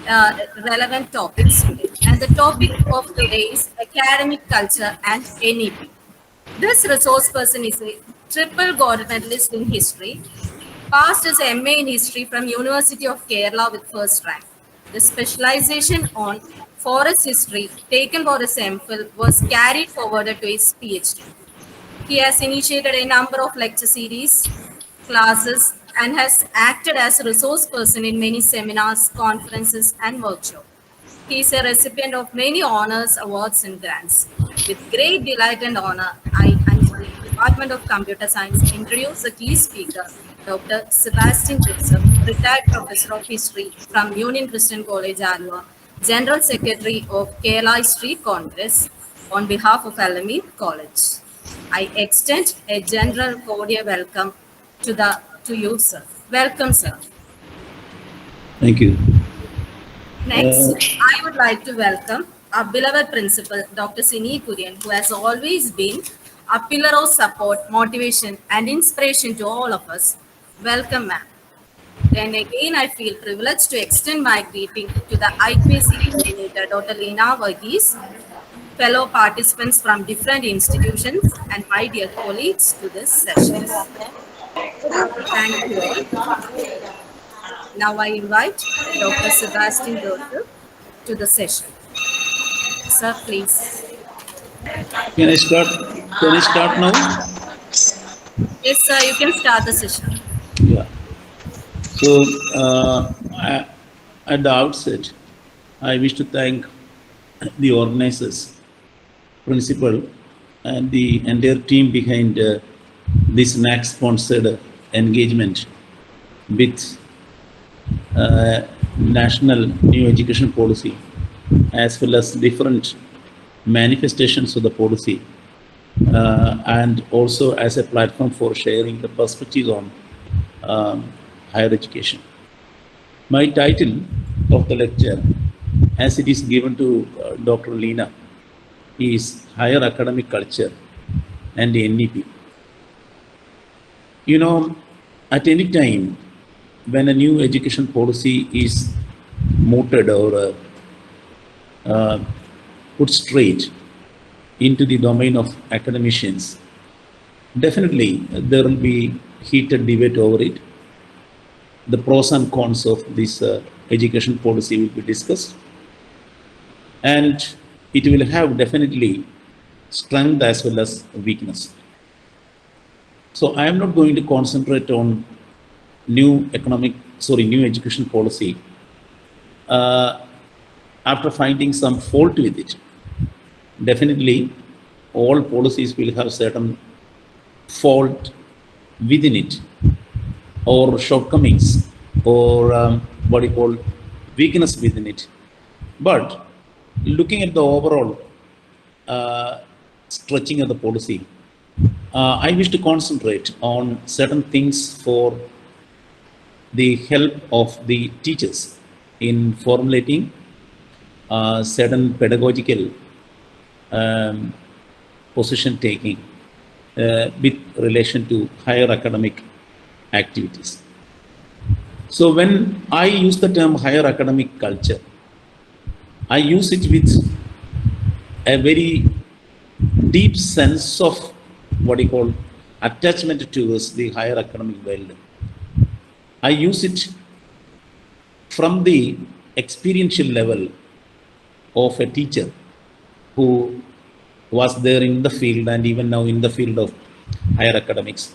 relevant topics today. And the topic of today is academic culture and NEP. This resource person is a triple gold medalist in history, passed his MA in history from University of Kerala with first rank. The specialization on forest history taken for his MPhil was carried forward to his PhD. He has initiated a number of lecture series, classes, and has acted as a resource person in many seminars, conferences, and workshops. He is a recipient of many honors, awards, and grants. With great delight and honor, I and the Department of Computer Science introduce the key speaker, Dr. Sebastian Joseph, retired professor of history from Union Christian College, Alua, General Secretary of Kerala History Congress, on behalf of Al-Ameen College. I extend a general cordial welcome to you, sir. Welcome, sir. Thank you. Next, I would like to welcome our beloved principal, Dr. Sini Kurian, who has always been a pillar of support, motivation, and inspiration to all of us. Welcome, ma'am. Then again, I feel privileged to extend my greeting to the IQAC coordinator, Dr. Leena Varghese, fellow participants from different institutions, and my dear colleagues to this session. Thank you all. Now I invite Dr. Sebastian Joseph to the session. Sir, please. Can I start? Can I start now? Yes, sir, you can start the session. Yeah. So, at the outset, I wish to thank the organizers, principal, and the entire team behind this NAAC-sponsored engagement with national new education policy, as well as different manifestations of the policy, and also as a platform for sharing the perspectives on higher education. My title of the lecture, as it is given to Dr. Leena, is Higher Academic Culture and NEP. You know, at any time when a new education policy is mooted or put straight into the domain of academicians, definitely there will be heated debate over it. The pros and cons of this education policy will be discussed, and it will have definitely strength as well as weakness. So I am not going to concentrate on new education policy after finding some fault with it. Definitely, all policies will have certain fault within it, or shortcomings, or what you call weakness within it. But looking at the overall stretching of the policy, I wish to concentrate on certain things for the help of the teachers in formulating certain pedagogical position taking with relation to higher academic activities. So when I use the term higher academic culture, I use it with a very deep sense of what you call attachment towards the higher academic world. I use it from the experiential level of a teacher who was there in the field and even now in the field of higher academics,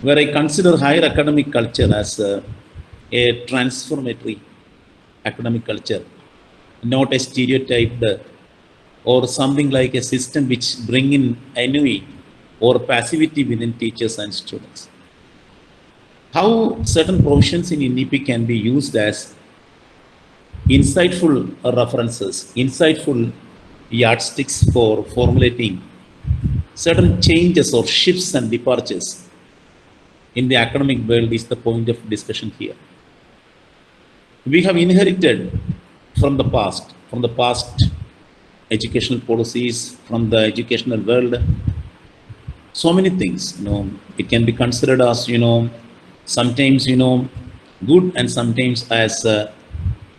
where I consider higher academic culture as a transformatory academic culture, not a stereotyped or something like a system which bring in ennui or passivity within teachers and students. How certain provisions in NEP can be used as insightful references, insightful yardsticks for formulating certain changes or shifts and departures in the academic world is the point of discussion here. We have inherited from the past educational policies, from the educational world, so many things. It can be considered as, sometimes, good, and sometimes as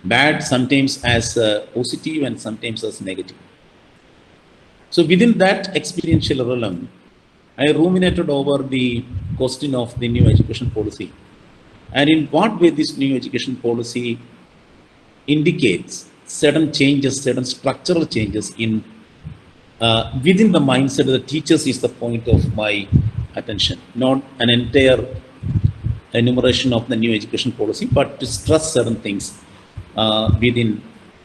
bad sometimes as positive and sometimes as negative. So within that experiential realm, I ruminated over the question of the new education policy, and in what way this new education policy indicates certain changes, certain structural changes in within the mindset of the teachers is the point of my attention, not an entire enumeration of the new education policy, but to stress certain things within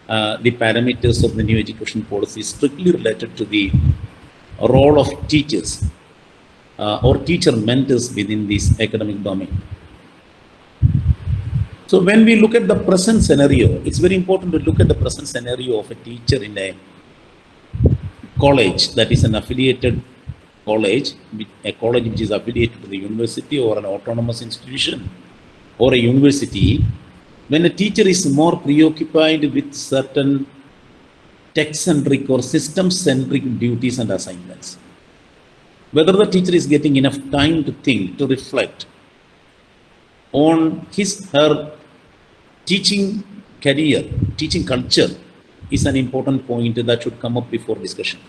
the parameters of the new education policy strictly related to the role of teachers or teacher mentors within this academic domain. So when we look at the present scenario, it's very important to look at the present scenario of a teacher in a college that is an affiliated college, a college which is affiliated to the university or an autonomous institution or a university. When a teacher is more preoccupied with certain tech-centric or system-centric duties and assignments, whether the teacher is getting enough time to think, to reflect on his, her teaching career, teaching culture is an important point that should come up before discussion.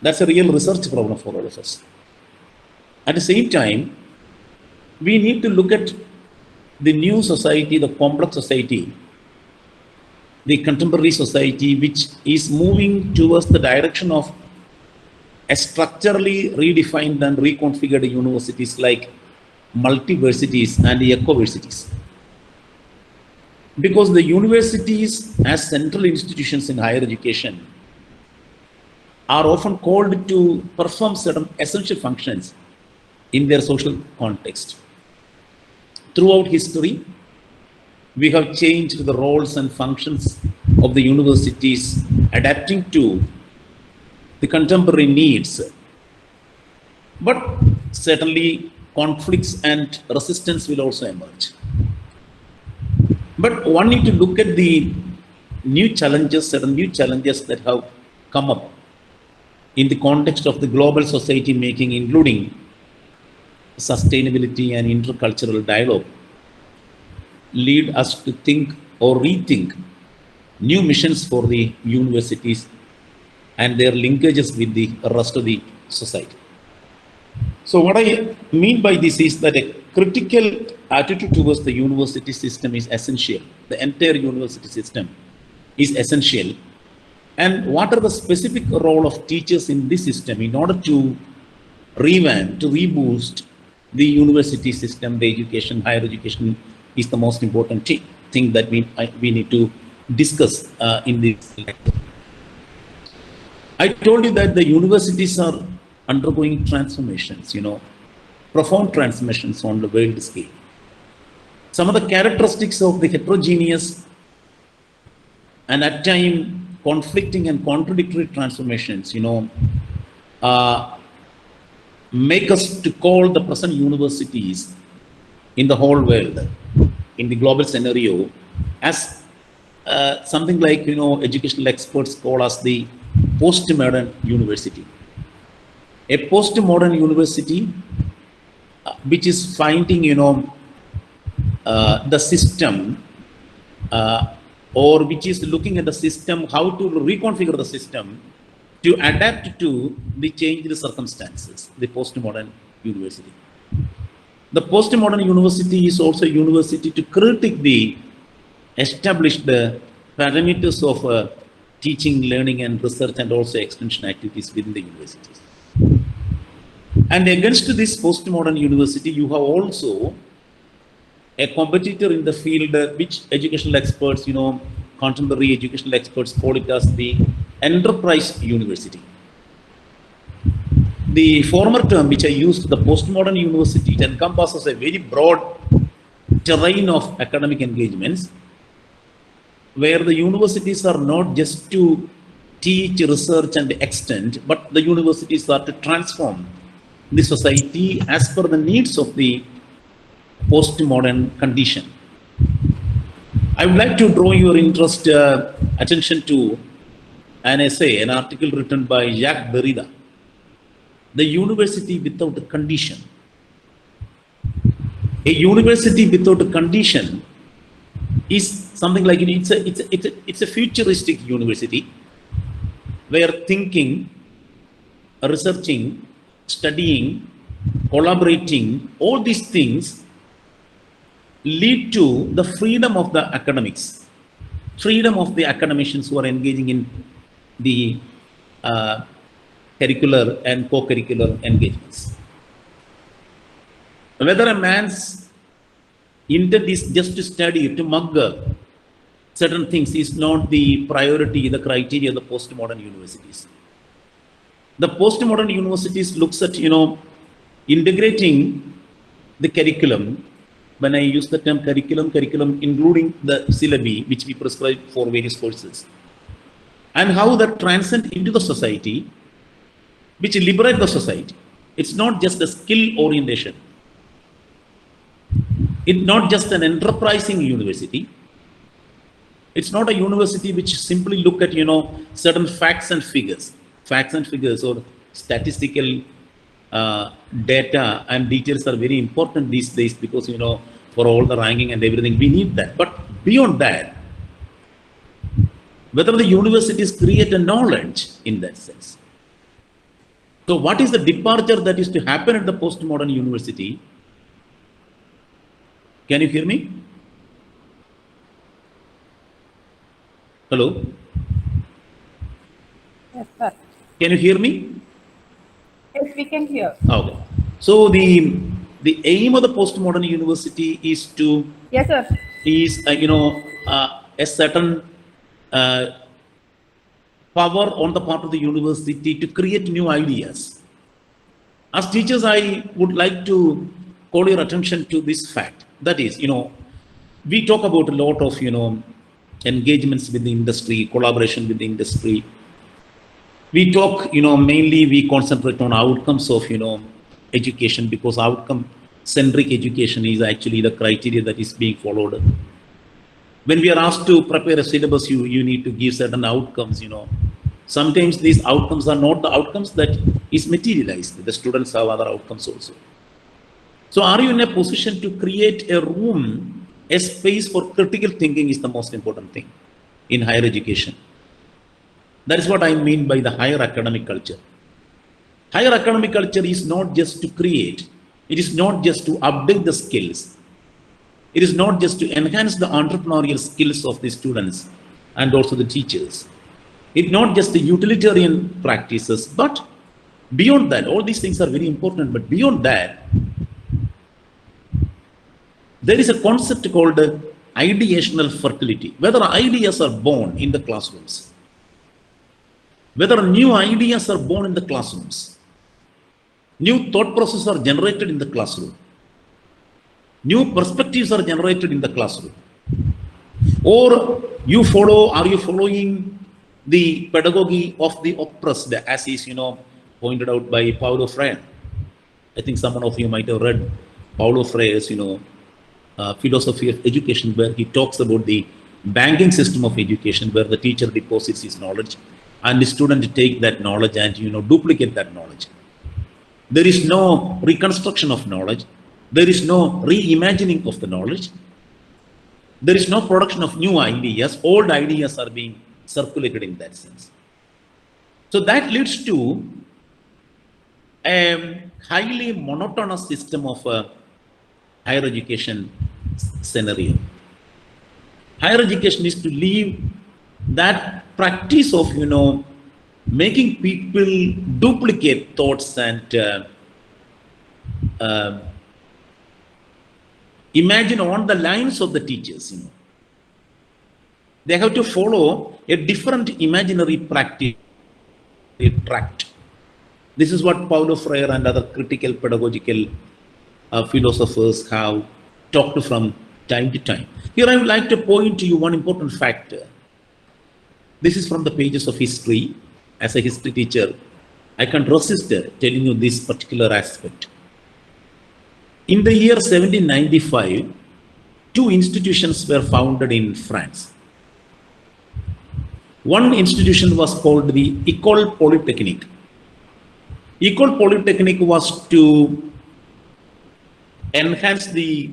That's a real research problem for all of us. At the same time, we need to look at the new society, the complex society, the contemporary society, which is moving towards the direction of a structurally redefined and reconfigured universities like multiversities and ecoversities. Because the universities as central institutions in higher education are often called to perform certain essential functions in their social context. Throughout history, we have changed the roles and functions of the universities, adapting to the contemporary needs. But certainly, conflicts and resistance will also emerge. But one need to look at the new challenges, certain new challenges that have come up in the context of the global society making, including sustainability and intercultural dialogue, lead us to think or rethink new missions for the universities and their linkages with the rest of the society. So what I mean by this is that a critical attitude towards the university system is essential. The entire university system is essential. And what are the specific role of teachers in this system in order to revamp, to reboost the university system, the education, higher education is the most important thing that we need to discuss in this lecture. I told you that the universities are undergoing transformations, profound transformations on the world scale. Some of the characteristics of the heterogeneous and at times conflicting and contradictory transformations, make us to call the present universities in the whole world, in the global scenario, as something like, educational experts call us the postmodern university. A postmodern university which is finding, the system or which is looking at the system, how to reconfigure the system to adapt to the changed circumstances, the postmodern university. The postmodern university is also a university to critique the established parameters of teaching, learning and research and also extension activities within the universities. And against this postmodern university, you have also a competitor in the field, which educational experts, contemporary educational experts call it as the enterprise university. The former term which I used, the postmodern university, it encompasses a very broad terrain of academic engagements, where the universities are not just to teach, research and extend, but the universities are to transform the society as per the needs of the postmodern condition. I would like to draw your attention to an essay, an article written by Jacques Derrida, The University Without a Condition. A university without a condition is something like it's a futuristic university where thinking, researching, studying, collaborating, all these things lead to the freedom of the academics, freedom of the academicians who are engaging in the curricular and co-curricular engagements. Whether a man's intent is just to study, to mug certain things is not the priority, the criteria of the postmodern universities. The postmodern universities looks at, integrating the curriculum. When I use the term curriculum including the syllabi which we prescribe for various courses, and how that transcend into the society, which liberate the society. It's not just a skill orientation. It's not just an enterprising university. It's not a university which simply look at, certain facts and figures or statistical data and details are very important these days because, for all the ranking and everything, we need that. But beyond that, whether the universities create a knowledge in that sense. So what is the departure that is to happen at the postmodern university? Can you hear me? Hello? Yes, sir. Can you hear me? Yes, we can hear. Okay. So the aim of the postmodern university is to Yes, sir. a certain power on the part of the university to create new ideas. As teachers, I would like to call your attention to this fact. That is, we talk about a lot of, engagements with the industry, collaboration with the industry. We talk, mainly we concentrate on outcomes of, education because outcome-centric education is actually the criteria that is being followed. When we are asked to prepare a syllabus, you need to give certain outcomes, Sometimes these outcomes are not the outcomes that is materialized. The students have other outcomes also. So are you in a position to create a room, a space for critical thinking is the most important thing in higher education. That is what I mean by the higher academic culture. Higher academic culture is not just to create, it is not just to update the skills, it is not just to enhance the entrepreneurial skills of the students and also the teachers. It's not just the utilitarian practices, but beyond that, all these things are very important, but beyond that, there is a concept called ideational fertility. Whether ideas are born in the classrooms, whether new ideas are born in the classrooms, new thought processes are generated in the classroom, new perspectives are generated in the classroom, or are you following the pedagogy of the oppressed, as is, pointed out by Paulo Freire. I think some of you might have read Paulo Freire's, philosophy of education, where he talks about the banking system of education, where the teacher deposits his knowledge and the student take that knowledge and, duplicate that knowledge. There is no reconstruction of knowledge. There is no reimagining of the knowledge. There is no production of new ideas. Old ideas are being circulated in that sense. So that leads to a highly monotonous system of higher education scenario. Higher education is to leave that practice of, making people duplicate thoughts and imagine on the lines of the teachers, They have to follow a different imaginary practice tract. This is what Paulo Freire and other critical pedagogical philosophers have talked from time to time. Here I would like to point to you one important factor. This is from the pages of history. As a history teacher, I can't resist telling you this particular aspect. In the year 1795, two institutions were founded in France. One institution was called the École Polytechnique. École Polytechnique was to enhance the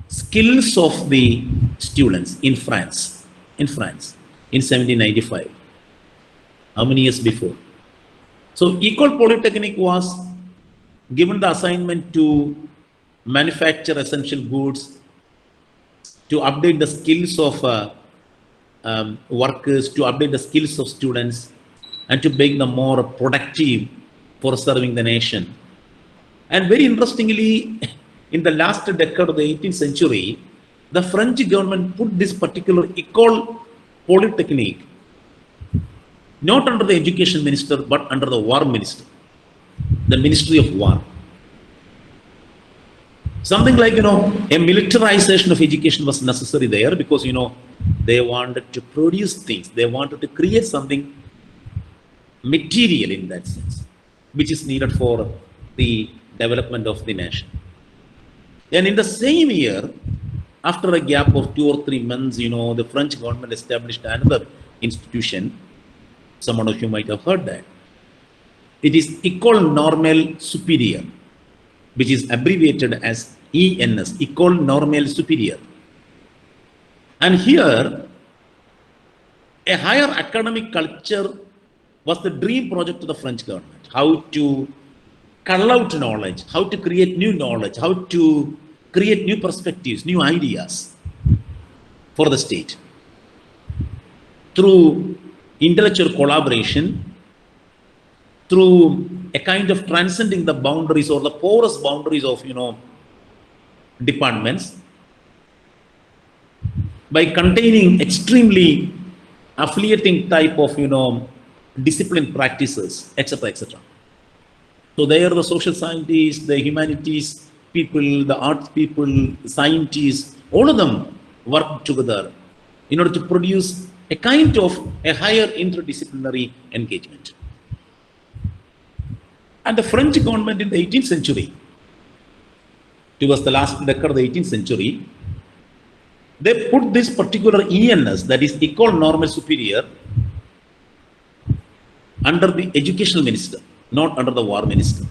skills of the students in France, in 1795. How many years before? So Ecole Polytechnique was given the assignment to manufacture essential goods, to update the skills of workers, to update the skills of students, and to make them more productive for serving the nation. And very interestingly, in the last decade of the 18th century, the French government put this particular Ecole Polytechnique not under the education minister, but under the war minister, the Ministry of War. Something like, a militarization of education was necessary there because, they wanted to produce things. They wanted to create something material in that sense, which is needed for the development of the nation. And in the same year, after a gap of 2 or 3 months, the French government established another institution. Some of you might have heard that. It is École Normale Supérieure, which is abbreviated as ENS, École Normale Supérieure. And here, a higher academic culture was the dream project of the French government. How to cull out knowledge, how to create new knowledge, how to create new perspectives, new ideas for the state. Through intellectual collaboration, through a kind of transcending the boundaries or the porous boundaries of, departments, by containing extremely affiliating type of, discipline practices, etc., etc. So there the social scientists, the humanities people, the arts people, the scientists, all of them work together in order to produce a kind of a higher interdisciplinary engagement. And the French government in the 18th century, towards the last decade of the 18th century, they put this particular ENS, that is École Normale Supérieure, under the educational minister, not under the war minister.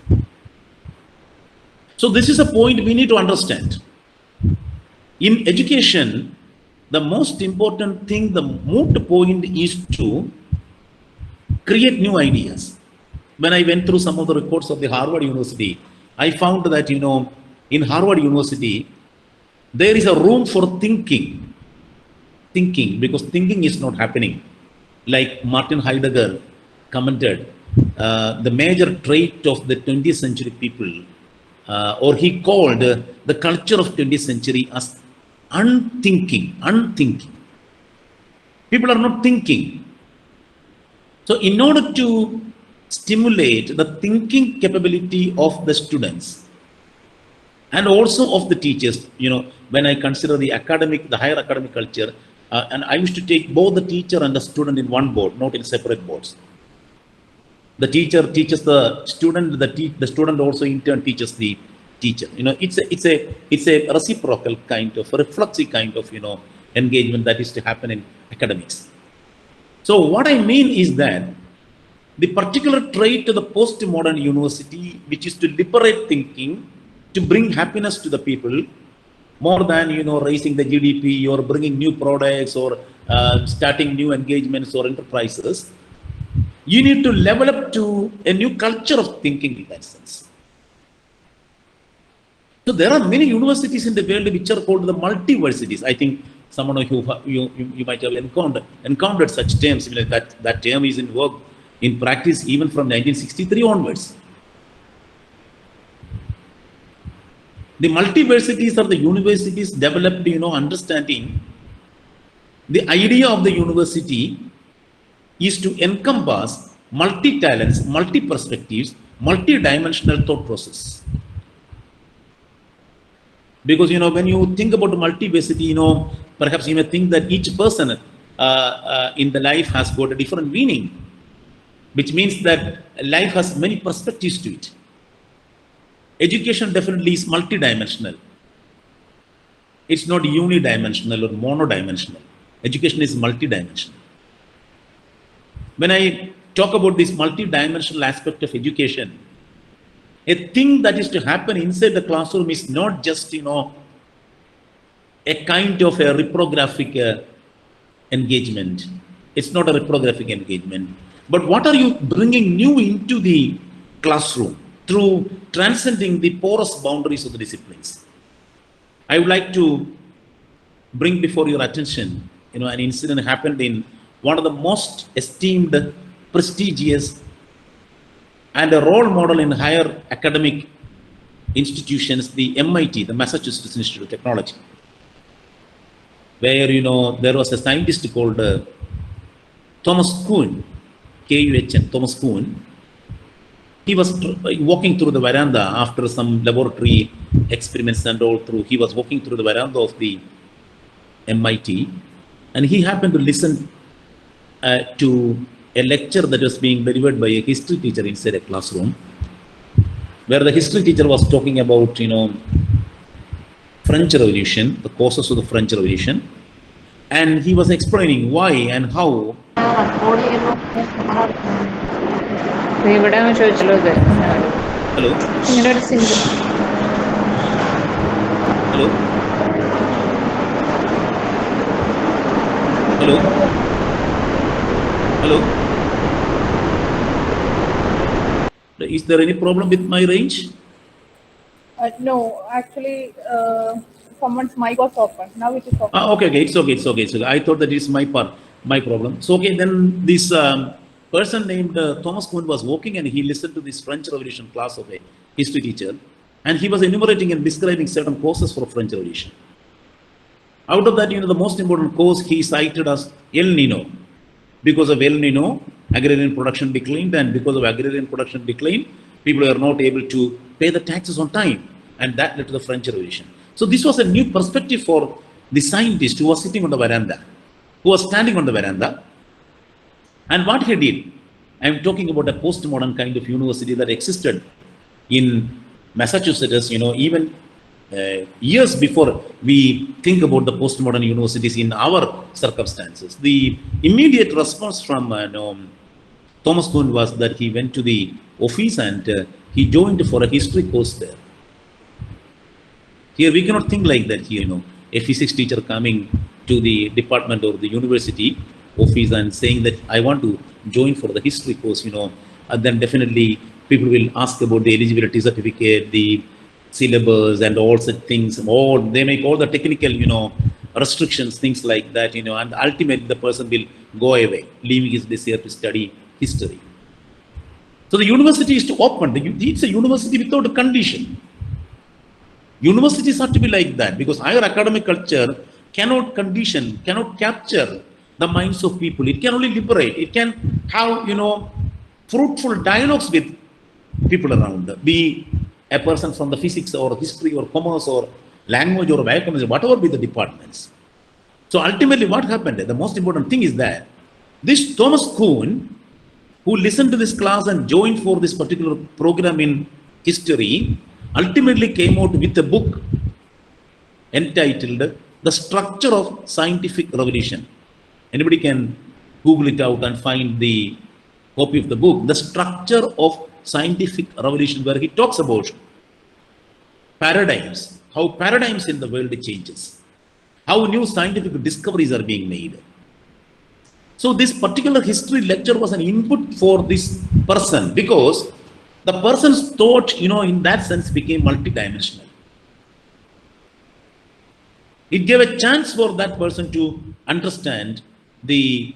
So this is a point we need to understand. In education, the most important thing, the moot point is to create new ideas. When I went through some of the reports of the Harvard University, I found that, in Harvard University, there is a room for thinking, because thinking is not happening. Like Martin Heidegger commented, the major trait of the 20th century people, or he called the culture of 20th century as unthinking. People are not thinking. So in order to stimulate the thinking capability of the students and also of the teachers, when I consider the higher academic culture, and I used to take both the teacher and the student in one board, not in separate boards. The teacher teaches the student, the student also in turn teaches the teacher. It's a reciprocal kind of, a reflexive kind of, engagement that is to happen in academics. So what I mean is that the particular trait of the postmodern university, which is to liberate thinking, to bring happiness to the people, more than, raising the GDP or bringing new products or starting new engagements or enterprises, you need to level up to a new culture of thinking in that sense. So there are many universities in the world which are called the multiversities. I think some of you might have encountered such terms. That term is in work, in practice, even from 1963 onwards. The multiversities are the universities developed, understanding the idea of the university is to encompass multi-talents, multi-perspectives, multi-dimensional thought process. Because, when you think about multiversity, perhaps you may think that each person in the life has got a different meaning, which means that life has many perspectives to it. Education definitely is multidimensional. It's not unidimensional or monodimensional. Education is multidimensional. When I talk about this multidimensional aspect of education, a thing that is to happen inside the classroom is not just, a kind of a reprographic engagement. It's not a reprographic engagement. But what are you bringing new into the classroom through transcending the porous boundaries of the disciplines? I would like to bring before your attention, an incident happened in one of the most esteemed, prestigious, and a role model in higher academic institutions, the MIT, the Massachusetts Institute of Technology, where, there was a scientist called Thomas Kuhn, Kuhn, Thomas Kuhn. He was walking through the veranda after some laboratory experiments and all through. He was walking through the veranda of the MIT, and he happened to listen to a lecture that was being delivered by a history teacher inside a classroom, where the history teacher was talking about, French Revolution, the causes of the French Revolution, and he was explaining why and how. Hello? Hello? Hello? Hello? Is there any problem with my range? No, actually, someone's mic was open. Now it is open. Okay, it's okay. I thought that is my problem. So, okay, then this person named Thomas Kuhn was walking and he listened to this French Revolution class of a history teacher, and he was enumerating and describing certain causes for French Revolution. Out of that, the most important cause he cited as El Nino. Because of El Nino, agrarian production declined, and because of agrarian production decline, people were not able to pay the taxes on time, and that led to the French Revolution. So this was a new perspective for the scientist who was sitting on the veranda, who was standing on the veranda. And what he did, I'm talking about a postmodern kind of university that existed in Massachusetts, even years before we think about the postmodern universities in our circumstances. The immediate response from Thomas Kuhn was that he went to the office and he joined for a history course there. Here we cannot think like that here, a physics teacher coming to the department or the university office and saying that I want to join for the history course, and then definitely people will ask about the eligibility certificate, the syllabus and all such things, or they make all the technical, restrictions, things like that, and ultimately the person will go away, leaving his desire to study history. So the university is to open. It's a university without a condition. Universities have to be like that, because higher academic culture cannot condition, cannot capture the minds of people. It can only liberate. It can have, fruitful dialogues with people around. Be a person from the physics or history or commerce or language or biochemistry, whatever be the departments. So ultimately what happened, the most important thing is that this Thomas Kuhn, who listened to this class and joined for this particular program in history, ultimately came out with a book entitled The Structure of Scientific Revolution. Anybody can Google it out and find the copy of the book, The Structure of Scientific Revolution, where he talks about paradigms, how paradigms in the world changes, how new scientific discoveries are being made. So this particular history lecture was an input for this person, because the person's thought, in that sense became multidimensional. It gave a chance for that person to understand the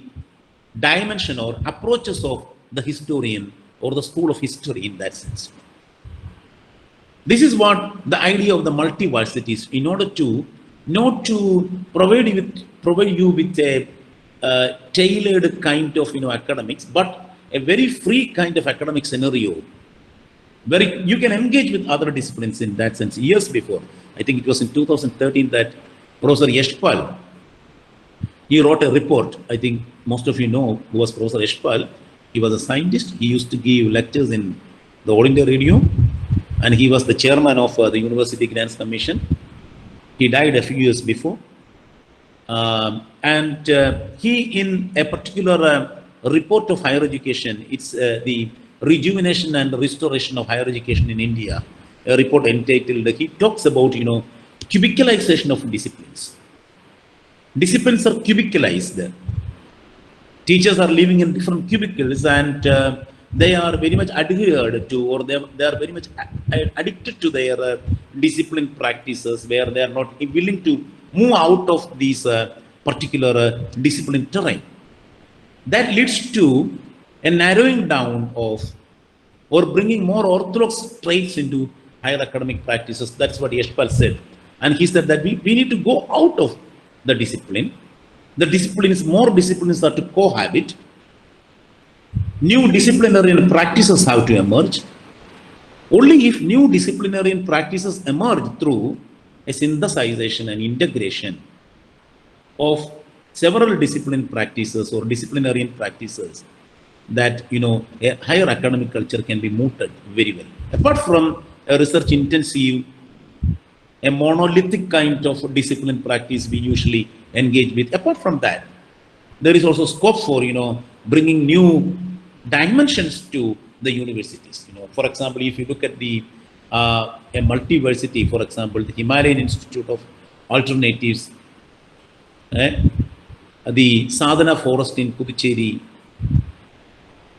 dimension or approaches of the historian or the school of history in that sense. This is what the idea of the multiversities, in order to not to provide you with a tailored kind of academics, but a very free kind of academic scenario where you can engage with other disciplines in that sense. Years before, I think it was in 2013 that Professor Yashpal, he wrote a report. I think most of you know who was Professor Yashpal. He was a scientist. He used to give lectures in the All India Radio, and he was the chairman of the University Grants Commission. He died a few years before. He, in a particular report of higher education, it's the rejuvenation and restoration of higher education in India, a report entitled, he talks about, cubicalization of disciplines. Disciplines are cubicalized. Teachers are living in different cubicles, and they are very much adhered to, or they are very much addicted to their discipline practices, where they are not willing to move out of these particular discipline terrain. That leads to a narrowing down of, or bringing more orthodox traits into higher academic practices. That's what Yashpal said. And he said that we need to go out of the discipline. The disciplines, more disciplines are to cohabit. New disciplinary practices have to emerge. Only if new disciplinary practices emerge through a synthesization and integration of several discipline practices or disciplinary practices, that a higher academic culture can be mooted very well. Apart from a research intensive, a monolithic kind of discipline practice we usually engage with, apart from that, there is also scope for bringing new dimensions to the universities. For example, if you look at the a multiversity, for example, the Himalayan Institute of Alternatives, the Sadhana Forest in Puducherry,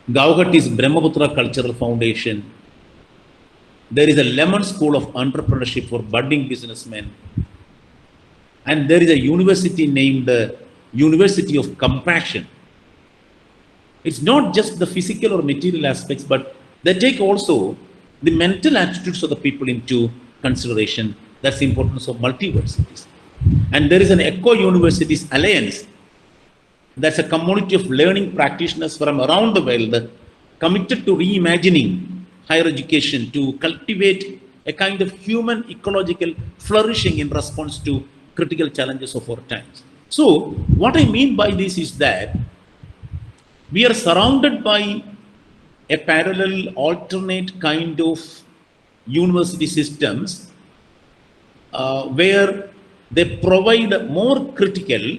Gauhati's Brahmaputra Cultural Foundation. There is a Lemon School of Entrepreneurship for budding businessmen. And there is a university named University of Compassion. It's not just the physical or material aspects, but they take also the mental attitudes of the people into consideration. That's the importance of multiversities. And there is an Eco Universities Alliance. That's a community of learning practitioners from around the world committed to reimagining higher education to cultivate a kind of human ecological flourishing in response to critical challenges of our times. So what I mean by this is that we are surrounded by a parallel alternate kind of university systems where they provide more critical,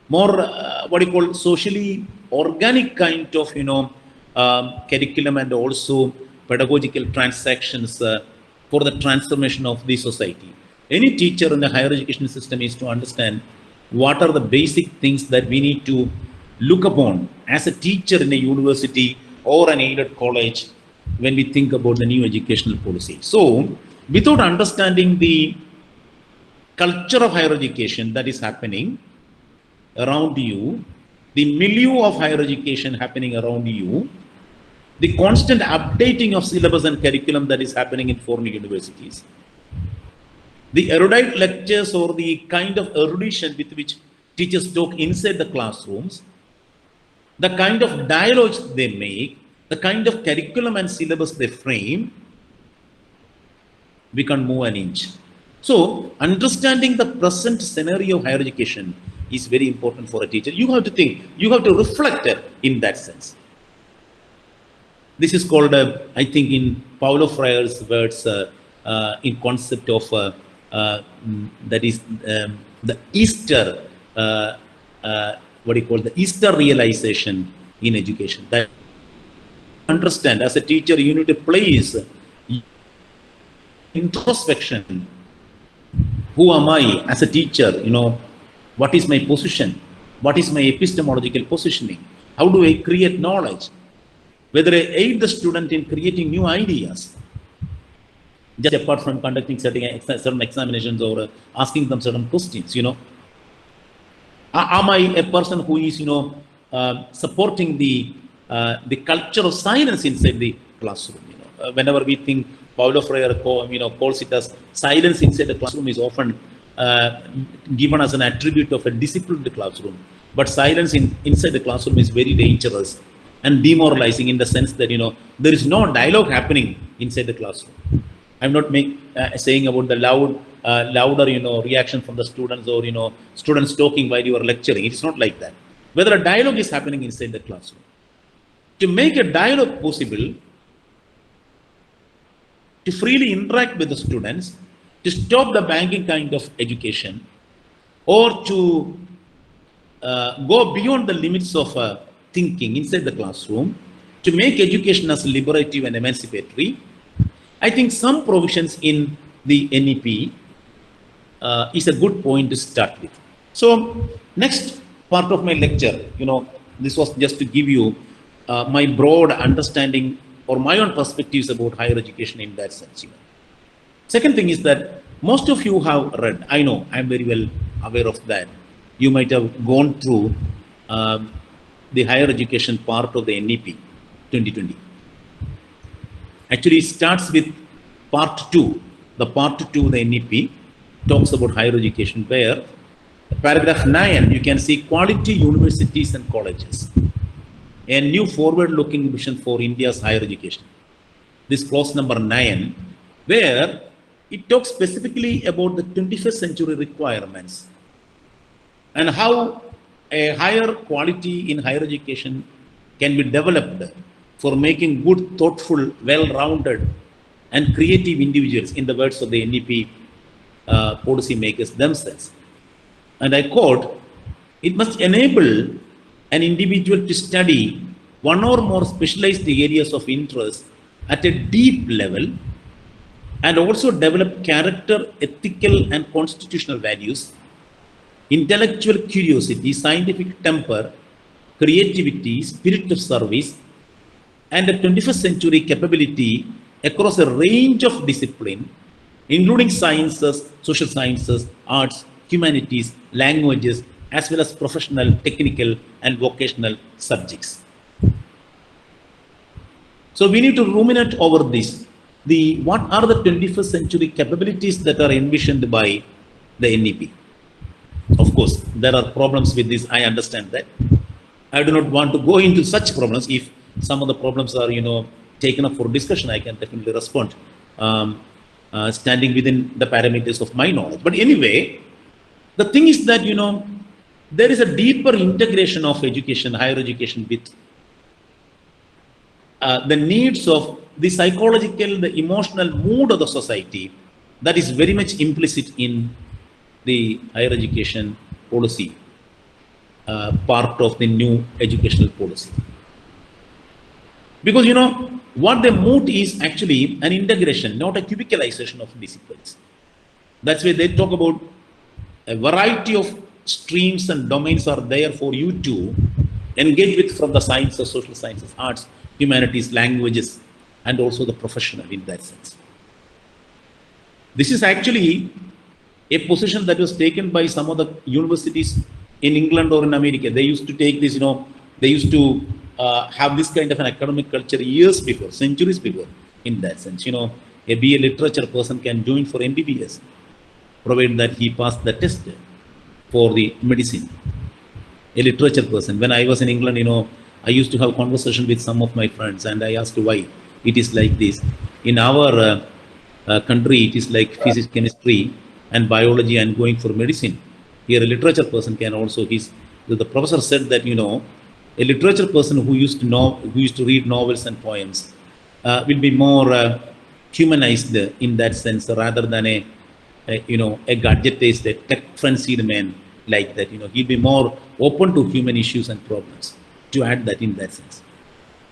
more what you call socially organic kind of curriculum and also pedagogical transactions for the transformation of the society. Any teacher in the higher education system is to understand what are the basic things that we need to look upon as a teacher in a university or an aided college when we think about the new educational policy. So, without understanding the culture of higher education that is happening around you, the milieu of higher education happening around you, the constant updating of syllabus and curriculum that is happening in foreign universities, the erudite lectures or the kind of erudition with which teachers talk inside the classrooms, the kind of dialogues they make, the kind of curriculum and syllabus they frame, we can't move an inch. So, understanding the present scenario of higher education is very important for a teacher. You have to think, you have to reflect in that sense. This is called, I think, in Paulo Freire's words, in concept of that is the Easter, what do you call the Easter realization in education. That understand as a teacher, you need to place introspection. Who am I as a teacher? What is my position? What is my epistemological positioning? How do I create knowledge? Whether I aid the student in creating new ideas, just apart from conducting certain examinations or asking them certain questions, Am I a person who is, supporting the culture of silence inside the classroom? Whenever we think Paulo Freire, calls it as silence inside the classroom is often given as an attribute of a disciplined classroom. But silence inside the classroom is very dangerous and demoralizing in the sense that, there is no dialogue happening inside the classroom. I'm not saying about the louder, reaction from the students or, students talking while you are lecturing. It's not like that. Whether a dialogue is happening inside the classroom. To make a dialogue possible, to freely interact with the students, to stop the banking kind of education, or to go beyond the limits of thinking inside the classroom, to make education as liberative and emancipatory, I think some provisions in the NEP is a good point to start with. So next part of my lecture, this was just to give you my broad understanding or my own perspectives about higher education in that sense. Second thing is that most of you have read, I know, I'm very well aware of that. You might have gone through the higher education part of the NEP 2020. Actually, it starts with part 2. The part 2 of the NEP talks about higher education, where paragraph 9, you can see quality universities and colleges, a new forward-looking vision for India's higher education. This clause number 9, where it talks specifically about the 21st century requirements and how a higher quality in higher education can be developed for making good, thoughtful, well-rounded, and creative individuals, in the words of the NEP policy makers themselves. And I quote, it must enable an individual to study one or more specialized areas of interest at a deep level and also develop character, ethical, and constitutional values, intellectual curiosity, scientific temper, creativity, spirit of service, and a 21st century capability across a range of disciplines, including sciences, social sciences, arts, humanities, languages, as well as professional, technical, and vocational subjects. So we need to ruminate over this. What are the 21st century capabilities that are envisioned by the NEP? Of course, there are problems with this. I understand that. I do not want to go into such problems. If some of the problems are, taken up for discussion, I can definitely respond, standing within the parameters of my knowledge. But anyway, the thing is that, there is a deeper integration of education, higher education, with the needs of the psychological, the emotional mood of the society that is very much implicit in the higher education policy, part of the new educational policy. Because, what they moved is actually an integration, not a cubicalization of disciplines. That's why they talk about a variety of streams and domains are there for you to engage with, from the sciences, social sciences, arts, humanities, languages, and also the professional in that sense. This is actually a position that was taken by some of the universities in England or in America. They used to take this, they used to have this kind of an academic culture years before, centuries before, in that sense. A BA literature person can join for MBBS, provided that he passed the test for the medicine. A literature person. When I was in England, I used to have conversation with some of my friends, and I asked why it is like this. In our country, it is like physics, chemistry, and biology, and going for medicine. Here, a literature person can also. The professor said that a literature person who used to read novels and poems will be more humanized in that sense, rather than a gadgetized, a tech-frenzied man like that. He'll be more open to human issues and problems, to add that in that sense.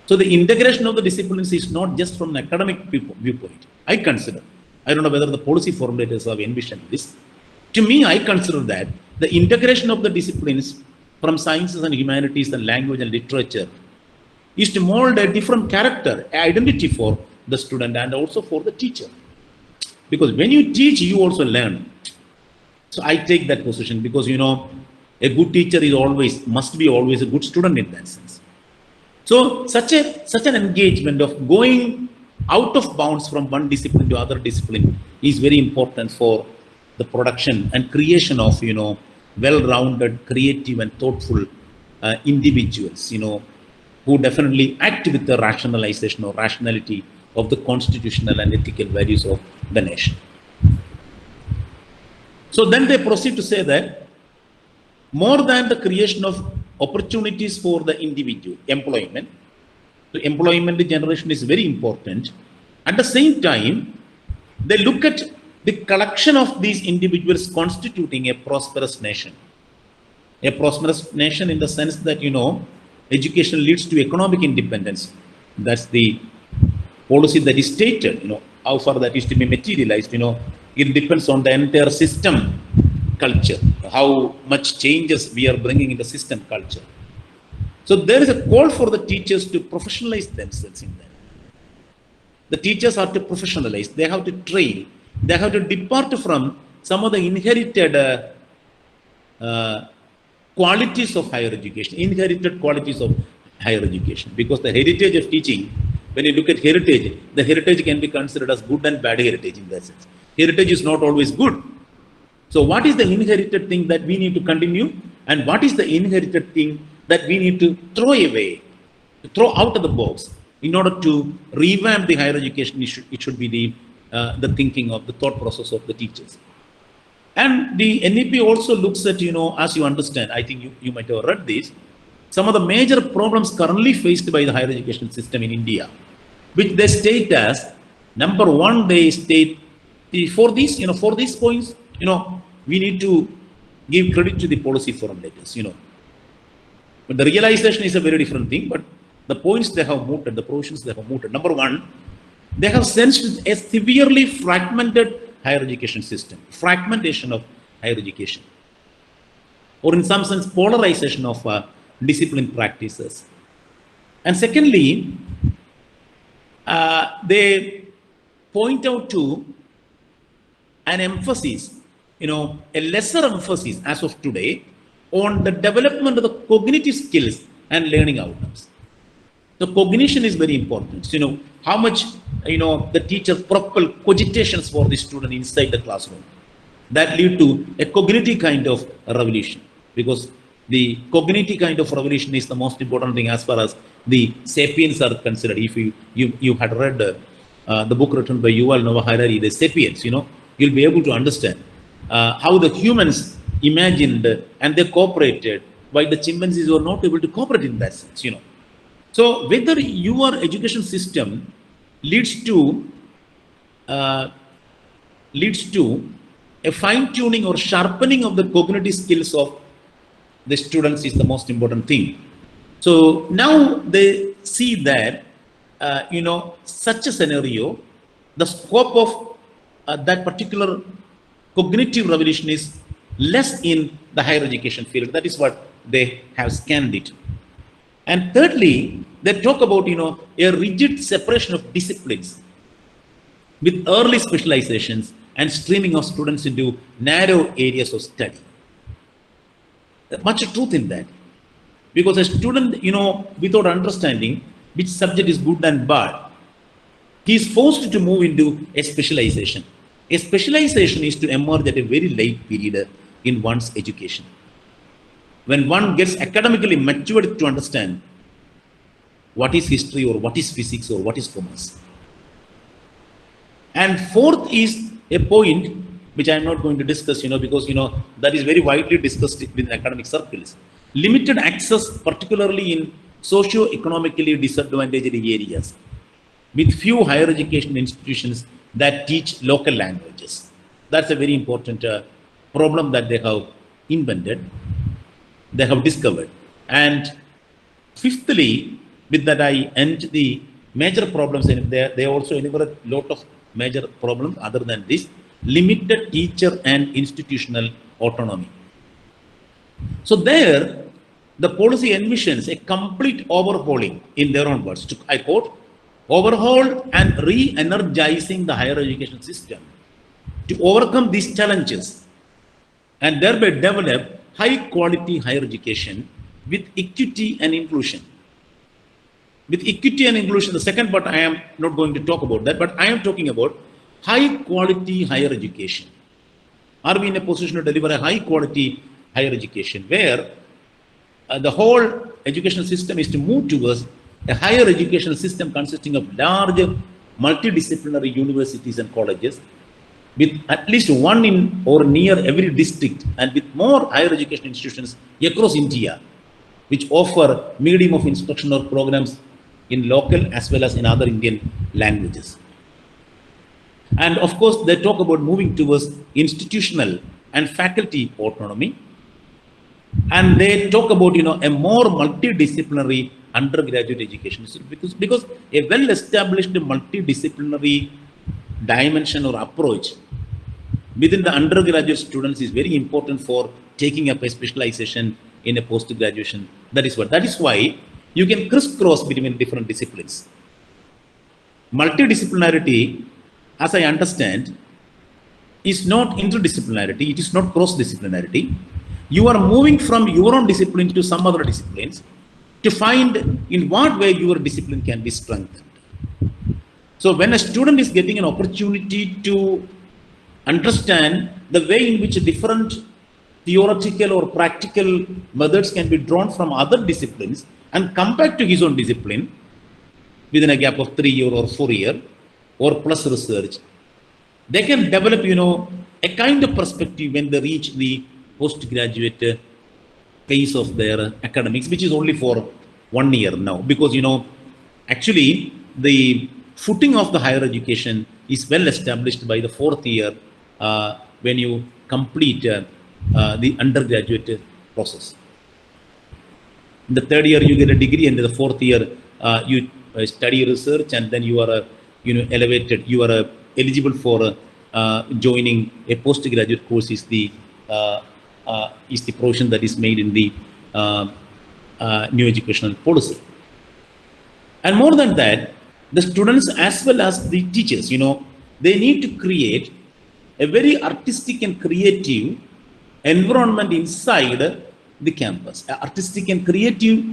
So the integration of the disciplines is not just from an academic viewpoint. I consider, I don't know whether the policy formulators have envisioned this. To me, I consider that the integration of the disciplines from sciences and humanities and language and literature is to mold a different character, identity for the student and also for the teacher. Because when you teach, you also learn. So I take that position because, a good teacher must be always a good student in that sense. So such an engagement of going out of bounds from one discipline to other discipline is very important for the production and creation of, well-rounded, creative, and thoughtful individuals, who definitely act with the rationalization or rationality of the constitutional and ethical values of the nation. So then they proceed to say that more than the creation of opportunities for the individual, employment, the employment generation is very important. At the same time, they look at the collection of these individuals constituting a prosperous nation. A prosperous nation in the sense that, education leads to economic independence. That's the policy that is stated, how far that is to be materialized, It depends on the entire system culture, how much changes we are bringing in the system culture. So there is a call for the teachers to professionalize themselves in that. The teachers are to professionalize, they have to train, they have to depart from some of the inherited qualities of higher education, inherited qualities of higher education. Because the heritage of teaching, when you look at heritage, the heritage can be considered as good and bad heritage in that sense. Heritage is not always good. So what is the inherited thing that we need to continue, and what is the inherited thing that we need to throw away, to throw out of the box in order to revamp the higher education? It should be the thinking of the thought process of the teachers. And the NEP also looks at, as you understand, I think you might have read this, some of the major problems currently faced by the higher education system in India, which they state as, number one, they state, for these points, we need to give credit to the policy formulators, But the realization is a very different thing, but the points they have mooted, the provisions they have mooted. Number one, they have sensed a severely fragmented higher education system, fragmentation of higher education, or in some sense, polarization of discipline practices. And secondly, they point out to an emphasis, a lesser emphasis as of today on the development of the cognitive skills and learning outcomes. The cognition is very important. How much, the teacher propel cogitations for the student inside the classroom that lead to a cognitive kind of revolution, because the cognitive kind of revolution is the most important thing as far as the sapiens are considered. If you had read the book written by Yuval Noah Harari, The Sapiens, you'll be able to understand how the humans imagined and they cooperated, while the chimpanzees were not able to cooperate in that sense, So whether your education system leads to a fine-tuning or sharpening of the cognitive skills of the students is the most important thing. So now they see that, such a scenario, the scope of that particular cognitive revolution is less in the higher education field. That is what they have scanned it. And thirdly, they talk about, a rigid separation of disciplines with early specializations and streaming of students into narrow areas of study. Much truth in that. Because a student, without understanding which subject is good and bad, he is forced to move into a specialization. A specialization is to emerge at a very late period in one's education, when one gets academically matured to understand what is history or what is physics or what is commerce. And fourth is a point which I am not going to discuss, because that is very widely discussed within academic circles. Limited access, particularly in socio-economically disadvantaged areas, with few higher education institutions that teach local languages. That's a very important problem that they have invented, they have discovered. And fifthly, with that I end the major problems, and they also enumerate a lot of major problems other than this: limited teacher and institutional autonomy. So there, the policy envisions a complete overhauling, in their own words, I quote, overhaul and re-energizing the higher education system to overcome these challenges and thereby develop high-quality higher education with equity and inclusion. With equity and inclusion, the second part I am not going to talk about that, but I am talking about high-quality higher education. Are we in a position to deliver a high-quality higher education where the whole education system is to move towards a higher education system consisting of large multidisciplinary universities and colleges, with at least one in or near every district, and with more higher education institutions across India, which offer medium of instruction or programs in local as well as in other Indian languages. And of course, they talk about moving towards institutional and faculty autonomy. And they talk about, a more multidisciplinary undergraduate education. Because a well-established multidisciplinary dimension or approach within the undergraduate students is very important for taking up a specialization in a post-graduation. That is why you can crisscross between different disciplines. Multidisciplinarity, as I understand, is not interdisciplinarity, it is not cross-disciplinarity. You are moving from your own discipline to some other disciplines to find in what way your discipline can be strengthened. So when a student is getting an opportunity to understand the way in which different theoretical or practical methods can be drawn from other disciplines and come back to his own discipline within a gap of 3 years or 4 years or plus research, they can develop, a kind of perspective when they reach the postgraduate phase of their academics, which is only for 1 year now. Because, actually the footing of the higher education is well established by the 4th year when you complete the undergraduate process. In the 3rd year, you get a degree, and in the 4th year, you study research, and then you are, elevated. You are eligible for joining a postgraduate course. Is the provision that is made in the new educational policy. And more than that, the students as well as the teachers, they need to create a very artistic and creative environment inside the campus, artistic and creative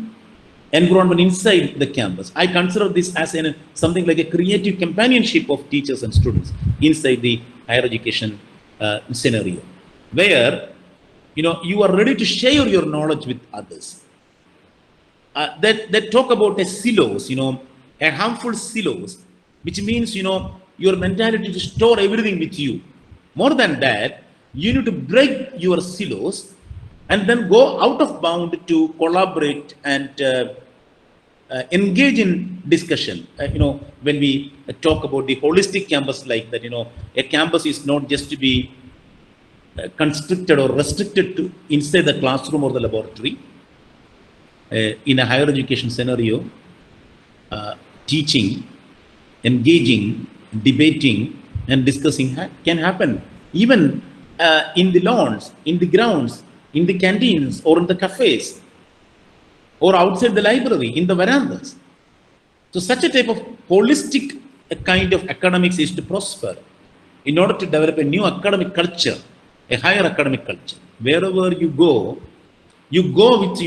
environment inside the campus. I consider this as something like a creative companionship of teachers and students inside the higher education scenario, where you are ready to share your knowledge with others. That talk about a silos, a harmful silos, which means your mentality to store everything with you. More than that, you need to break your silos and then go out of bound to collaborate and engage in discussion. When we talk about the holistic campus like that, a campus is not just to be constricted or restricted to inside the classroom or the laboratory. In a higher education scenario, teaching, engaging, debating, and discussing can happen even in the lawns, in the grounds, in the canteens, or in the cafes, or outside the library, in the verandas. So such a type of holistic kind of academics is to prosper in order to develop a new academic culture, a higher academic culture. Wherever you go with,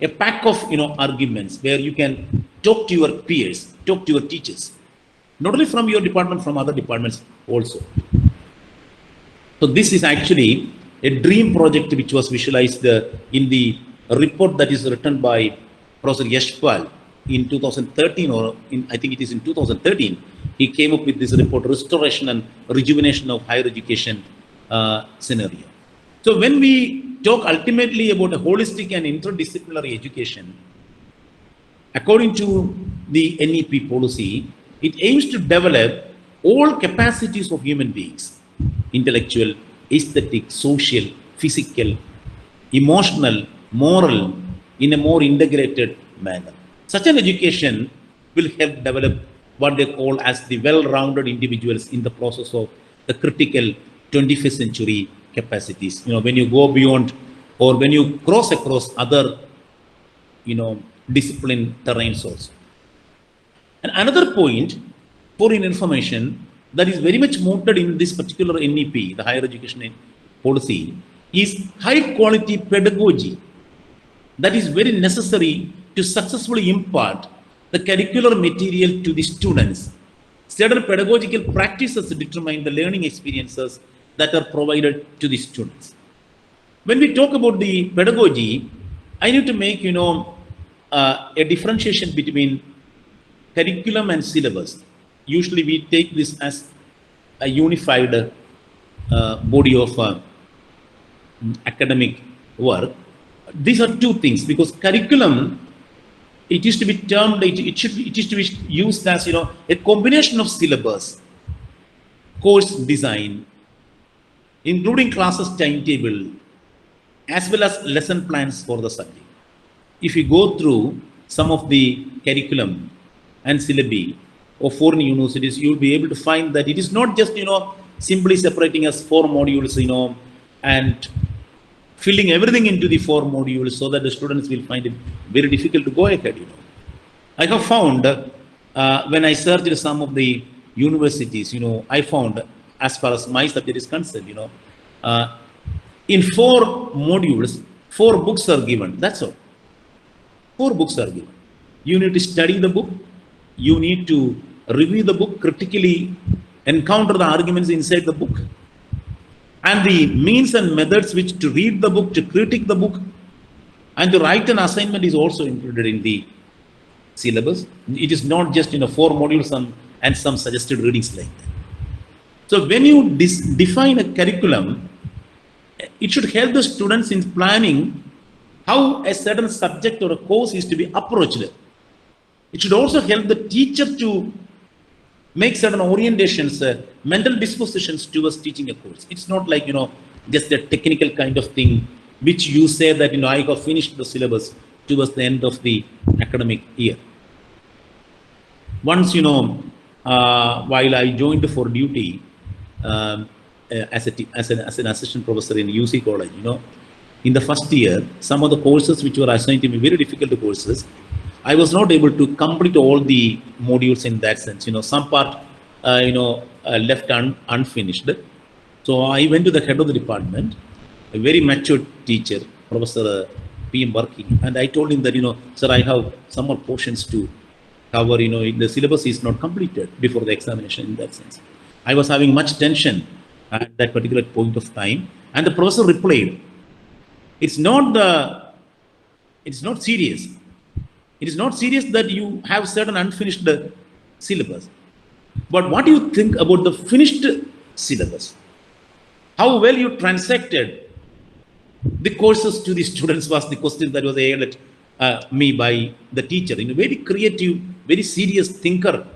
a pack of, arguments where you can talk to your peers, talk to your teachers, not only from your department, from other departments also. So this is actually a dream project which was visualized in the report that is written by Professor Yashpal in 2013, or I think it is in 2013. He came up with this report, Restoration and Rejuvenation of Higher Education scenario. So when we talk ultimately about a holistic and interdisciplinary education, according to the NEP policy, it aims to develop all capacities of human beings: intellectual, aesthetic, social, physical, emotional, moral, in a more integrated manner. Such an education will help develop what they call as the well-rounded individuals in the process of the critical 21st century capacities. When you go beyond, or when you cross across other, discipline terrains also. And another point for information that is very much mooted in this particular NEP, the higher education policy, is high quality pedagogy that is very necessary to successfully impart the curricular material to the students. Certain pedagogical practices determine the learning experiences that are provided to the students. When we talk about the pedagogy, I need to make, a differentiation between curriculum and syllabus. Usually we take this as a unified body of academic work. These are two things, because curriculum, it is to be termed, it is to be used as, a combination of syllabus, course design, including classes timetable, as well as lesson plans for the subject. If you go through some of the curriculum and syllabi of foreign universities, you'll be able to find that it is not just, simply separating as 4 modules, and filling everything into the 4 modules so that the students will find it very difficult to go ahead. I have found when I searched some of the universities, I found, as far as my subject is concerned, uh, in 4 modules, 4 books are given. That's all. 4 books are given. You need to study the book. You need to review the book, critically encounter the arguments inside the book, and the means and methods which to read the book, to critique the book, and to write an assignment is also included in the syllabus. It is not just 4 modules and some suggested readings like that. So when you define a curriculum, it should help the students in planning how a certain subject or a course is to be approached. It should also help the teacher to make certain orientations, mental dispositions towards teaching a course. It's not like, just a technical kind of thing, which you say that, I have finished the syllabus towards the end of the academic year. Once, while I joined for duty as an assistant professor in UC college, in the first year, some of the courses which were assigned to me, very difficult courses, I was not able to complete all the modules in that sense. Some part, left unfinished. So I went to the head of the department, a very mature teacher, Professor P.M. Barki, and I told him that, sir, I have some more portions to cover, the syllabus is not completed before the examination in that sense. I was having much tension at that particular point of time, and the professor replied, it's not serious. It is not serious that you have certain unfinished syllabus. But what do you think about the finished syllabus? How well you transacted the courses to the students was the question that was aired at me by the teacher. Very creative, very serious thinker.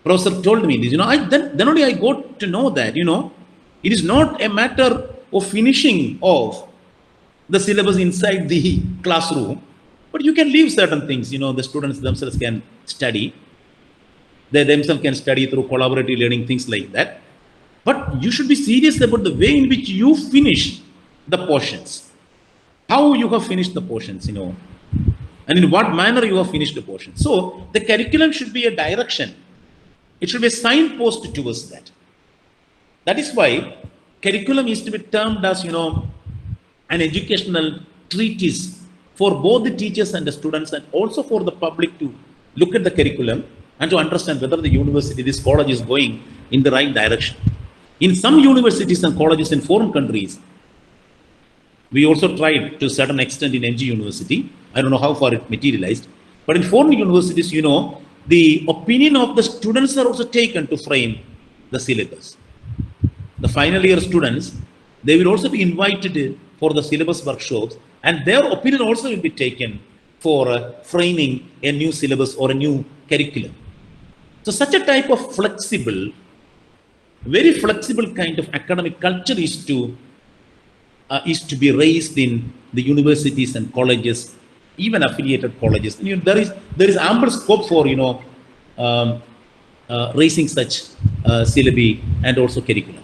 Professor told me this. Then only I got to know that, it is not a matter of finishing off the syllabus inside the classroom, but you can leave certain things, the students themselves can study. They themselves can study through collaborative learning, things like that. But you should be serious about the way in which you finish the portions. How you have finished the portions, and in what manner you have finished the portions. So the curriculum should be a direction. It should be a signpost towards that. That is why curriculum is to be termed as, an educational treatise for both the teachers and the students, and also for the public to look at the curriculum and to understand whether the university, this college is going in the right direction. In some universities and colleges in foreign countries, we also tried to a certain extent in NG University. I don't know how far it materialized, but in foreign universities, the opinion of the students are also taken to frame the syllabus. The final year students, they will also be invited for the syllabus workshops, and their opinion also will be taken for framing a new syllabus or a new curriculum. So such a type of flexible, very flexible kind of academic culture is to be raised in the universities and colleges, even affiliated colleges. There is ample scope for raising such syllabi and also curriculum.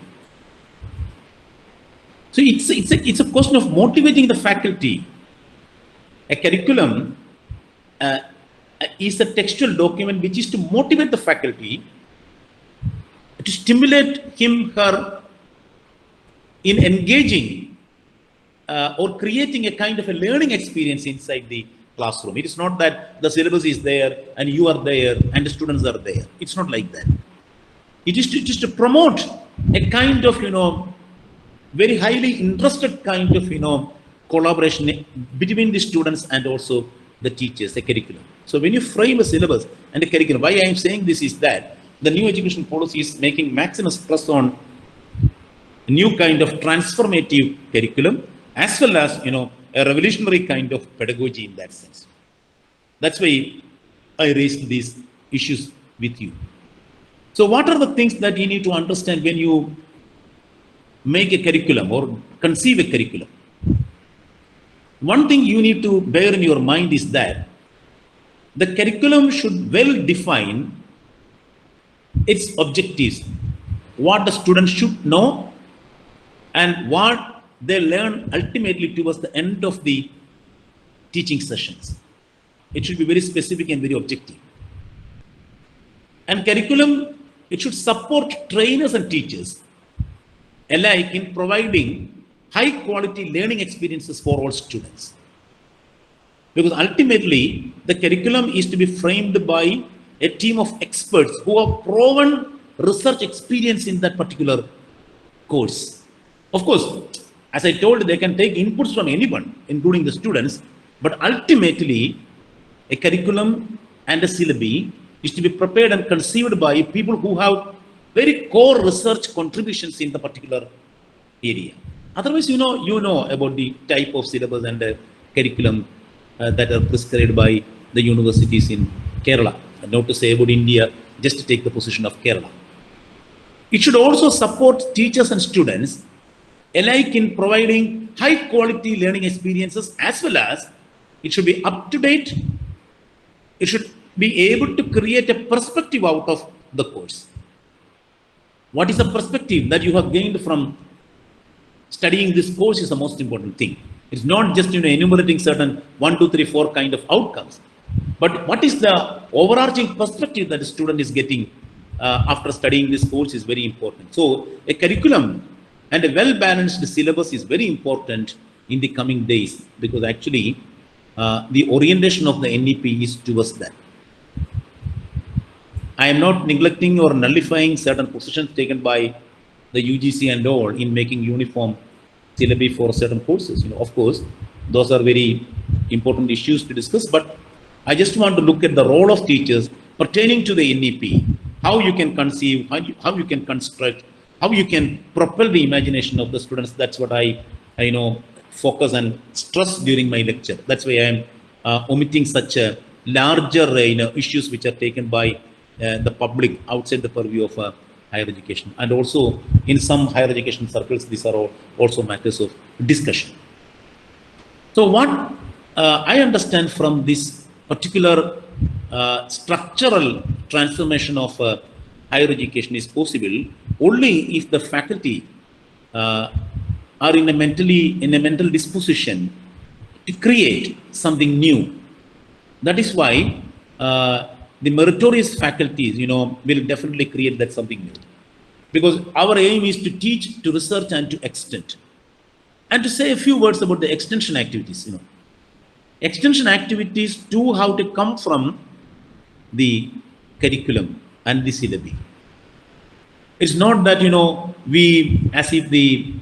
So it's a question of motivating the faculty. A curriculum is a textual document which is to motivate the faculty, to stimulate him, her in engaging or creating a kind of a learning experience inside the classroom. It is not that the syllabus is there and you are there and the students are there. It's not like that. It is to promote a kind of, very highly interested kind of, collaboration between the students and also the teachers, the curriculum. So when you frame a syllabus and a curriculum, why I am saying this is that the new education policy is making maximum stress on a new kind of transformative curriculum, as well as, a revolutionary kind of pedagogy in that sense. That's why I raised these issues with you. So what are the things that you need to understand when you make a curriculum or conceive a curriculum? One thing you need to bear in your mind is that the curriculum should well define its objectives, what the students should know and what they learn ultimately towards the end of the teaching sessions. It should be very specific and very objective. And curriculum, it should support trainers and teachers alike in providing high quality learning experiences for all students. Because ultimately, the curriculum is to be framed by a team of experts who have proven research experience in that particular course. Of course, as I told, they can take inputs from anyone, including the students, but ultimately, a curriculum and a syllabi is to be prepared and conceived by people who have very core research contributions in the particular area. Otherwise, you know about the type of syllabus and the curriculum that are prescribed by the universities in Kerala. And not to say about India, just to take the position of Kerala. It should also support teachers and students alike in providing high quality learning experiences, as well as it should be up to date. It should be able to create a perspective out of the course. What is the perspective that you have gained from studying this course is the most important thing. It's not just enumerating certain 1, 2, 3, 4 kind of outcomes, but what is the overarching perspective that the student is getting after studying this course is very important. So a curriculum and a well-balanced syllabus is very important in the coming days, because actually the orientation of the NEP is towards that. I am not neglecting or nullifying certain positions taken by the UGC and all in making uniform syllabi for certain courses. Of course, those are very important issues to discuss, but I just want to look at the role of teachers pertaining to the NEP, how you can conceive, how you can construct, how you can propel the imagination of the students. That's what I focus and stress during my lecture. That's why I am omitting such a larger issues which are taken by the public outside the purview of higher education. And also in some higher education circles, these are also matters of discussion. So what I understand from this particular structural transformation of higher education is possible only if the faculty are in a mental disposition to create something new. That is why the meritorious faculties, will definitely create that something new. Because our aim is to teach, to research, and to extend. And to say a few words about the extension activities, Extension activities too have to come from the curriculum and the syllabi. It's not that, we, as if the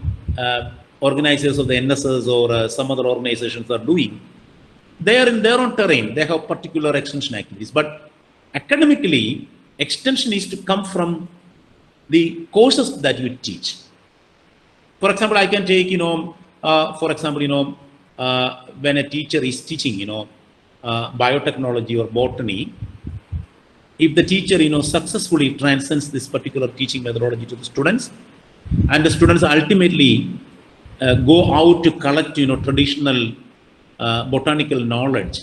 organizers of the NSS or some other organizations are doing. They are in their own terrain. They have particular extension activities. But academically, extension is to come from the courses that you teach. For example, I can take, when a teacher is teaching, biotechnology or botany, if the teacher, successfully transcends this particular teaching methodology to the students, and the students ultimately go out to collect, traditional botanical knowledge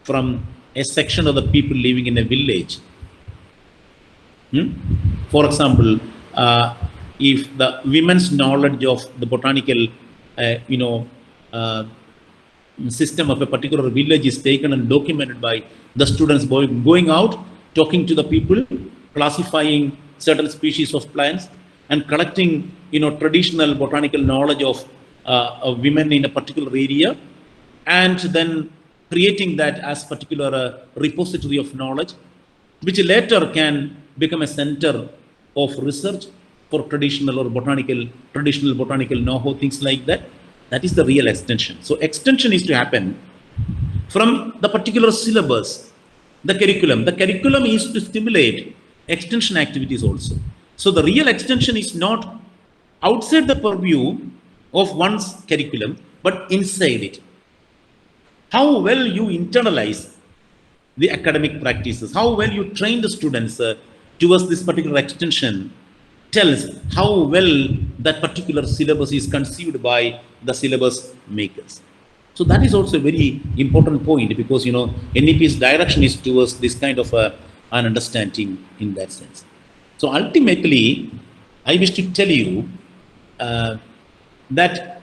from a section of the people living in a village. For example, if the women's knowledge of the botanical, system of a particular village is taken and documented by the students going out, talking to the people, classifying certain species of plants, and collecting, traditional botanical knowledge of women in a particular area, and then creating that as particular repository of knowledge, which later can become a center of research for traditional botanical know-how, things like that. That is the real extension. So extension is to happen from the particular syllabus, the curriculum. The curriculum is to stimulate extension activities also. So the real extension is not outside the purview of one's curriculum, but inside it. How well you internalize the academic practices, how well you train the students towards this particular extension tells how well that particular syllabus is conceived by the syllabus makers. So that is also a very important point, because NEP's direction is towards this kind of an understanding in that sense. So ultimately, I wish to tell you uh, that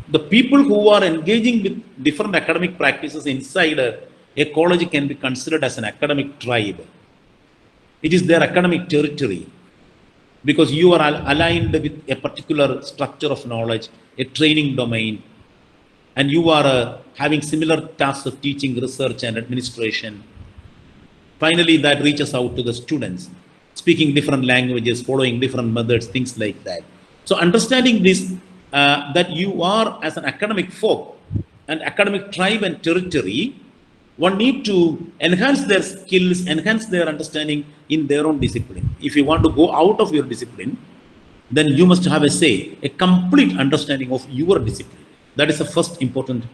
the people who are engaging with different academic practices inside a college can be considered as an academic tribe. It is their academic territory because you are aligned with a particular structure of knowledge, a training domain, and you are having similar tasks of teaching, research, and administration. Finally, that reaches out to the students, speaking different languages, following different methods, things like that. So, understanding this, that you are as an academic folk, an academic tribe and territory, one need to enhance their skills, enhance their understanding in their own discipline. If you want to go out of your discipline, then you must have a complete understanding of your discipline. That is the first important,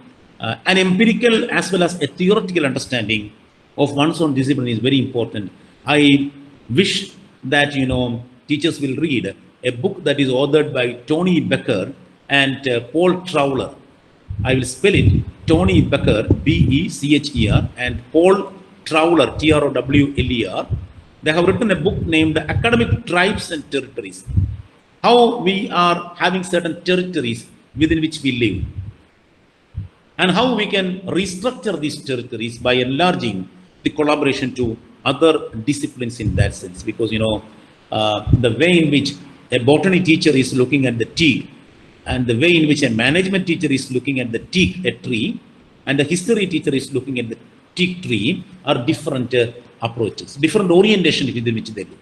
an empirical as well as a theoretical understanding of one's own discipline is very important. I wish that teachers will read a book that is authored by Tony Becker and Paul Trowler. I will spell it: Tony Becker, Becher, and Paul Trowler, Trowler. They have written a book named Academic Tribes and Territories. How we are having certain territories within which we live, and how we can restructure these territories by enlarging the collaboration to other disciplines in that sense. Because the way in which a botany teacher is looking at the tea, and the way in which a management teacher is looking at the teak, a tree, and a history teacher is looking at the teak tree are different approaches, different orientations within which they look.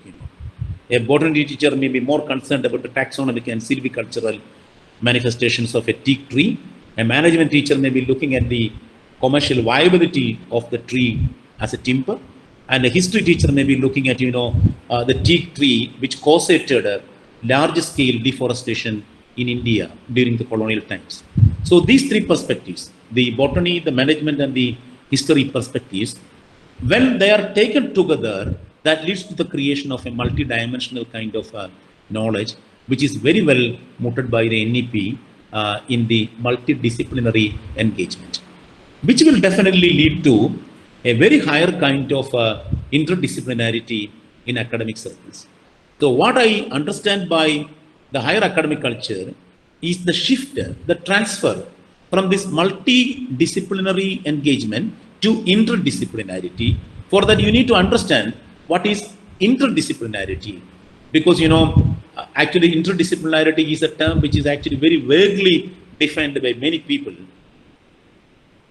A botany teacher may be more concerned about the taxonomic and silvicultural manifestations of a teak tree. A management teacher may be looking at the commercial viability of the tree as a timber, and a history teacher may be looking at the teak tree which causated large-scale deforestation in India during the colonial times. So these three perspectives, the botany, the management, and the history perspectives, when they are taken together, that leads to the creation of a multi-dimensional kind of knowledge, which is very well mooted by the NEP in the multidisciplinary engagement, which will definitely lead to a very higher kind of interdisciplinarity in academic circles. So what I understand by the higher academic culture is the shift, the transfer from this multidisciplinary engagement to interdisciplinarity. For that, you need to understand what is interdisciplinarity, because actually interdisciplinarity is a term which is actually very vaguely defined by many people.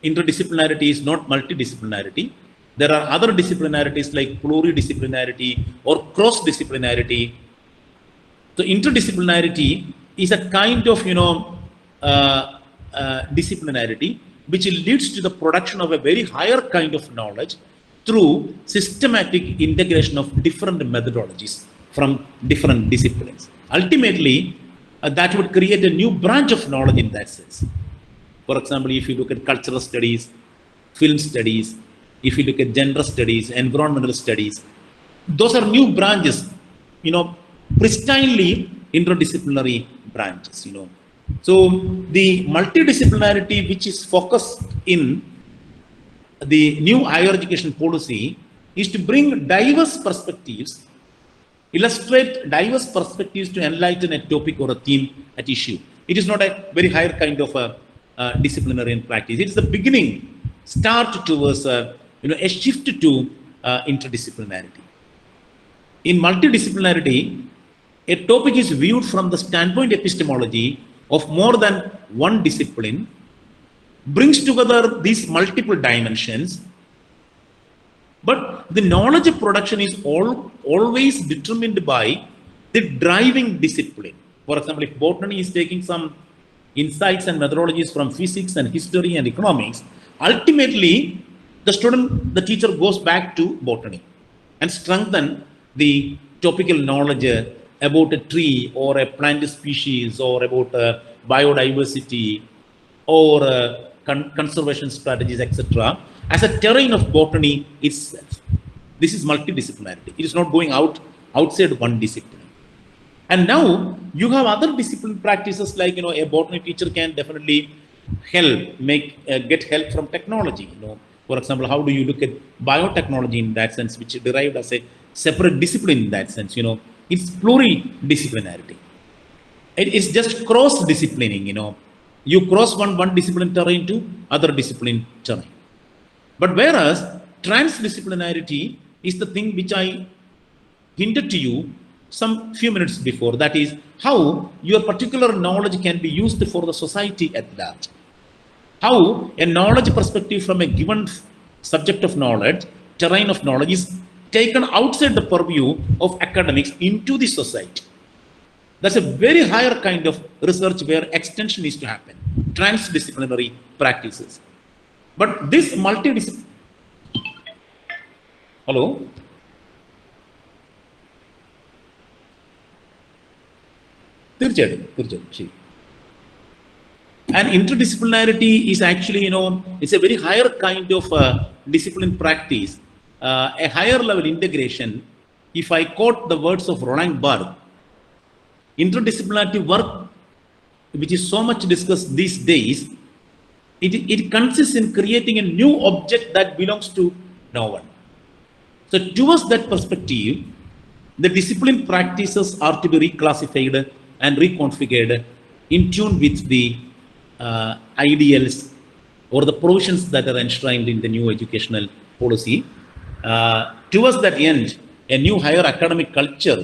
Interdisciplinarity is not multidisciplinarity. There are other disciplinarities like pluridisciplinarity or cross-disciplinarity. So interdisciplinarity is a kind of disciplinarity which leads to the production of a very higher kind of knowledge through systematic integration of different methodologies from different disciplines. Ultimately, that would create a new branch of knowledge in that sense. For example, if you look at cultural studies, film studies, if you look at gender studies, environmental studies, those are new branches, pristinely interdisciplinary branches. So the multidisciplinarity which is focused in the new higher education policy is to bring diverse perspectives, illustrate diverse perspectives to enlighten a topic or a theme at issue. It is not a very higher kind of a disciplinary practice. It is the beginning, start towards a shift to interdisciplinarity. In multidisciplinarity, a topic is viewed from the standpoint epistemology of more than one discipline, brings together these multiple dimensions, but the knowledge production is always determined by the driving discipline. For example, if botany is taking some insights and methodologies from physics and history and economics, ultimately the teacher goes back to botany and strengthen the topical knowledge about a tree or a plant species or about biodiversity or conservation strategies, etc., as a terrain of botany itself. This is multidisciplinarity. It is not going outside one discipline. And now you have other discipline practices like a botany teacher can definitely help get help from technology. For example, how do you look at biotechnology in that sense, which is derived as a separate discipline in that sense. It's pluridisciplinarity. It's just cross-disciplining. You cross one discipline terrain to other discipline terrain. But whereas transdisciplinarity is the thing which I hinted to you some few minutes before, that is how your particular knowledge can be used for the society at large. How a knowledge perspective from a given subject of knowledge, terrain of knowledge, is taken outside the purview of academics into the society. That's a very higher kind of research where extension is to happen, transdisciplinary practices. But this multidisciplinary, hello? തീർച്ചയായിട്ടും. And interdisciplinarity is actually, it's a very higher kind of discipline practice, a higher level integration. If I quote the words of Roland Barthes, interdisciplinary work, which is so much discussed these days, it consists in creating a new object that belongs to no one. So towards that perspective, the discipline practices are to be reclassified and reconfigured in tune with the ideals or the provisions that are enshrined in the new educational policy. Towards that end, a new higher academic culture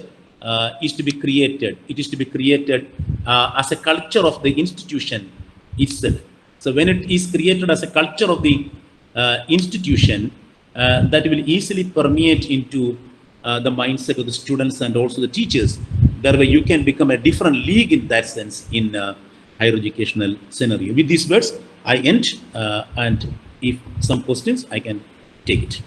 is to be created. It is to be created as a culture of the institution itself. So when it is created as a culture of the institution, that will easily permeate into the mindset of the students and also the teachers. That way you can become a different league in that sense in higher educational scenario. With these words, I end, and if some questions, I can take it.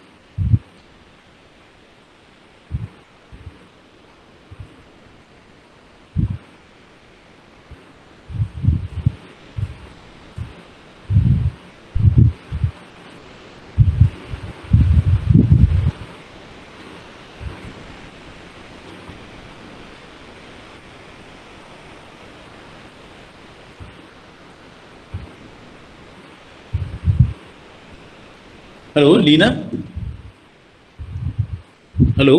Hello, Lena? Hello?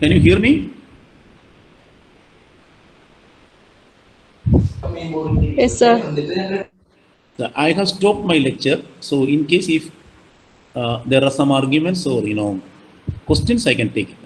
Can you hear me? Yes, sir. I have stopped my lecture, so in case if there are some arguments or questions, I can take it.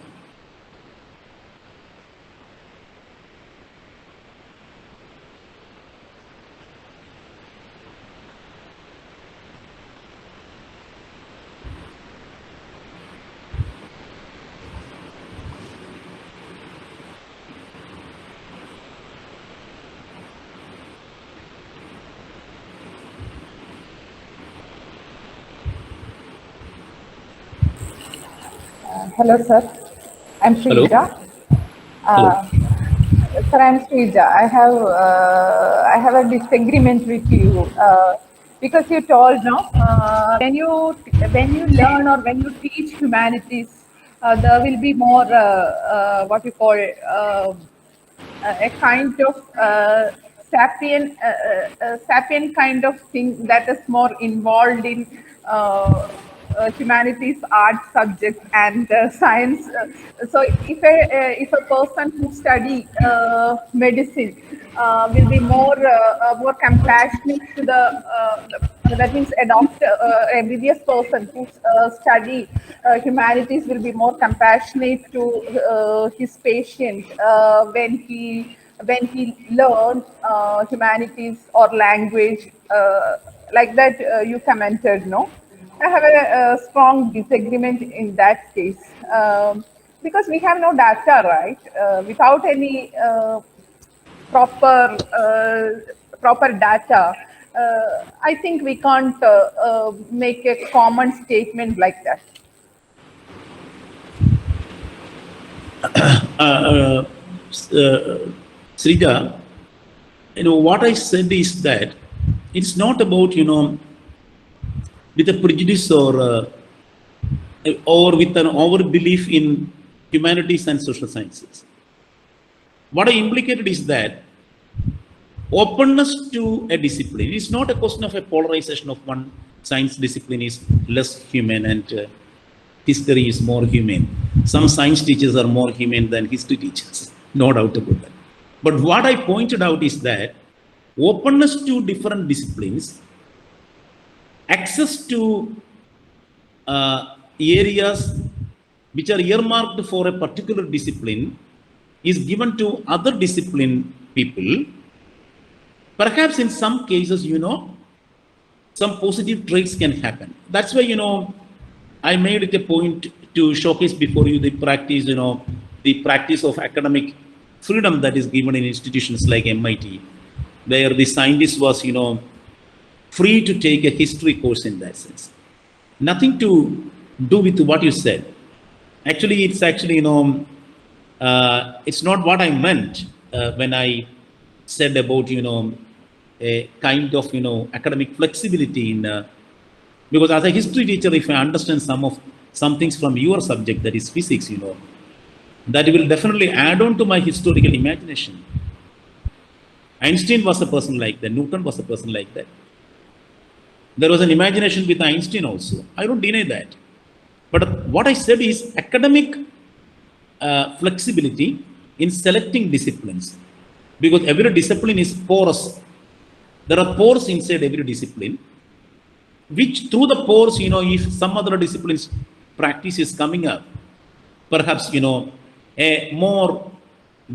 Hello, sir. I'm Hello. Shrija. Hello. Sir, I'm Shrija. I have a disagreement with you because you told when you learn or when you teach humanities, there will be more what you call a kind of sapient kind of thing that is more involved in humanities, art subjects, and science. So if a person who study medicine will be more compassionate to that means a doctor, a MBBS person who study humanities will be more compassionate to his patient when he learns humanities or language like that. You commented, no? I have a strong disagreement in that case because we have no data, right? Without any proper data, I think we can't make a common statement like that. Srija, what I said is that it's not about with a prejudice or with an overbelief in humanities and social sciences. What I implicated is that openness to a discipline is not a question of a polarization of one science discipline is less human and history is more humane. Some science teachers are more humane than history teachers, no doubt about that. But what I pointed out is that openness to different disciplines, access to areas which are earmarked for a particular discipline is given to other discipline people. Perhaps in some cases, some positive traits can happen. That's why, I made it a point to showcase before you the practice of academic freedom that is given in institutions like MIT, where the scientist was, free to take a history course in that sense. Nothing to do with what you said. Actually, it's not what I meant when I said about, a kind of, academic flexibility in, because as a history teacher, if I understand some things from your subject, that is physics, that will definitely add on to my historical imagination. Einstein was a person like that. Newton was a person like that. There was an imagination with Einstein also. I don't deny that. But what I said is academic flexibility in selecting disciplines, because every discipline is porous. There are pores inside every discipline, which through the pores, if some other disciplines practice is coming up, perhaps, a more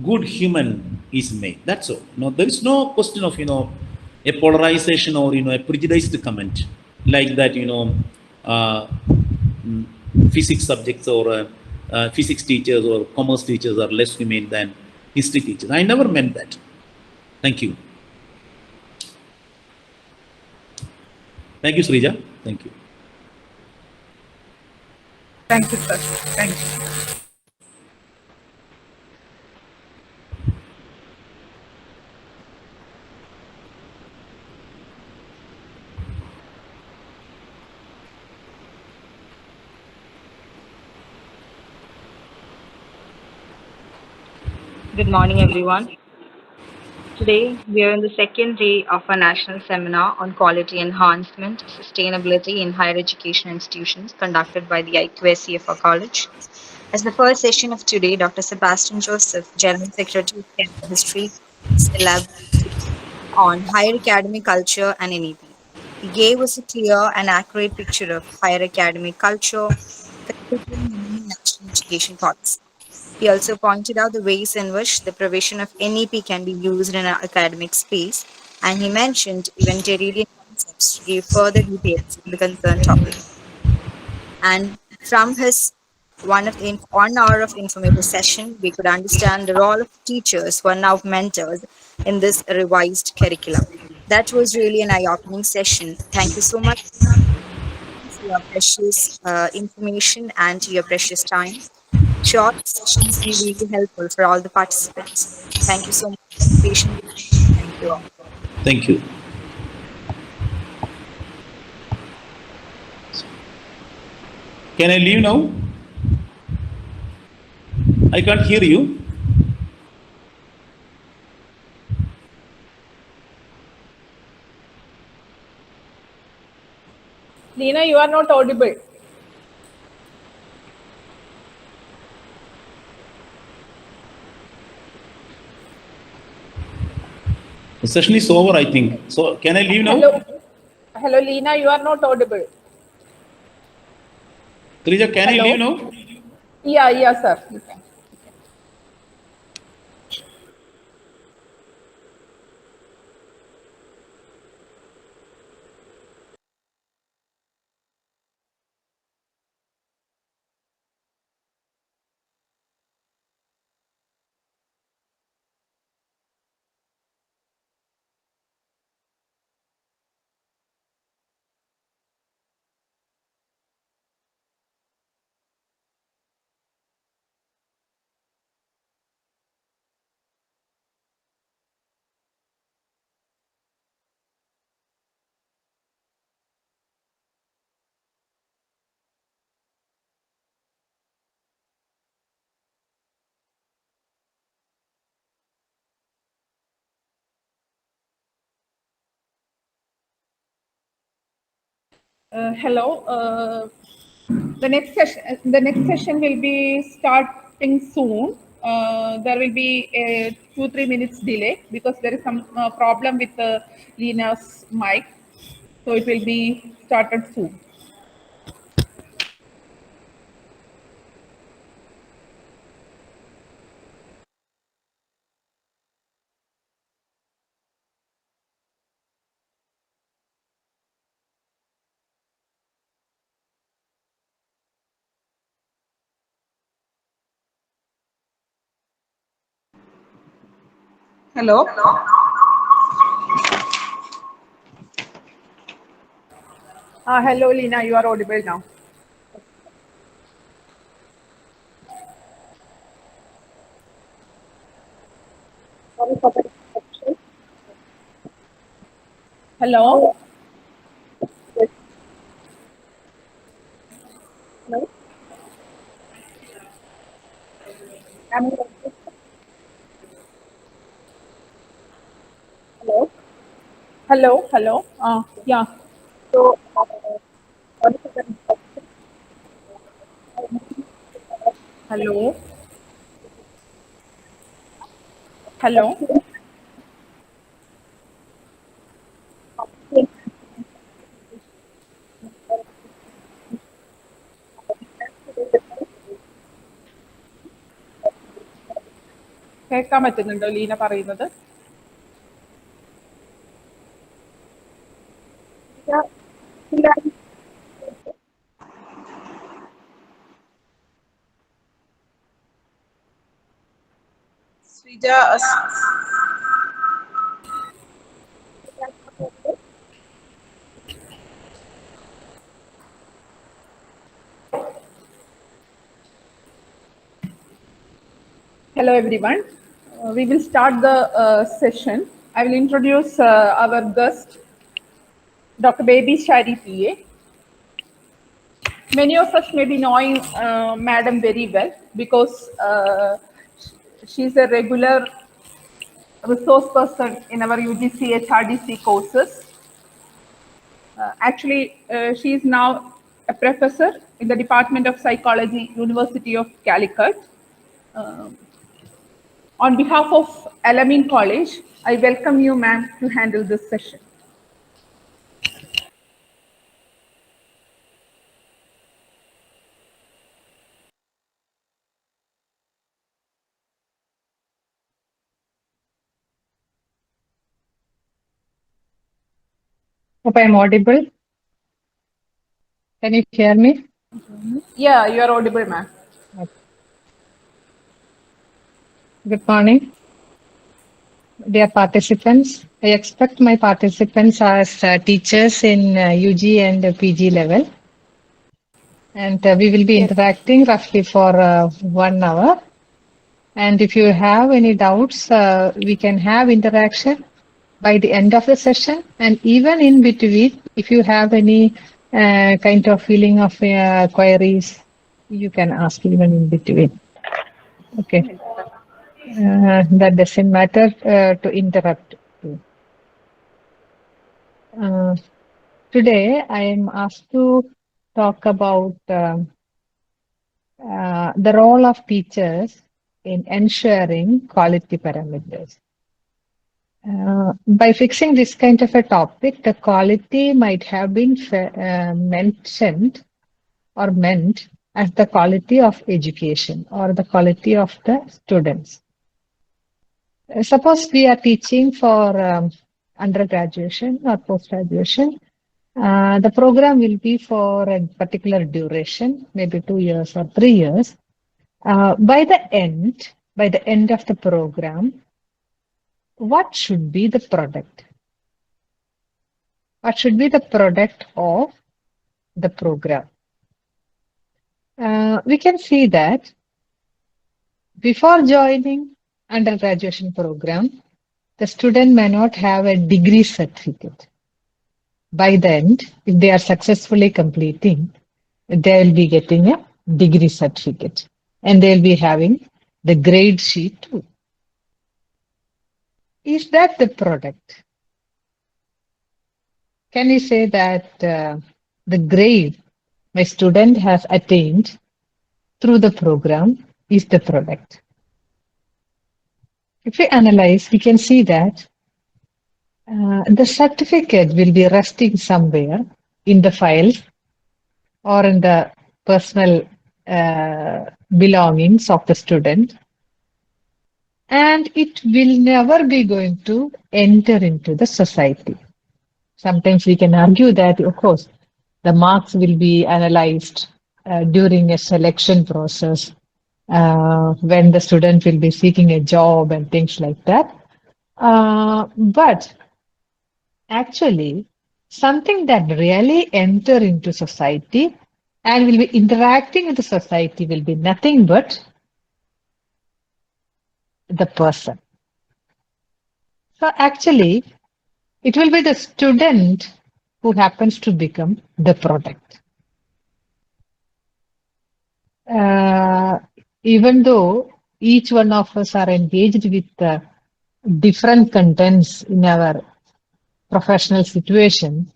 good human is made. That's all. No, there is no question of, a polarization or, a prejudiced comment like that, uh, mm, physics subjects or physics teachers or commerce teachers are less humane than history teachers. I never meant that. Thank you. Thank you, Srija. Thank you. Thank you, sir. Thank you. Good morning, everyone. Today, we are in the second day of our national seminar on quality enhancement, sustainability in higher education institutions conducted by the IQSC of our college. As the first session of today, Dr. Sebastian Joseph, General Secretary of Canada History, elaborated on higher academic culture and NEP. He gave us a clear and accurate picture of higher academic culture considering the new national education policy. He also pointed out the ways in which the provision of NEP can be used in an academic space, and he mentioned humanitarian concepts to give further details on the concerned topic. And from his 1 hour of informative session, we could understand the role of teachers who are now mentors in this revised curriculum. That was really an eye-opening session. Thank you so much for your precious information and your precious time. Sure, the session has been really helpful for all the participants. Thank you so much for being patient with me. Thank you all. Thank you. Can I leave now? I can't hear you. Lena, you are not audible. The session is over, I think. So can I leave now? Hello. Hello, Lena, you are not audible. Trija, can I Hello. leave now? Yeah, sir. You can. Hello. The next session will be starting soon. There will be a 2-3 minutes delay because there is some problem with Lena's mic. So it will be started soon. Hello. Hello, Lena. You are audible now. Hello. Hello. Hello. Yeah. Hello. Hello. കേൾക്കാൻ പറ്റുന്നുണ്ടോ ലീന പറയുന്നത്? Srija, Hello, everyone. We will start the session. I will introduce our guest, Dr. Baby Shari PA. Many of us may be knowing Madam very well because she's a regular resource person in our UGC HRDC courses. Actually, she is now a professor in the Department of Psychology, University of Calicut. On behalf of Al-Ameen College, I welcome you, ma'am, to handle this session. Hope I'm audible. Can you hear me? Yeah, you are audible, ma'am. Good morning, dear participants. I expect my participants as teachers in UG and PG level. And we will be Yes. interacting roughly for 1 hour. And if you have any doubts, we can have interaction by the end of the session. And even in between, if you have any kind of feeling of queries, you can ask even in between. Okay. That doesn't matter to interrupt. Uh, Today, I am asked to talk about the role of teachers in ensuring quality parameters. By fixing this kind of a topic, the quality might have been mentioned or meant as the quality of education or the quality of the students. Suppose we are teaching for undergraduation or post-graduation. The program will be for a particular duration, maybe 2 years or 3 years. By the end of the program, what should be the product? What should be the product of the program? We can see that before joining undergraduation program, the student may not have a degree certificate. By the end, if they are successfully completing, they will be getting a degree certificate and they'll be having the grade sheet too. Is that the product? Can we say that the grade my student has attained through the program is the product. If we analyze, we can see that the certificate will be resting somewhere in the files or in the personal belongings of the student, and it will never be going to enter into the society. Sometimes we can argue that, of course, the marks will be analyzed during a selection process when the student will be seeking a job and things like that. But actually, something that really enter into society and will be interacting with the society will be nothing but the person. So actually, it will be the student who happens to become the product. Even though each one of us are engaged with different contents in our professional situation,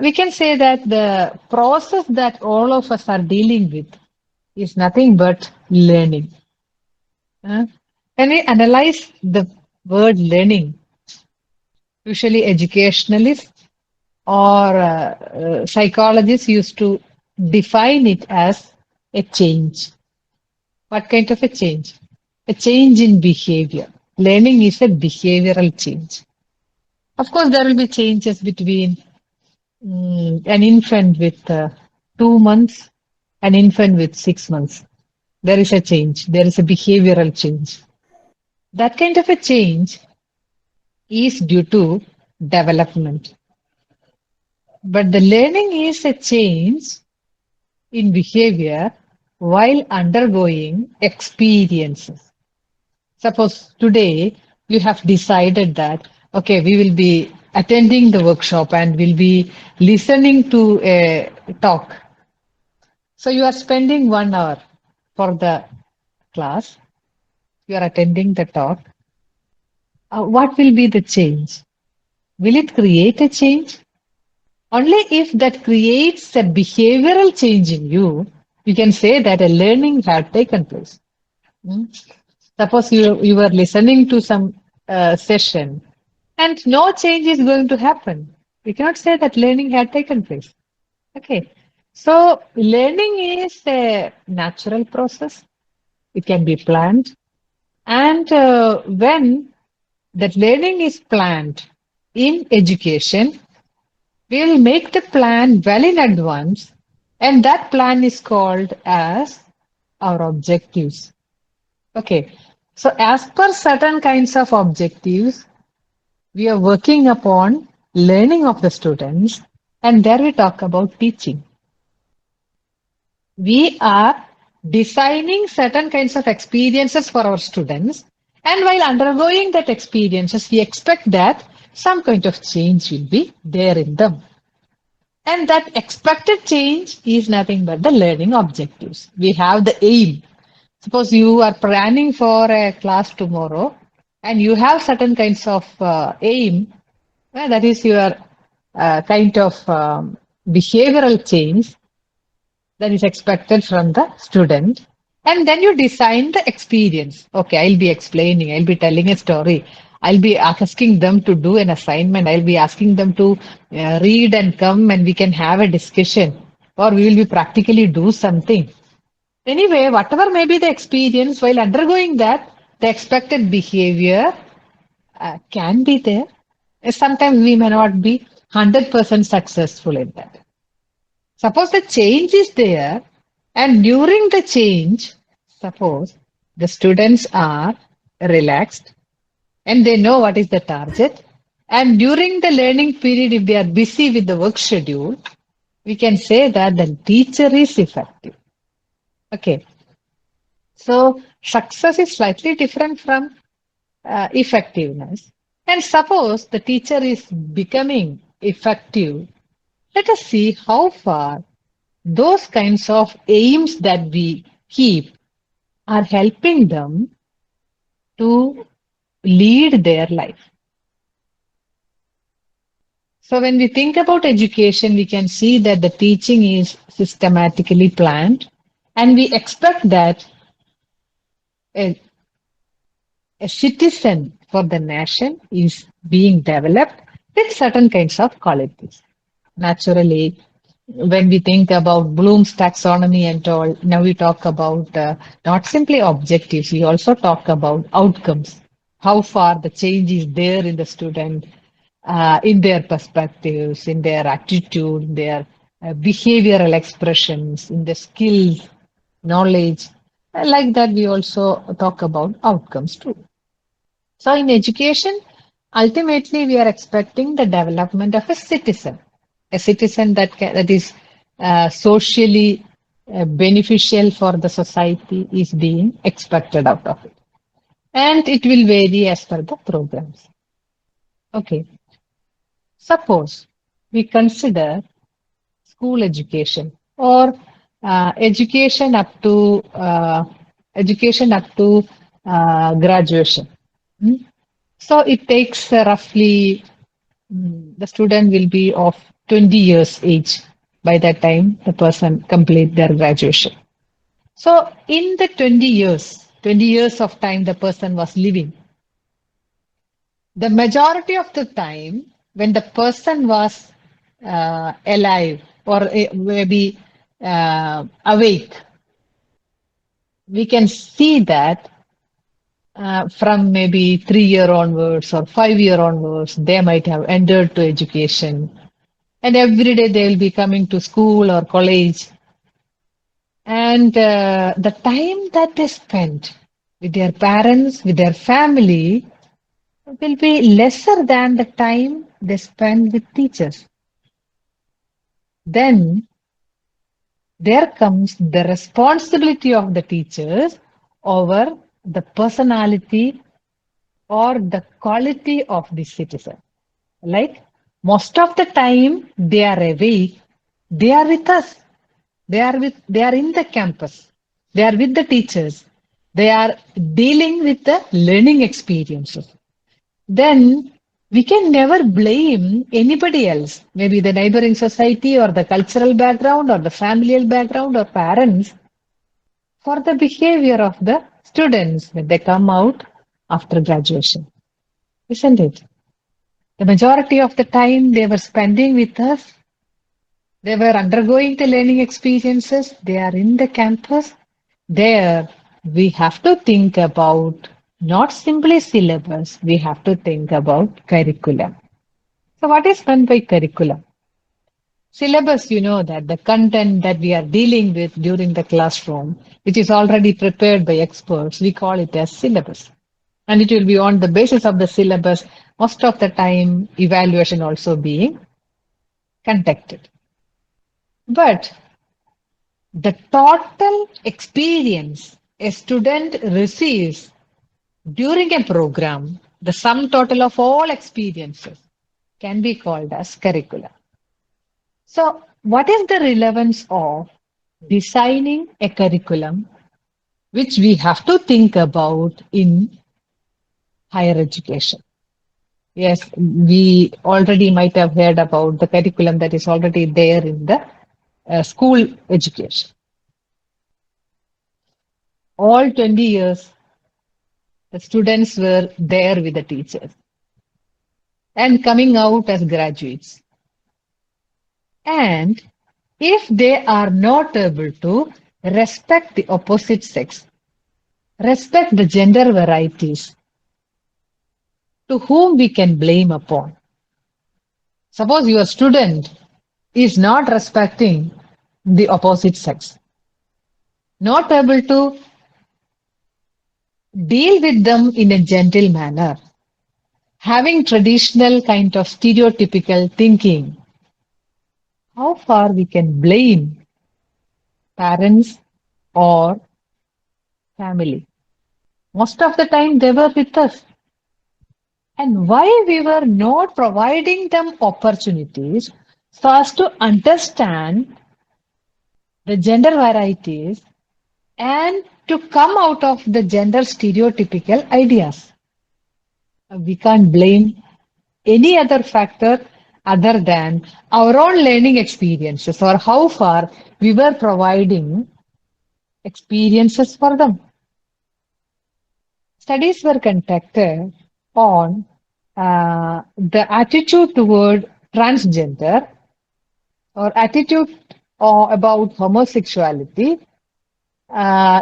we can say that the process that all of us are dealing with is nothing but learning. When we analyze the word learning, usually educationalists or psychologists used to define it as a change. What kind of a change? A change in behavior. Learning is a behavioral change. Of course, there will be changes between an infant with 2 months, an infant with 6 months. There is a change. There is a behavioral change. That kind of a change is due to development. But the learning is a change in behavior while undergoing experiences. Suppose today you have decided that, okay, we will be attending the workshop and will be listening to a talk. So you are spending 1 hour for the class. You are attending the talk. What will be the change? Will it create a change? Only if that creates a behavioral change in you, you can say that a learning had taken place. Suppose you were listening to some session and no change is going to happen. We cannot say that learning had taken place. Okay. So learning is a natural process. It can be planned. And when that learning is planned in education, we will make the plan well in advance, and that plan is called as our objectives. Okay, so as per certain kinds of objectives, we are working upon learning of the students, and there we talk about teaching. We are designing certain kinds of experiences for our students, and while undergoing that experiences, we expect that some kind of change will be there in them. And that expected change is nothing but the learning objectives. We have the aim. Suppose you are planning for a class tomorrow and you have certain kinds of aim, that is your kind of behavioral change that is expected from the student. And then you design the experience. Okay, I'll be explaining, I'll be telling a story. I'll be asking them to do an assignment. I'll be asking them to read and come and we can have a discussion, or we will be practically do something. Anyway, whatever may be the experience, while undergoing that, the expected behavior can be there. Sometimes we may not be 100% successful in that. Suppose the change is there, and during the change, suppose the students are relaxed and they know what is the target. And during the learning period, if they are busy with the work schedule, we can say that the teacher is effective. Okay. So success is slightly different from effectiveness. And suppose the teacher is becoming effective, let us see how far those kinds of aims that we keep are helping them to lead their life. So when we think about education, we can see that the teaching is systematically planned, and we expect that a, a citizen for the nation is being developed with certain kinds of qualities. Naturally, when we think about Bloom's taxonomy and all, now we talk about not simply objectives, we also talk about outcomes. How far the change is there in the student, in their perspectives, in their attitude, their behavioral expressions, in the skills, knowledge. Like that, we also talk about outcomes too. So in education, ultimately we are expecting the development of a citizen that is socially beneficial for the society is being expected out of it. And it will vary as per the programs. Okay. Suppose we consider school education or education up to graduation. Hmm? So it takes roughly the student will be of 20 years age by that time the person complete their graduation. So in the 20 years of time the person was living, the majority of the time when the person was alive or maybe awake, we can see that from maybe 3 year onwards or 5 year onwards, they might have entered to education. And every day they will be coming to school or college. And the time that they spend with their parents, with their family, will be lesser than the time they spend with teachers. Then there comes the responsibility of the teachers over the personality or the quality of the citizen. Like most of the time they are awake, they are with us. They are in the campus. They are with the teachers. They are dealing with the learning experiences. Then we can never blame anybody else, maybe the neighboring society or the cultural background or the familial background or parents, for the behavior of the students when they come out after graduation. Isn't it? The majority of the time they were spending with us, they were undergoing the learning experiences, they are in the campus. There, we have to think about not simply syllabus, we have to think about curriculum. So, what is meant by curriculum? Syllabus, you know that the content that we are dealing with during the classroom, which is already prepared by experts, we call it as syllabus. And it will be on the basis of the syllabus, most of the time, evaluation also being conducted. But the total experience a student receives during a program, the sum total of all experiences can be called as curriculum. So, what is the relevance of designing a curriculum which we have to think about in higher education? Yes, we already might have heard about the curriculum that is already there in the school education. All 20 years, the students were there with the teachers and coming out as graduates. And if they are not able to respect the opposite sex, respect the gender varieties, to whom we can blame upon? Suppose your student is not respecting the opposite sex, not able to deal with them in a gentle manner, having traditional kind of stereotypical thinking, how far we can blame parents or family? Most of the time they were with us. And why we were not providing them opportunities so as to understand the gender varieties and to come out of the gender stereotypical ideas. We can't blame any other factor other than our own learning experiences or how far we were providing experiences for them. Studies were conducted on the attitude toward transgender or attitude about homosexuality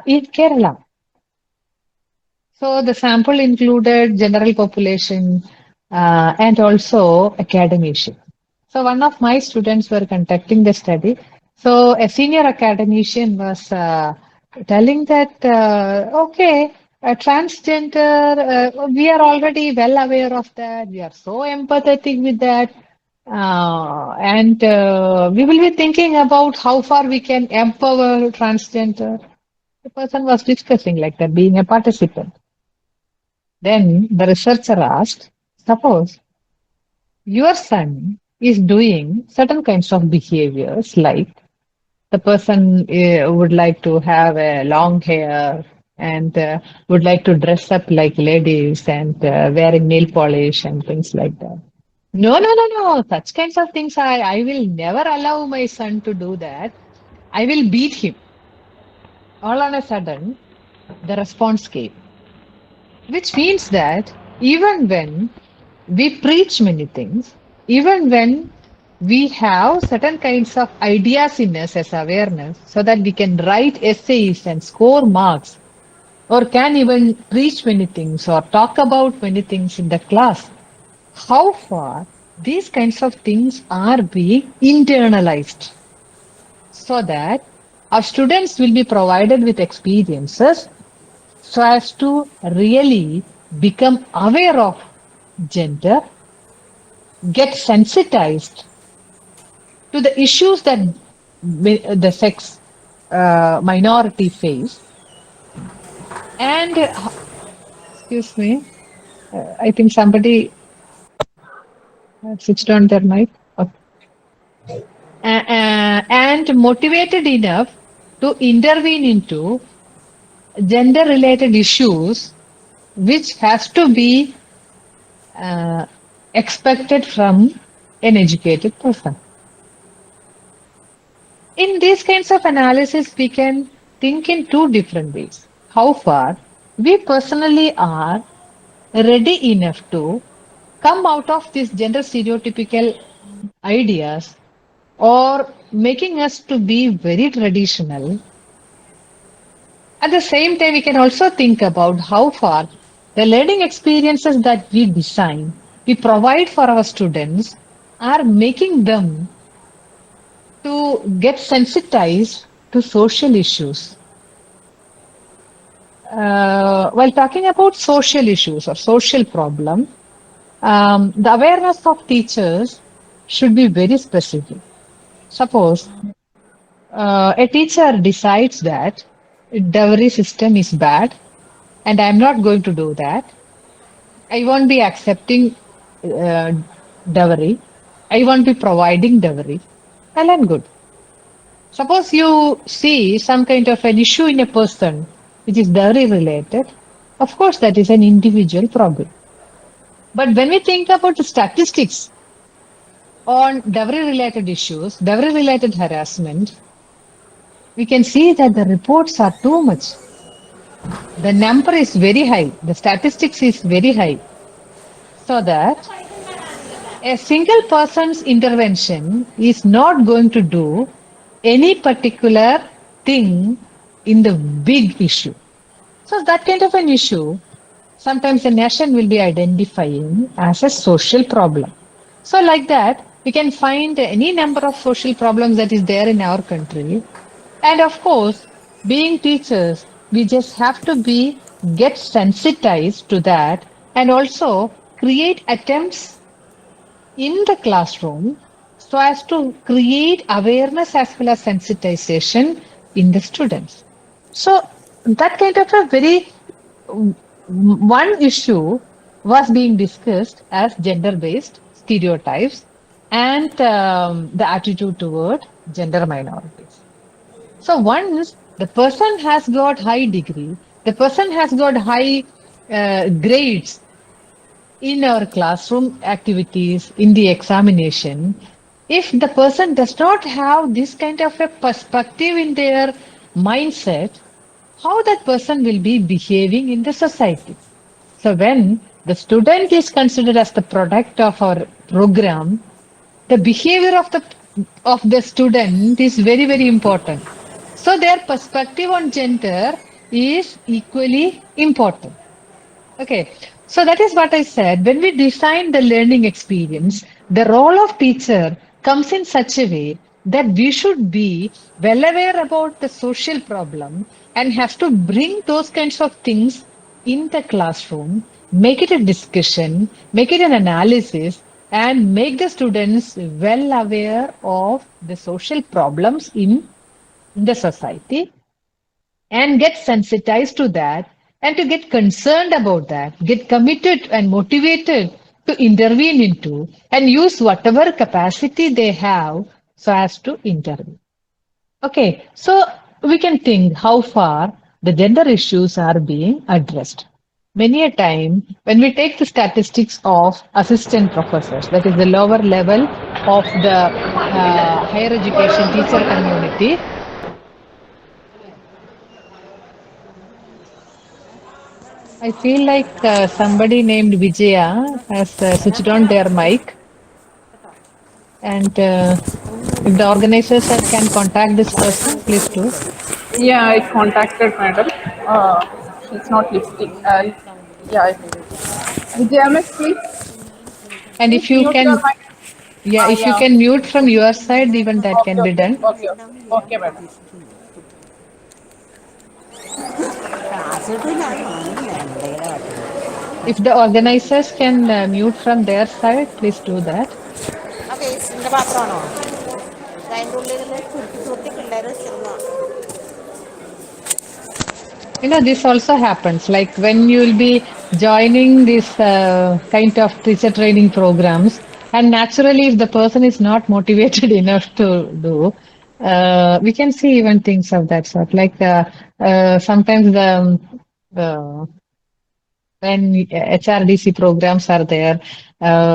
in Kerala. So the sample included general population and also academicians. So one of my students were conducting the study. So a senior academician was telling that, okay, transgender, we are already well aware of that. We are so empathetic with that. And we will be thinking about how far we can empower transgender. The person was discussing like that, being a participant. Then the researcher asked, suppose your son is doing certain kinds of behaviors, like the person would like to have a long hair and would like to dress up like ladies and wearing nail polish and things like that. No, no, no, no. Such kinds of things I will never allow my son to do that. I will beat him. All on a sudden, the response came, which means that even when we preach many things, even when we have certain kinds of ideas in us as awareness, so that we can write essays and score marks, or can even preach many things or talk about many things in the class, how far these kinds of things are being internalized so that our students will be provided with experiences so as to really become aware of gender, get sensitized to the issues that the sex minority face. And, excuse me, I think somebody switched on their mic. Okay. And motivated enough to intervene into gender related issues which has to be expected from an educated person. In these kinds of analysis, we can think in two different ways. How far we personally are ready enough to come out of these gender stereotypical ideas or making us to be very traditional. At the same time, we can also think about how far the learning experiences that we design, we provide for our students, are making them to get sensitized to social issues. While talking about social issues or social problem, the awareness of teachers should be very specific. Suppose a teacher decides that dowry system is bad and I'm not going to do that. I won't be accepting dowry. I won't be providing dowry. Well and good. Suppose you see some kind of an issue in a person which is dowry related, of course that is an individual problem. But when we think about the statistics on dowry related issues, dowry related harassment, we can see that the reports are too much. The number is very high. The statistics is very high. So that a single person's intervention is not going to do any particular thing in the big issue. So that kind of an issue, sometimes a nation will be identifying as a social problem. So like that, we can find any number of social problems that is there in our country. And of course, being teachers, we just have to get sensitized to that and also create attempts in the classroom so as to create awareness as well as sensitization in the students. So that kind of a very one issue was being discussed as gender-based stereotypes and the attitude toward gender minorities. So once the person has got high degree, the person has got high grades in our classroom activities, in the examination, if the person does not have this kind of a perspective in their mindset, how that person will be behaving in the society. So when the student is considered as the product of our program, the behavior of the student is very, very important. So their perspective on gender is equally important. Okay, so that is what I said. When we design the learning experience, the role of teacher comes in such a way that we should be well aware about the social problem and have to bring those kinds of things in the classroom, make it a discussion, make it an analysis, and make the students well aware of the social problems in the society and get sensitized to that and to get concerned about that, get committed and motivated to intervene into and use whatever capacity they have so as to intervene. Okay, so we can think how far the gender issues are being addressed. Many a time, when we take the statistics of assistant professors, that is the lower level of the higher education teacher community, I feel like somebody named Vijaya has switched on their mic, and if the organizers can contact this person, please do. Yeah, I contacted madam. She's not lifting. Yeah. Vijaya, And please if you mute your can, mic. yeah, if you Yeah. can mute from your side, even that Okay, can be okay, done. okay, okay, madam. If the organizers can mute from their side, please do that. ആ വേസ്റ്റിൻ്റെ പാത്രമാണോ അതിൻ്റെ ഉള്ളിൽ ചുരുട്ടി ചുരുട്ടി പിള്ളേർ വെച്ചിരുന്നതാണ്. You know, this also happens. Like when you will be joining this kind of teacher training programs, and naturally, if the person is not motivated enough to do, we can see even things of that sort. Like sometimes uh, when HRDC programs are there,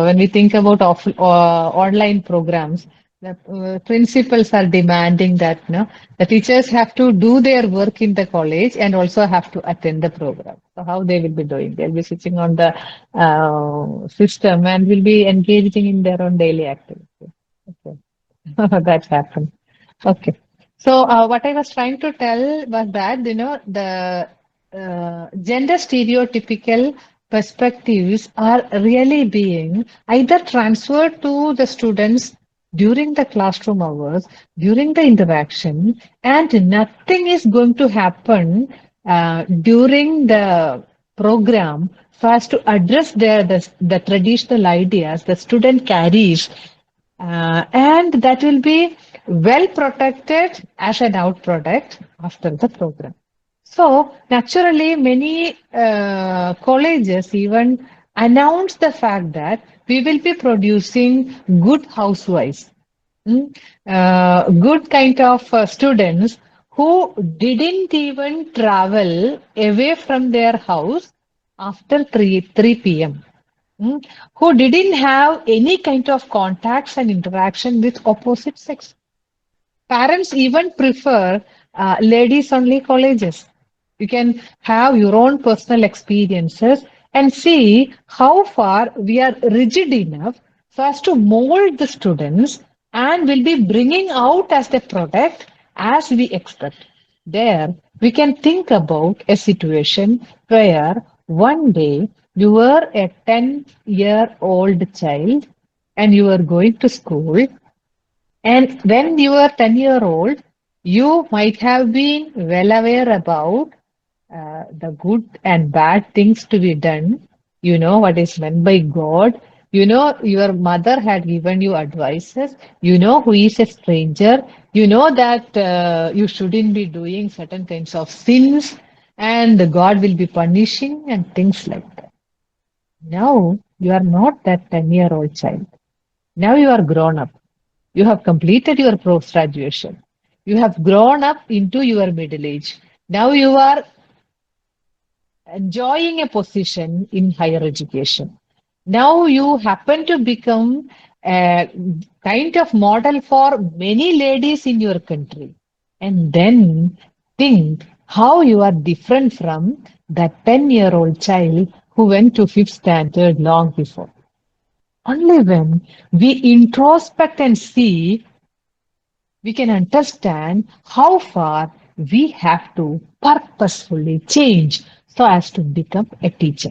when we think about online programs, the principals are demanding that the teachers have to do their work in the college and also have to attend the program. So how they will be doing? They'll be switching on the system and will be engaging in their own daily activity. Okay. That happened. Okay. So what I was trying to tell was that, the gender stereotypical perspectives are really being either transferred to the students during the classroom hours, during the interaction, and nothing is going to happen during the program so as to address the traditional ideas the student carries, and that will be well protected as an out product after the program. So naturally, many colleges even announce the fact that we will be producing good housewives, good kind of students who didn't even travel away from their house after 3 p.m. Who didn't have any kind of contacts and interaction with opposite sex. Parents even prefer ladies only colleges. You can have your own personal experiences and see how far we are rigid enough so as to mold the students and will be bringing out as the product as we expect. There, we can think about a situation where one day you were a 10-year-old child and you were going to school, and when you were 10-year-old, you might have been well aware about the good and bad things to be done. You know what is meant by God. You know your mother had given you advices. You know who is a stranger. You know that you shouldn't be doing certain kinds of sins and God will be punishing and things like that. Now you are not that 10-year-old child. Now you are grown up. You have completed your post graduation. You have grown up into your middle age. Now you are enjoying a position in higher education. Now you happen to become a kind of model for many ladies in your country. And then think how you are different from that 10-year-old child who went to fifth standard long before. Only when we introspect and see, we can understand how far we have to purposefully change so as to become a teacher.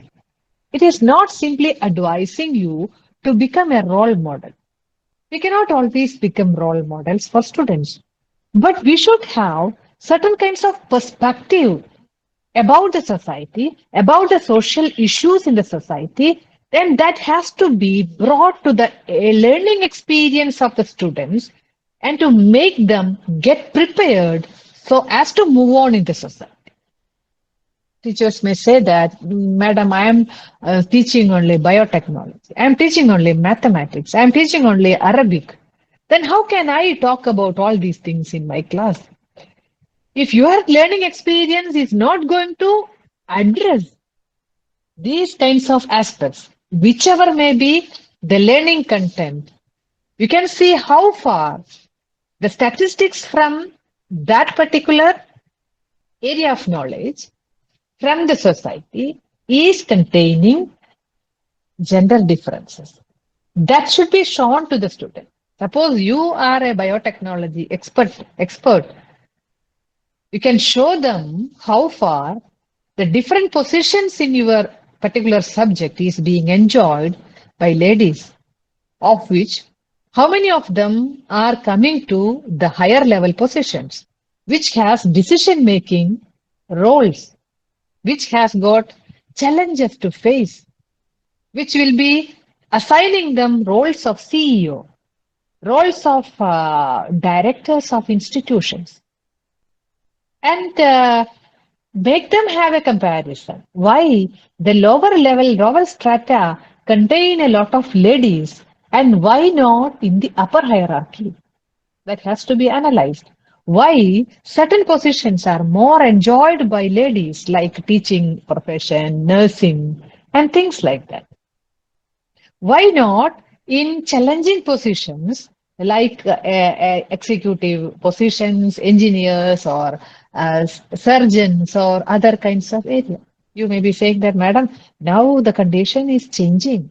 It is not simply advising you to become a role model. We cannot always become role models for students, but we should have certain kinds of perspective about the society, about the social issues in the society, then that has to be brought to the learning experience of the students and to make them get prepared so as to move on in the society. Teachers may say that, Madam, I am teaching only biotechnology. I am teaching only mathematics. I am teaching only Arabic. Then how can I talk about all these things in my class? If your learning experience is not going to address these kinds of aspects, whichever may be the learning content, you can see how far the statistics from that particular area of knowledge from the society is containing gender differences. That should be shown to the student. Suppose you are a biotechnology expert, you can show them how far the different positions in your particular subject is being enjoyed by ladies, of which how many of them are coming to the higher level positions, which has decision making roles, which has got challenges to face, which will be assigning them roles of CEO, roles of directors of institutions, and make them have a comparison. Why the lower strata contain a lot of ladies and why not in the upper hierarchy? That has to be analyzed. Why certain positions are more enjoyed by ladies like teaching profession, nursing, and things like that. Why not in challenging positions like executive positions, engineers, or surgeons, or other kinds of area? You may be saying that, Madam, now the condition is changing.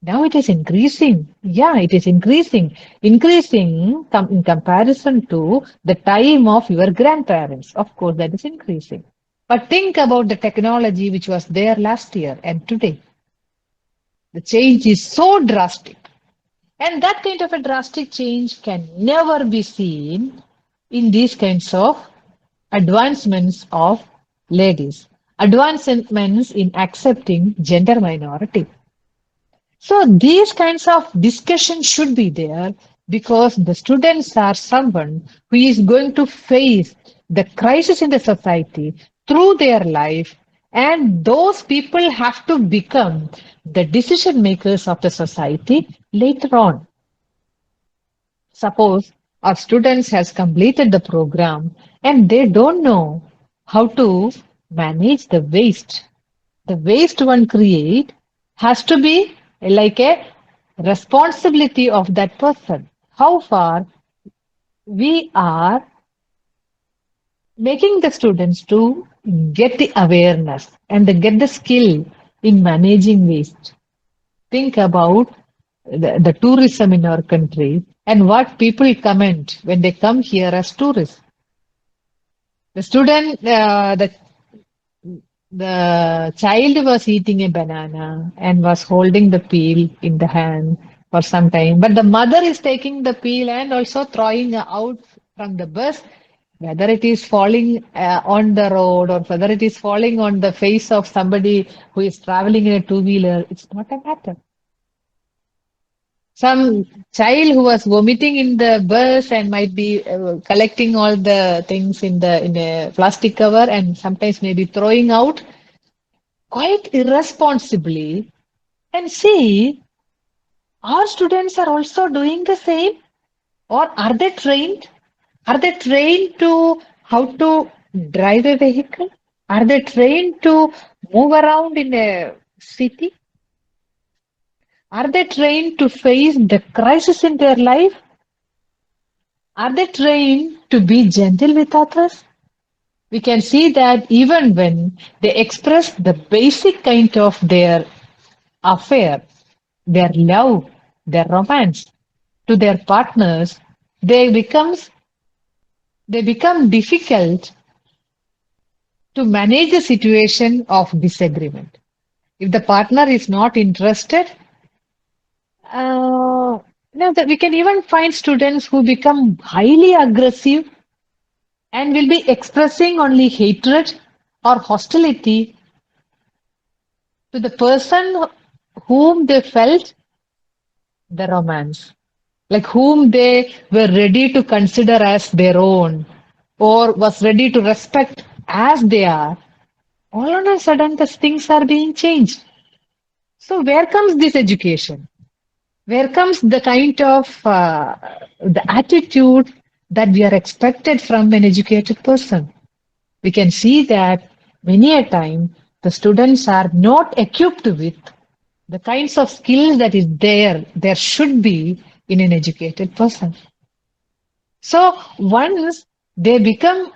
Now it is increasing. Yeah, it is increasing. Increasing in comparison to the time of your grandparents. Of course, that is increasing. But think about the technology which was there last year and today. The change is so drastic. And that kind of a drastic change can never be seen in these kinds of advancements of ladies, advancements in accepting gender minority. So these kinds of discussions should be there because the students are someone who is going to face the crisis in the society through their life, and those people have to become the decision makers of the society later on. Suppose our students has completed the program and they don't know how to manage the waste. The waste one create has to be like a responsibility of that person. How far we are making the students to get the awareness and get the skill in managing waste. Think about the tourism in our country and what people comment when they come here as tourists. The student, the child was eating a banana and was holding the peel in the hand for some time, but the mother is taking the peel and also throwing out from the bus, whether it is falling on the road or whether it is falling on the face of somebody who is traveling in a two-wheeler, it's not a matter. Some child who was vomiting in the bus and might be collecting all the things in a plastic cover and sometimes maybe throwing out quite irresponsibly. And see, our students are also doing the same, or are they trained? Are they trained to how to drive a vehicle? Are they trained to move around in a city? Are they trained to face the crisis in their life? Are they trained to be gentle with others? We can see that even when they express the basic kind of their affair, their love, their romance to their partners, they become difficult to manage the situation of disagreement. If the partner is not interested, that we can even find students who become highly aggressive and will be expressing only hatred or hostility to the person whom they felt the romance, like whom they were ready to consider as their own or was ready to respect as they are. All of a sudden, the things are being changed. So, where comes this education? Where comes the kind of the attitude that we are expected from an educated person? We can see that many a time the students are not equipped with the kinds of skills that is there should be in an educated person. So once they become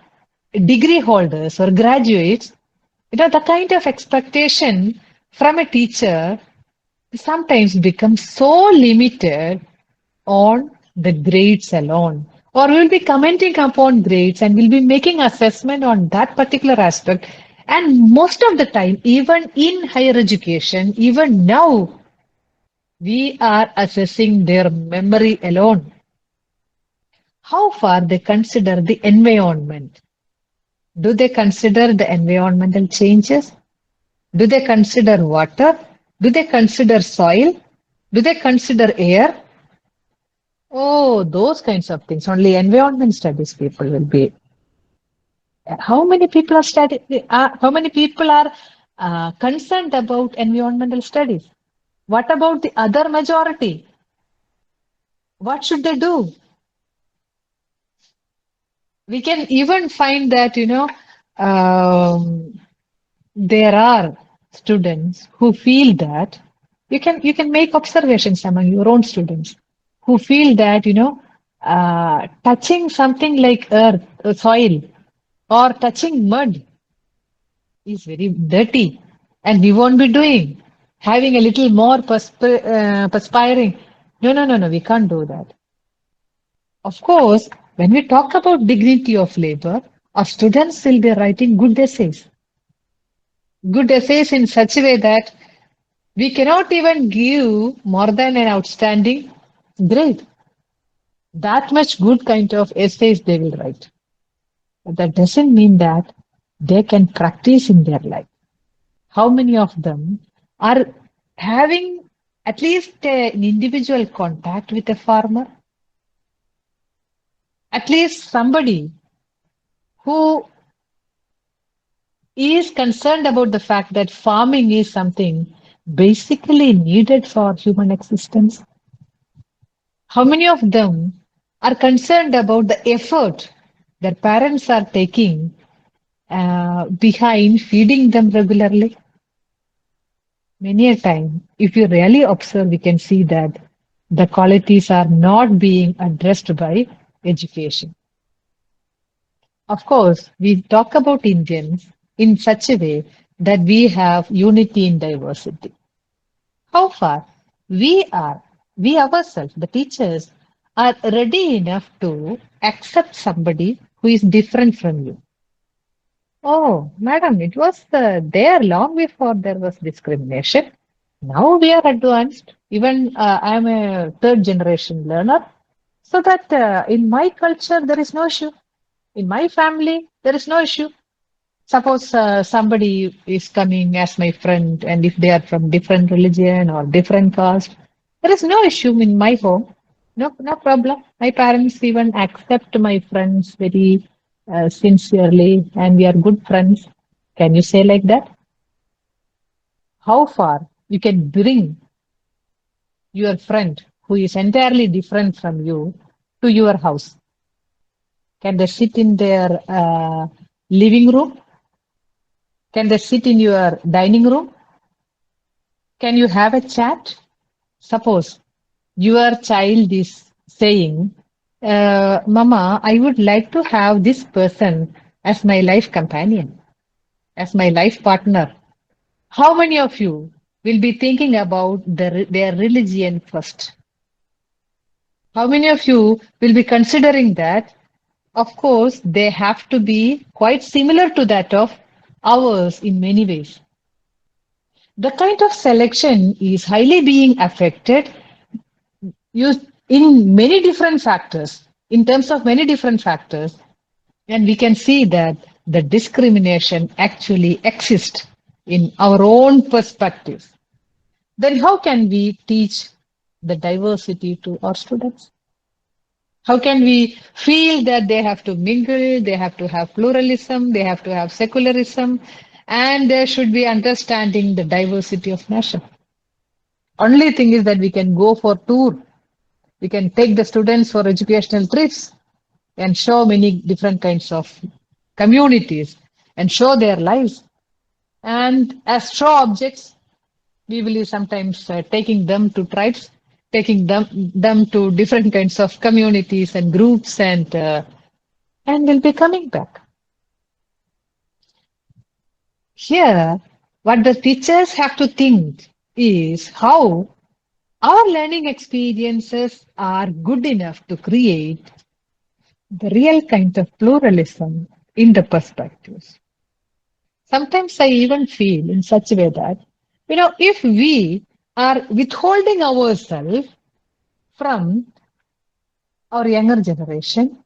degree holders or graduates, the kind of expectation from a teacher sometimes becomes so limited on the grades alone. Or we'll be commenting upon grades and we'll be making assessment on that particular aspect. And most of the time, even in higher education, even now, we are assessing their memory alone. How far they consider the environment? Do they consider the environmental changes? Do they consider water? Do they consider soil? Do they consider air? Oh, those kinds of things. Only environment studies people will be. How many people are how many people are concerned about environmental studies? What about the other majority? What should they do? We can even find that, there are students who feel that you can make observations among your own students who feel that, touching something like earth, soil, or touching mud is very dirty and we won't be doing. Having a little more perspiring. No, no, no, no, we can't do that. Of course, when we talk about dignity of labor, our students will be writing good essays. Good essays in such a way that we cannot even give more than an outstanding grade. That much good kind of essays they will write. But that doesn't mean that they can practice in their life. How many of them are having at least an individual contact with a farmer? At least somebody who is concerned about the fact that farming is something basically needed for human existence. How many of them are concerned about the effort their parents are taking behind feeding them regularly? Many a time, if you really observe, we can see that the qualities are not being addressed by education. Of course, we talk about Indians in such a way that we have unity in diversity. How far we ourselves, the teachers, are ready enough to accept somebody who is different from you? Oh, madam, it was there long before there was discrimination. Now we are advanced. Even I am a third generation learner. So that in my culture, there is no issue. In my family, there is no issue. Suppose somebody is coming as my friend, and if they are from different religion or different caste, there is no issue in my home. No, no problem. My parents even accept my friends very sincerely, and we are good friends. Can you say like that? How far you can bring your friend who is entirely different from you to your house? Can they sit in their living room? Can they sit in your dining room? Can you have a chat? Suppose your child is saying, Mama, I would like to have this person as my life companion, as my life partner. How many of you will be thinking about their religion first? How many of you will be considering that? Of course, they have to be quite similar to that of ours in many ways. The kind of selection is highly being affected in many different factors, in terms of many different factors, and we can see that the discrimination actually exists in our own perspectives. Then how can we teach the diversity to our students? How can we feel that they have to mingle, they have to have pluralism, they have to have secularism, and there should be understanding the diversity of nation? Only thing is that we can go for tour, we can take the students for educational trips and show many different kinds of communities and show their lives. And as show objects, we will be sometimes taking them to tribes, taking them to different kinds of communities and groups, and we'll be coming back. Here, what the teachers have to think is how our learning experiences are good enough to create the real kind of pluralism in the perspectives. Sometimes I even feel in such a way that, if we are withholding ourselves from our younger generation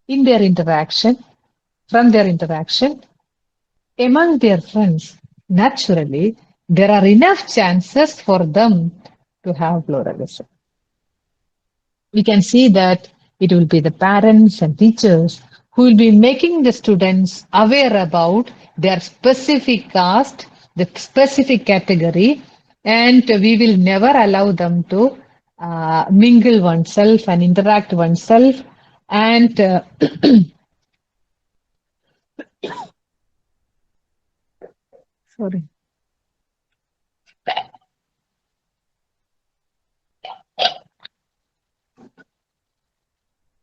in their interaction, from their interaction among their friends, naturally, there are enough chances for them to have pluralism. We can see that it will be the parents and teachers who will be making the students aware about their specific caste, the specific category, and we will never allow them to mingle oneself and interact oneself and sorry.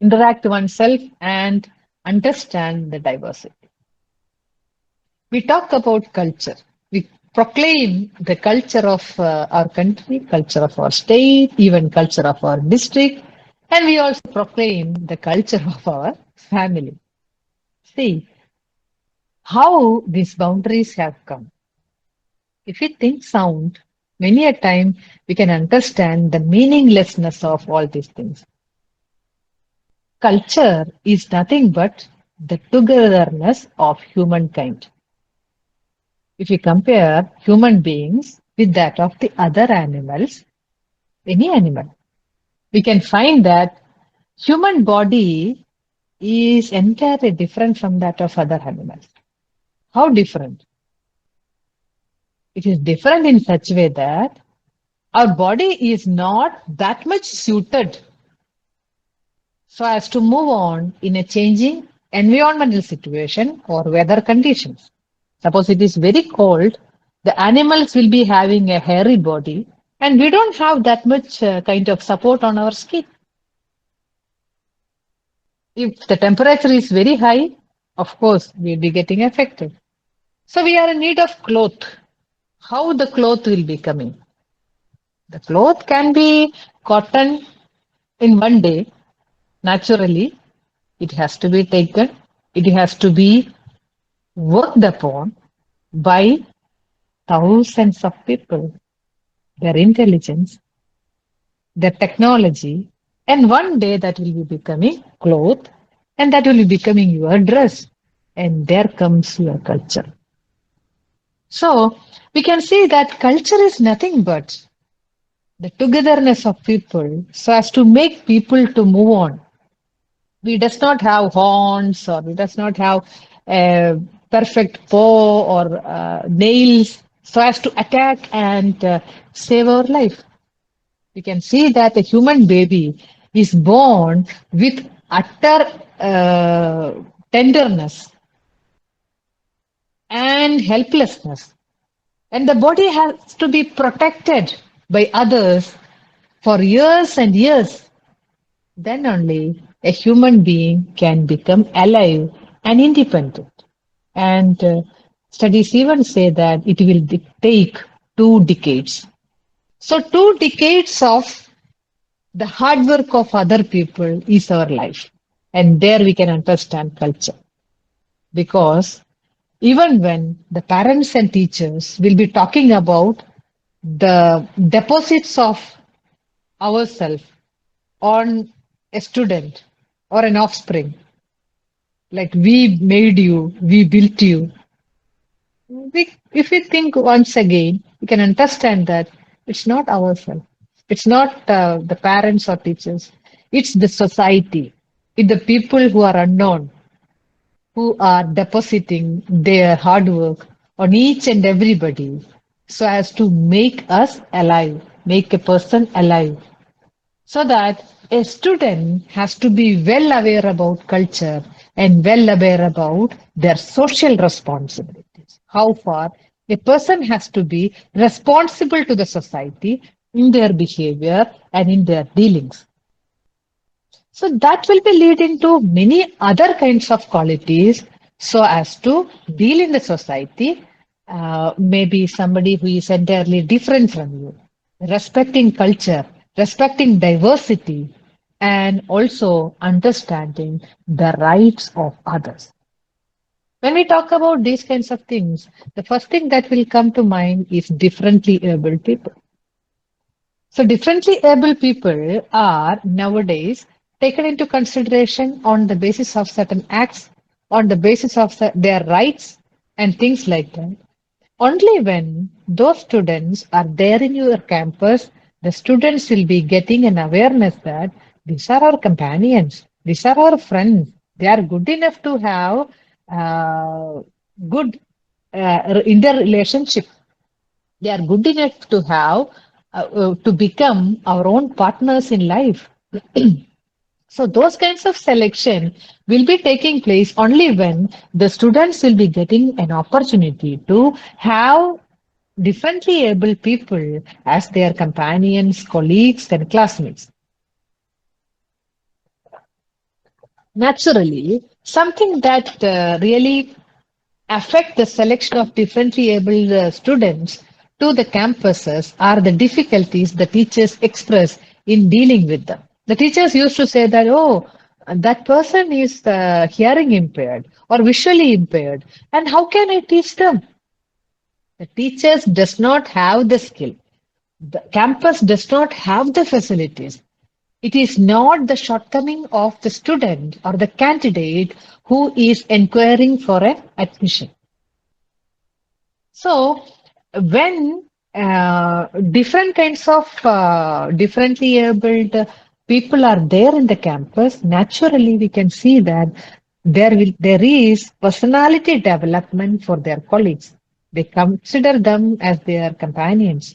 Interact oneself and understand the diversity. We talk about culture. We proclaim the culture of our country, culture of our state, even culture of our district, and we also proclaim the culture of our family. See how these boundaries have come. If we think sound, many a time we can understand the meaninglessness of all these things. Culture is nothing but the togetherness of humankind. If we compare human beings with that of the other animals, any animal, we can find that human body is entirely different from that of other animals. How different? It is different in such a way that our body is not that much suited so as to move on in a changing environmental situation or weather conditions. Suppose it is very cold, the animals will be having a hairy body and we don't have that much kind of support on our skin. If the temperature is very high, of course, we'll be getting affected. So we are in need of cloth. How the cloth will be coming? The cloth can be cotton in one day. Naturally, it has to be taken. It has to be worked upon by thousands of people, their intelligence, their technology, and one day that will be becoming cloth, and that will be becoming your dress, and there comes your culture. So we can see that culture is nothing but the togetherness of people so as to make people to move on. We does not have horns or we does not have a perfect paw or nails so as to attack and save our life. We can see that a human baby is born with utter tenderness and helplessness. And the body has to be protected by others for years and years, then only a human being can become alive and independent. And studies even say that it will take 2 decades. So, 2 decades of the hard work of other people is our life. And there we can understand culture. Because even when the parents and teachers will be talking about the deposits of ourselves on a student or an offspring, like we made you, we built you. If we think once again, we can understand that it's not ourselves. It's not the parents or teachers. It's the society. It's the people who are unknown, who are depositing their hard work on each and everybody so as to make us alive, make a person alive. So that a student has to be well aware about culture and well aware about their social responsibilities. How far a person has to be responsible to the society in their behavior and in their dealings. So that will be leading to many other kinds of qualities so as to deal in the society. Maybe somebody who is entirely different from you, respecting culture, respecting diversity, and also understanding the rights of others. When we talk about these kinds of things, the first thing that will come to mind is differently abled people. So differently able people are nowadays taken into consideration on the basis of certain acts, on the basis of their rights and things like that. Only when those students are there in your campus, the students will be getting an awareness that these are our companions, these are our friends. They are good enough to have good in their relationship. They are good enough to have to become our own partners in life. So those kinds of selection will be taking place only when the students will be getting an opportunity to have differently able people as their companions, colleagues, and classmates. Naturally, something that really affect the selection of differently able students to the campuses are the difficulties the teachers express in dealing with them. The teachers used to say that, oh, that person is hearing impaired or visually impaired, and how can I teach them? The teachers does not have the skill. The campus does not have the facilities. It is not the shortcoming of the student or the candidate who is inquiring for an admission. So, when different kinds of differently abled people are there in the campus, naturally we can see that there is personality development for their colleagues. They consider them as their companions.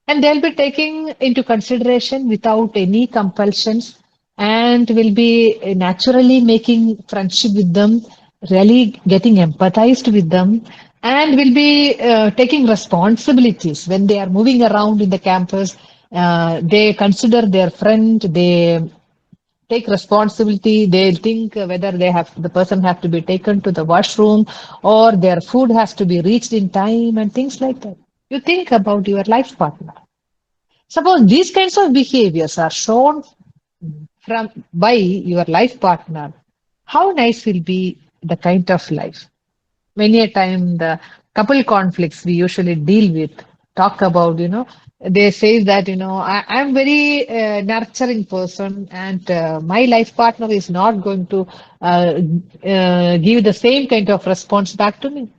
And they'll be taking into consideration without any compulsions and will be naturally making friendship with them, really getting empathized with them, and will be taking responsibilities when they are moving around in the campus. They consider their friend, they take responsibility. They think whether the person have to be taken to the washroom or their food has to be reached in time and things like that. You think about your life partner. Suppose these kinds of behaviors are shown by your life partner, how nice will be the kind of life? Many a time the couple conflicts we usually deal with talk about, they say that, I'm very nurturing person and my life partner is not going to give the same kind of response back to me.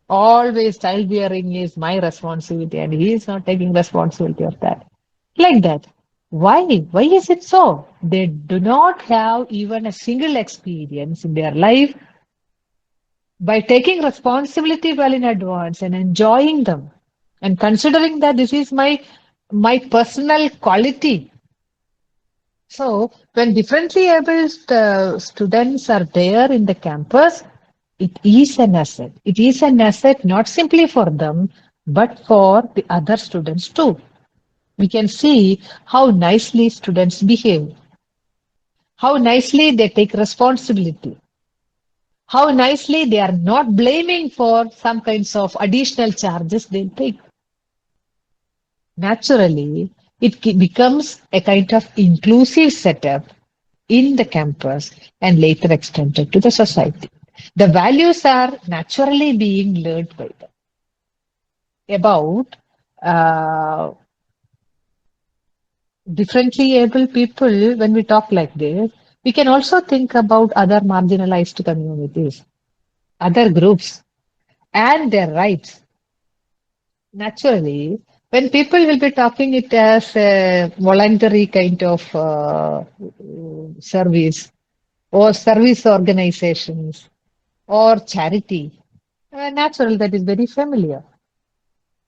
Always childbearing is my responsibility and he is not taking responsibility of that. Like that. Why? Why is it so? They do not have even a single experience in their life by taking responsibility well in advance and enjoying them and considering that this is my personal quality. So when differently able students are there in the campus, it is an asset. It is an asset not simply for them, but for the other students too. We can see how nicely students behave, how nicely they take responsibility, how nicely they are not blaming for some kinds of additional charges they take. Naturally, it becomes a kind of inclusive setup in the campus and later extended to the society. The values are naturally being learned by them. About uh, differently able people, when we talk like this, we can also think about other marginalized communities, other groups, and their rights. Naturally, when people will be talking it as a voluntary kind of service or service organizations or charity, natural that is very familiar.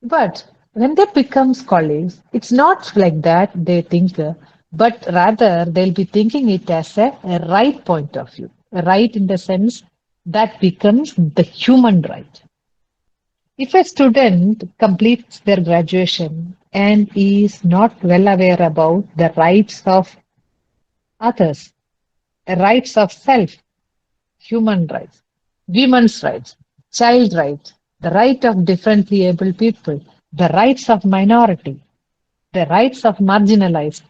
But when they become colleagues, it's not like that they think, but rather they'll be thinking it as a right point of view, a right in the sense that becomes the human right. If a student completes their graduation and is not well aware about the rights of others, the rights of self, human rights, women's rights, child rights, the right of differently able people, the rights of minority, the rights of marginalized,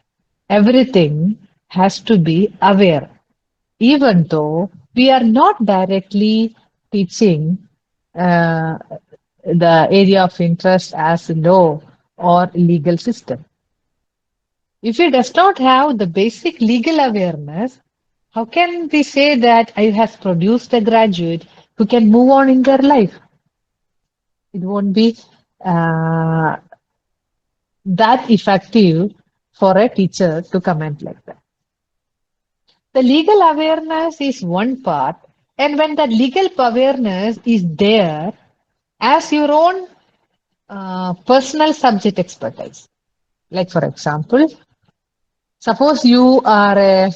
everything has to be aware, even though we are not directly teaching uh, the area of interest as law or legal system. If he does not have the basic legal awareness, how can we say that I has produced a graduate who can move on in their life? It won't be uh, that effective for a teacher to comment like that. The legal awareness is one part, and when that legal awareness is there as your own personal subject expertise, like for example, suppose you are a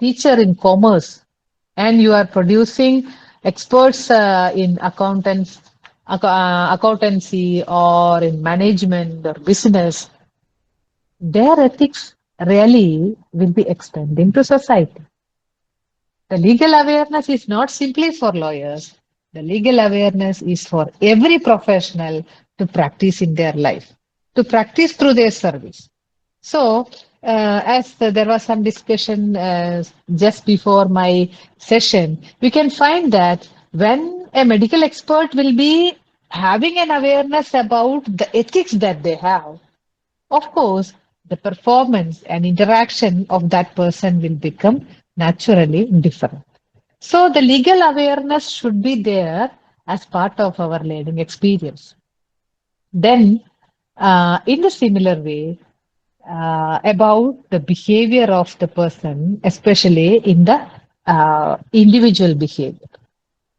teacher in commerce and you are producing experts in accountancy or in management or business, their ethics really will be extending to society. The legal awareness is not simply for lawyers. The legal awareness is for every professional to practice in their life, to practice through their service. So, as there was some discussion just before my session, we can find that when a medical expert will be having an awareness about the ethics that they have, of course, the performance and interaction of that person will become naturally different. So, the legal awareness should be there as part of our learning experience. Then, in a similar way, about the behavior of the person, especially in the individual behavior.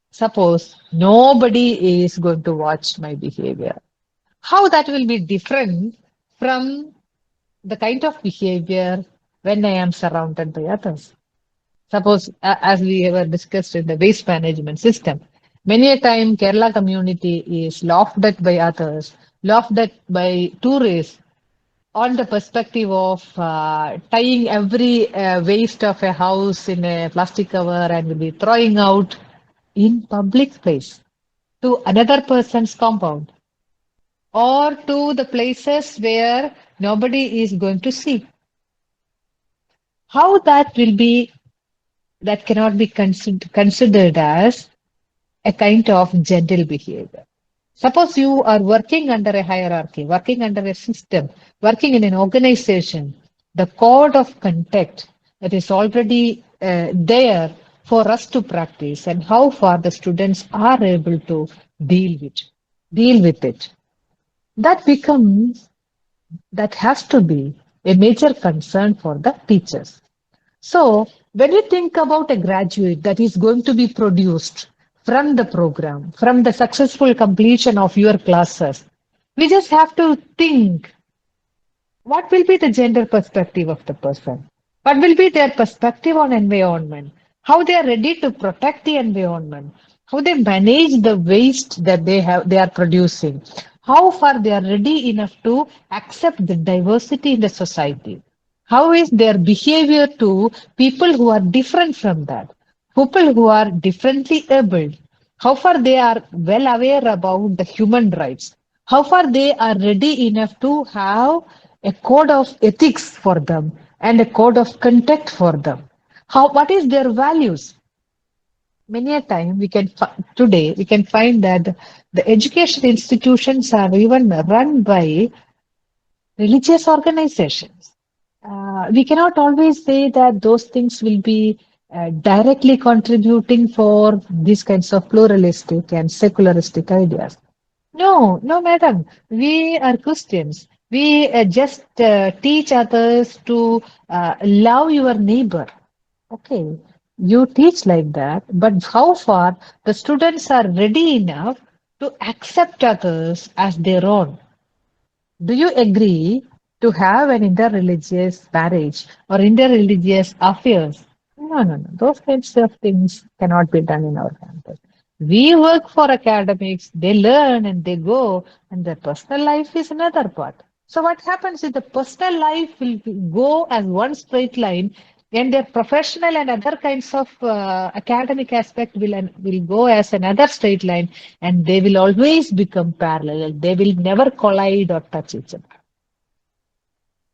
Suppose nobody is going to watch my behavior. How that will be different from the kind of behavior when I am surrounded by others. Suppose, as we were discussed in the waste management system, many a time Kerala community is laughed at by others, laughed at by tourists on the perspective of tying every waste of a house in a plastic cover and will be throwing out in public place to another person's compound or to the places where nobody is going to see. How that will be, that cannot be considered as a kind of gentle behavior. Suppose you are working under a hierarchy, working under a system, working in an organization, the code of conduct that is already there for us to practice and how far the students are able to deal with it. That becomes, that has to be a major concern for the teachers. So, when you think about a graduate that is going to be produced from the program, from the successful completion of your classes, we just have to think what will be the gender perspective of the person? What will be their perspective on environment? How they are ready to protect the environment? How they manage the waste that they are producing? how far they are ready enough to accept the diversity in the society. How is their behavior to people who are different from that, people who are differently abled, how far they are well aware about the human rights, how far they are ready enough to have a code of ethics for them and a code of conduct for them. What is their values? Many a time today we can find that the education institutions are even run by religious organizations. We cannot always say that those things will be directly contributing for these kinds of pluralistic and secularistic ideas. No, no, madam. We are Christians. We just teach others to love your neighbor. Okay, you teach like that, but how far the students are ready enough to accept others as their own? Do you agree to have an interreligious marriage or interreligious affairs? No, no, no. Those kinds of things cannot be done in our campus. We work for academics, they learn and they go, and their personal life is another part. So what happens is the personal life will go as one straight line, and their professional and other kinds of academic aspect will go as another straight line, and they will always become parallel. They will never collide or touch each other.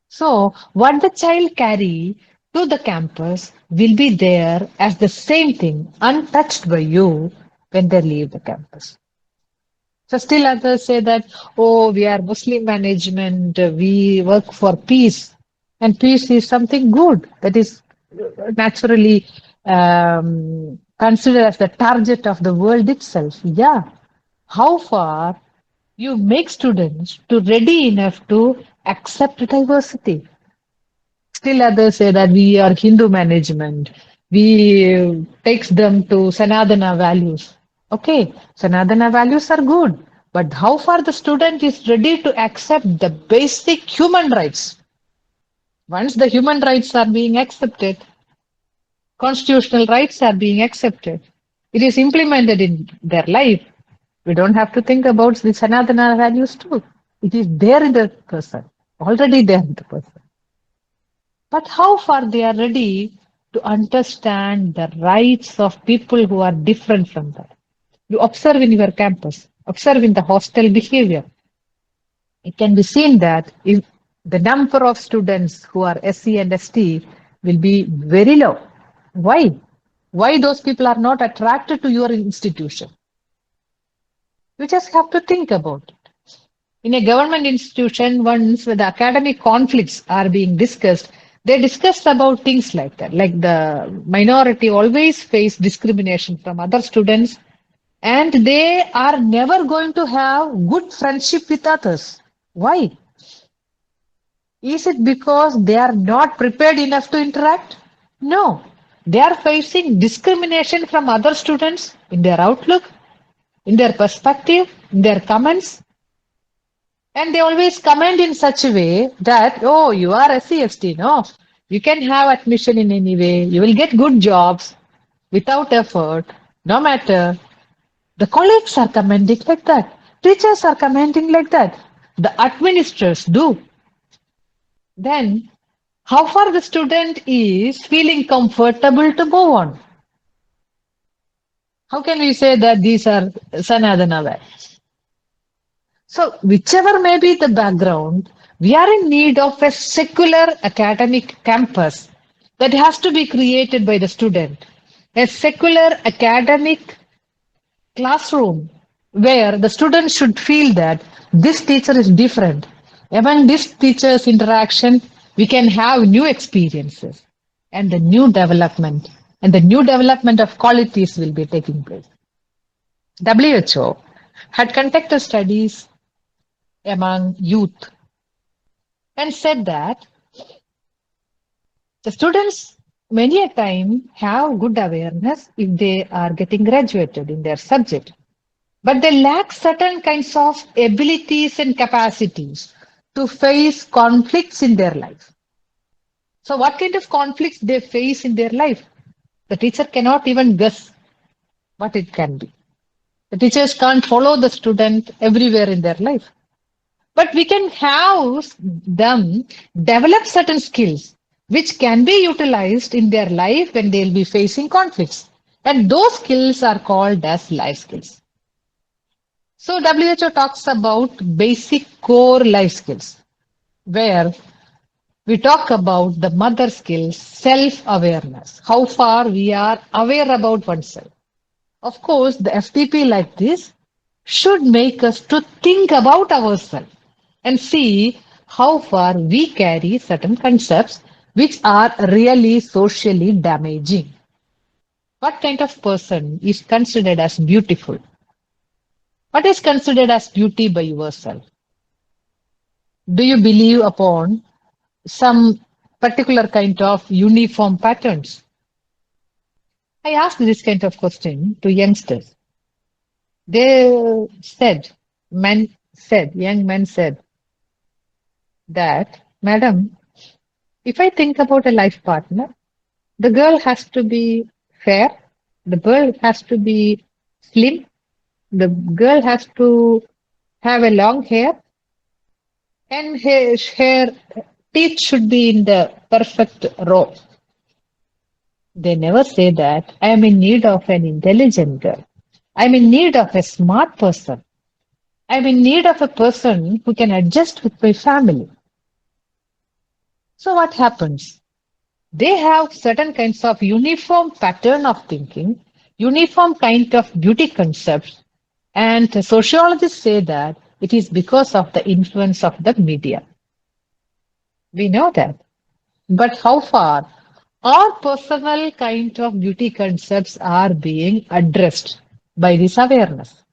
So what the child carry to the campus will be there as the same thing, untouched by you when they leave the campus. So still others say that, oh, we are Muslim management, we work for peace. And peace is something good that is naturally considered as the target of the world itself. Yeah. How far you make students to ready enough to accept diversity? Still others say that we are Hindu management. We takes them to Sanadana values. Okay, Sanadana values are good, but how far the student is ready to accept the basic human rights? Once the human rights are being accepted, constitutional rights are being accepted, it is implemented in their life. We don't have to think about the Sanadana values too. It is there in the person, already there in the person. But how far they are ready to understand the rights of people who are different from that. You observe in your campus, observe in the hostel behavior. It can be seen that if the number of students who are SC and ST will be very low. Why? Why those people are not attracted to your institution? You just have to think about it. In a government institution, once the academic conflicts are being discussed, they discuss about things like that, like the minority always face discrimination from other students, and they are never going to have good friendship with others. Why? Is it because they are not prepared enough to interact? No. They are facing discrimination from other students in their outlook, in their perspective, in their comments. And they always comment in such a way that, oh, you are SCST, no? You can have admission in any way. You will get good jobs without effort, no matter. The colleagues are commenting like that. Teachers are commenting like that. The administrators do. Then, how far the student is feeling comfortable to go on? How can we say that these are Sanadana values? So, whichever may be the background, we are in need of a secular academic campus that has to be created by the student. A secular academic classroom where the student should feel that this teacher is different. Among this teacher's interaction, we can have new experiences and the new development. And the new development of qualities will be taking place. WHO had conducted studies among youth and said that the students many a time have good awareness if they are getting graduated in their subject, but they lack certain kinds of abilities and capacities to face conflicts in their life. So what kind of conflicts they face in their life? The teacher cannot even guess what it can be. The teachers can't follow the student everywhere in their life. But we can have them develop certain skills which can be utilized in their life when they'll be facing conflicts. And those skills are called as life skills. So WHO talks about basic core life skills, where we talk about the mother skills, self-awareness, how far we are aware about oneself. Of course, the FTP like this should make us to think about ourselves and see how far we carry certain concepts which are really socially damaging. What kind of person is considered as beautiful? What is considered as beauty by yourself? Do you believe upon some particular kind of uniform patterns? I asked this kind of question to youngsters. They said, young men said that, Madam, if I think about a life partner, the girl has to be fair, the girl has to be slim, the girl has to have a long hair, and her teeth should be in the perfect row. They never say that I am in need of an intelligent girl. I'm in need of a smart person. I'm in need of a person who can adjust with my family. So what happens? They have certain kinds of uniform pattern of thinking, uniform kind of beauty concepts, and sociologists say that it is because of the influence of the media. We know that. But how far our personal kind of beauty concepts are being addressed by this awareness?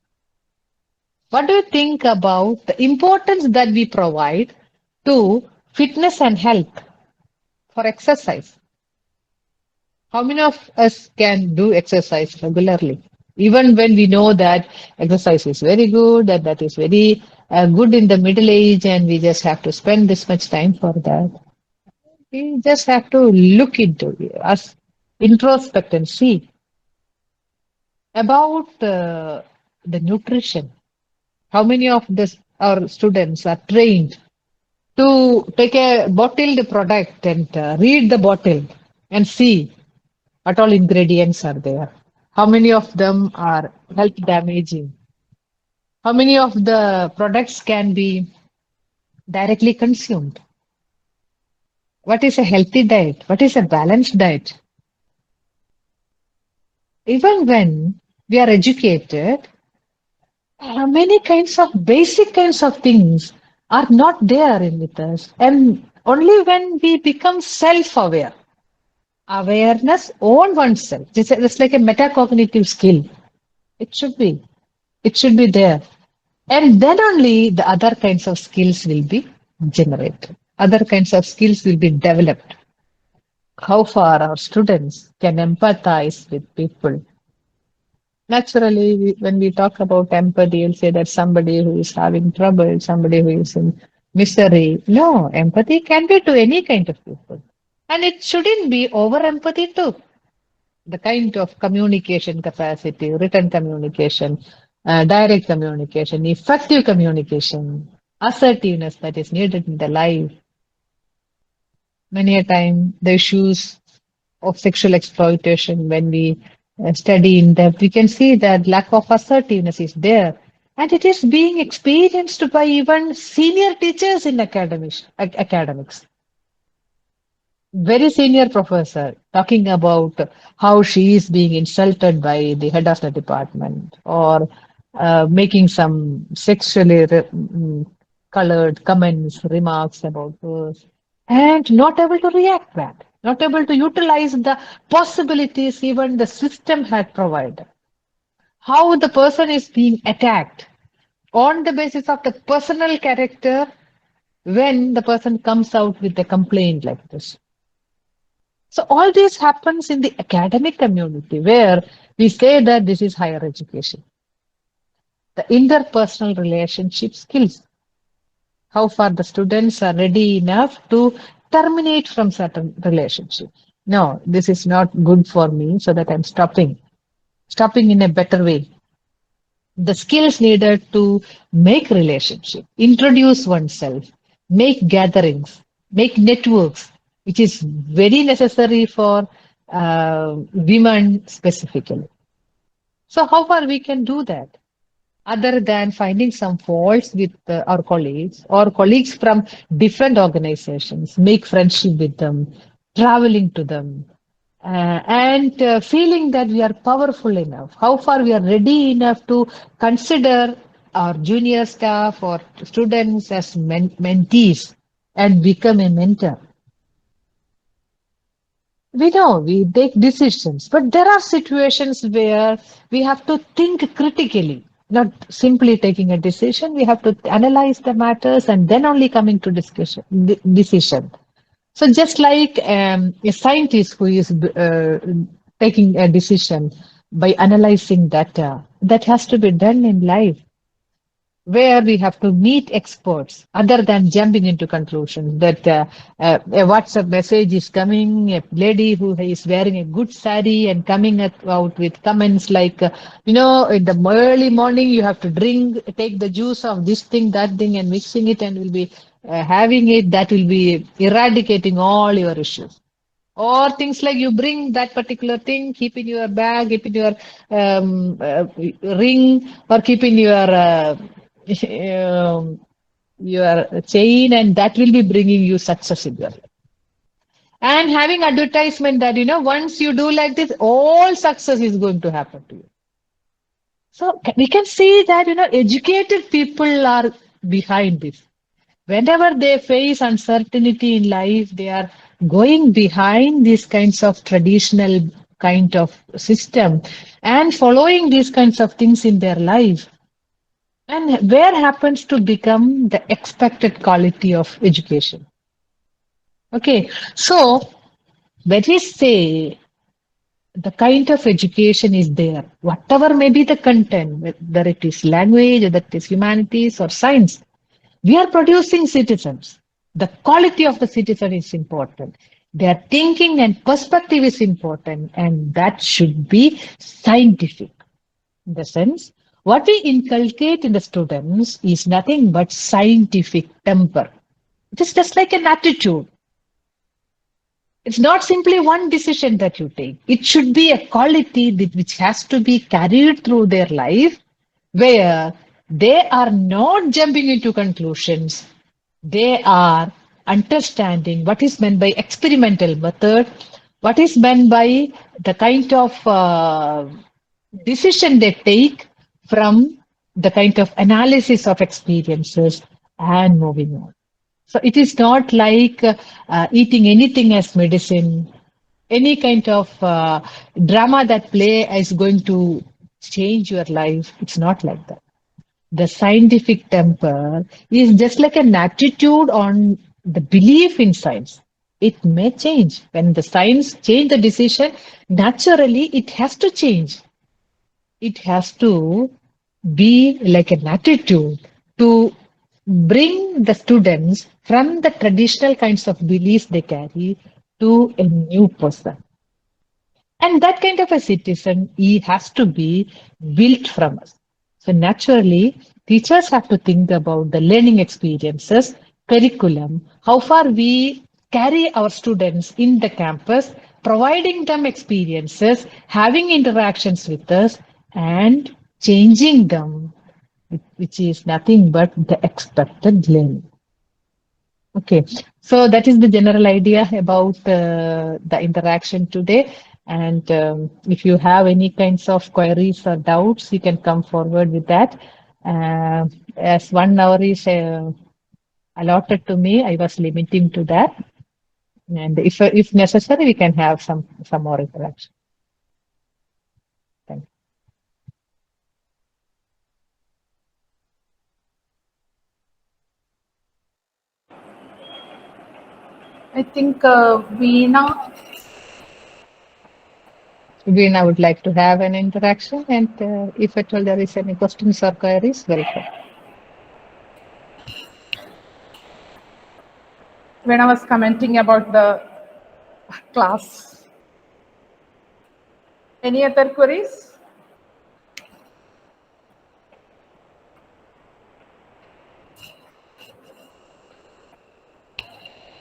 What do you think about the importance that we provide to fitness and health for exercise? How many of us can do exercise regularly? Even when we know that exercise is very good and that is very good in the middle age and we just have to spend this much time for that. We just have to look into us, introspect and see about the nutrition. How many of our students are trained to take a bottled product and read the bottle and see what all ingredients are there? How many of them are health damaging? How many of the products can be directly consumed? What is a healthy diet? What is a balanced diet? Even when we are educated, many kinds of basic kinds of things are not there with us. And only when we become self-aware, awareness on oneself, it's like a metacognitive skill. It should be. It should be there. And then only the other kinds of skills will be generated. Other kinds of skills will be developed. How far our students can empathize with people. Naturally, when we talk about empathy, you'll say that somebody who is having trouble, somebody who is in misery. No, empathy can be to any kind of people. And it shouldn't be over empathy too. The kind of communication capacity, written communication, direct communication, effective communication, assertiveness that is needed in the life. Many a time, the issues of sexual exploitation, when we study in depth, we can see that lack of assertiveness is there. And it is being experienced by even senior teachers in academics. Very senior professor talking about how she is being insulted by the head of the department or making some sexually colored comments, remarks about her, and not able to react back, not able to utilize the possibilities even the system had provided. How the person is being attacked on the basis of the personal character when the person comes out with a complaint like this. So all this happens in the academic community where we say that this is higher education. The interpersonal relationship skills. How far the students are ready enough to terminate from certain relationship. No, this is not good for me, so that I'm stopping in a better way. the skills needed to make relationship, introduce oneself, make gatherings, make networks, which is very necessary for women specifically. So how far we can do that? Other than finding some faults with our colleagues or colleagues from different organizations, make friendship with them, traveling to them, and feeling that we are powerful enough, how far we are ready enough to consider our junior staff or students as mentees and become a mentor. We know we take decisions, but there are situations where we have to think critically, not simply taking a decision. We have to analyze the matters and then only coming to decision. So just like a scientist who is taking a decision by analyzing data, that has to be done in life, where we have to meet experts other than jumping into conclusions that a WhatsApp message is coming, a lady who is wearing a good sari and coming out with comments like, in the early morning you have to take the juice of this thing, that thing, and mixing it and will be having it, that will be eradicating all your issues. Or things like you bring that particular thing, keep in your bag, keep in your ring, or keep in your chain, and that will be bringing you success in your life. And having advertisement that, once you do like this, all success is going to happen to you. So we can see that, educated people are behind this. Whenever they face uncertainty in life, they are going behind these kinds of traditional kind of system and following these kinds of things in their life. And where happens to become the expected quality of education? Okay, so when we say the kind of education is there, whatever may be the content, whether it is language, whether it is humanities or science, we are producing citizens. The quality of the citizen is important. Their thinking and perspective is important, and that should be scientific. In the sense, what we inculcate in the students is nothing but scientific temper. It is just like an attitude. It's not simply one decision that you take. It should be a quality which has to be carried through their life, where they are not jumping into conclusions. They are understanding what is meant by experimental method, what is meant by the kind of decision they take from the kind of analysis of experiences and moving on. So it is not like eating anything as medicine, any kind of drama that play is going to change your life. It's not like that. The scientific temper is just like an attitude on the belief in science. It may change. When the science change the decision, naturally it has to change. It has to be like an attitude to bring the students from the traditional kinds of beliefs they carry to a new person. And that kind of a citizen, he has to be built from us. So naturally, teachers have to think about the learning experiences, curriculum, how far we carry our students in the campus, providing them experiences, having interactions with us, and changing them, which is nothing but the expected learning. Okay, so that is the general idea about the interaction today. And if you have any kinds of queries or doubts, you can come forward with that. As 1 hour is allotted to me, I was limiting to that. And if necessary, we can have some more interaction. Thank you. I think Veena. Veena would like to have an interaction, and if at all there is any questions or queries, welcome. When I was commenting about the class. Any other queries?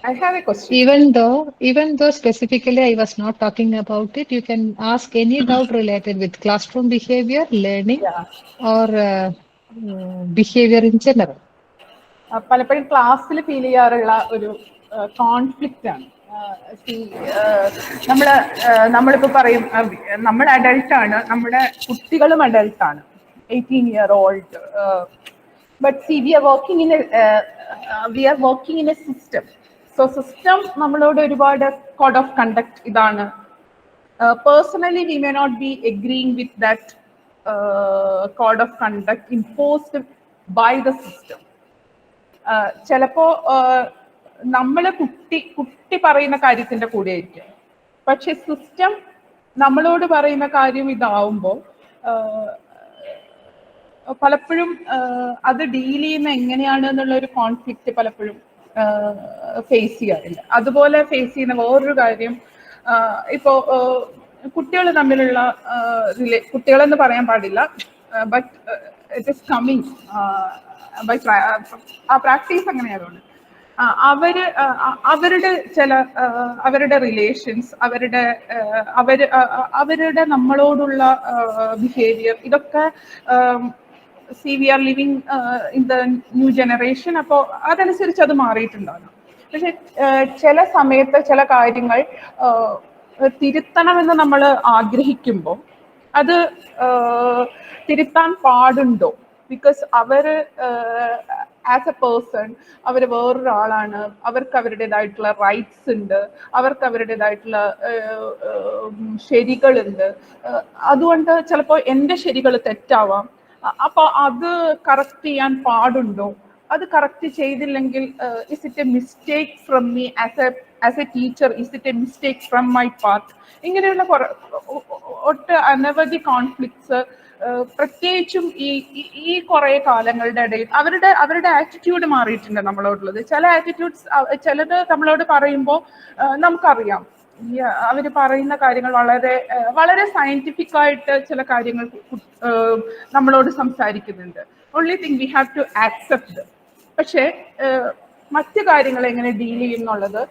I have a question. Even though specifically I was not talking about it, you can ask any doubt related with classroom behavior, learning, Yeah. or behavior in general. പലപ്പോഴും ക്ലാസ്സിൽ feel ചെയ്യാറുള്ള ഒരു conflict ആണ്. നമ്മളിപ്പോൾ പറയും നമ്മൾ അഡൾട്ടാണ്, നമ്മുടെ കുട്ടികളും അഡൾട്ടാണ്, 18-year-old. But see we are working in a system. So system നമ്മളോട് ഒരുപാട് കോഡ് ഓഫ് കണ്ടക്ട് ഇതാണ്. Personally, we may not be agreeing with that code of conduct imposed by the system. ചിലപ്പോ നമ്മള് കുട്ടി പറയുന്ന കാര്യത്തിന്റെ കൂടെ ആയിരിക്കും, പക്ഷെ സിസ്റ്റം നമ്മളോട് പറയുന്ന കാര്യം ഇതാവുമ്പോൾ പലപ്പോഴും അത് ഡീൽ ചെയ്യുന്ന എങ്ങനെയാണ് എന്നുള്ള ഒരു കോൺഫ്ലിക്റ്റ് പലപ്പോഴും ഫേസ് ചെയ്യാറില്ല. അതുപോലെ ഫേസ് ചെയ്യുന്ന വേറൊരു കാര്യം, ഇപ്പോ കുട്ടികൾ തമ്മിലുള്ള കുട്ടികളെന്ന് പറയാൻ പാടില്ല, but it is coming by ആ പ്രാക്ടീസ് അങ്ങനെയായതുകൊണ്ട് അവരുടെ റിലേഷൻസ്, അവരുടെ നമ്മളോടുള്ള ബിഹേവിയർ, ഇതൊക്കെ see we are living in the new generation. അപ്പോൾ അതനുസരിച്ച് അത് മാറിയിട്ടുണ്ടാകും. പക്ഷെ ചില സമയത്ത് ചില കാര്യങ്ങൾ തിരുത്തണമെന്ന് നമ്മൾ ആഗ്രഹിക്കുമ്പോൾ അത് തിരുത്താൻ പാടുണ്ടോ? ബിക്കോസ് ആസ് എ പേഴ്സൺ അവർ വേറൊരാളാണ്, അവർക്ക് അവരുടേതായിട്ടുള്ള റൈറ്റ്സ് ഉണ്ട്, അവർക്ക് അവരുടേതായിട്ടുള്ള ശരികളുണ്ട്. അതുകൊണ്ട് ചിലപ്പോൾ എൻ്റെ ശരികൾ തെറ്റാവാം. അപ്പോൾ അത് കറക്റ്റ് ചെയ്യാൻ പാടുണ്ടോ? അത് കറക്റ്റ് ചെയ്തില്ലെങ്കിൽ is it A mistake from me as A teacher, is it A mistake from my part? ഇങ്ങനെയുള്ള അനവധി കോൺഫ്ലിക്ട്സ് പ്രത്യേകിച്ചും ഈ കുറെ കാലങ്ങളുടെ ഇടയിൽ അവരുടെ ആറ്റിറ്റ്യൂഡ് മാറിയിട്ടുണ്ട് നമ്മളോടുള്ളത്. ചില ആറ്റിറ്റ്യൂഡ്സ്, ചിലത് നമ്മളോട് പറയുമ്പോൾ നമുക്കറിയാം അവർ പറയുന്ന കാര്യങ്ങൾ വളരെ വളരെ സയന്റിഫിക് ആയിട്ട് ചില കാര്യങ്ങൾ നമ്മളോട് സംസാരിക്കുന്നുണ്ട്. Only thing we have to accept. പക്ഷേ മറ്റു കാര്യങ്ങൾ എങ്ങനെ ഡീൽ ചെയ്യുന്നുള്ളത്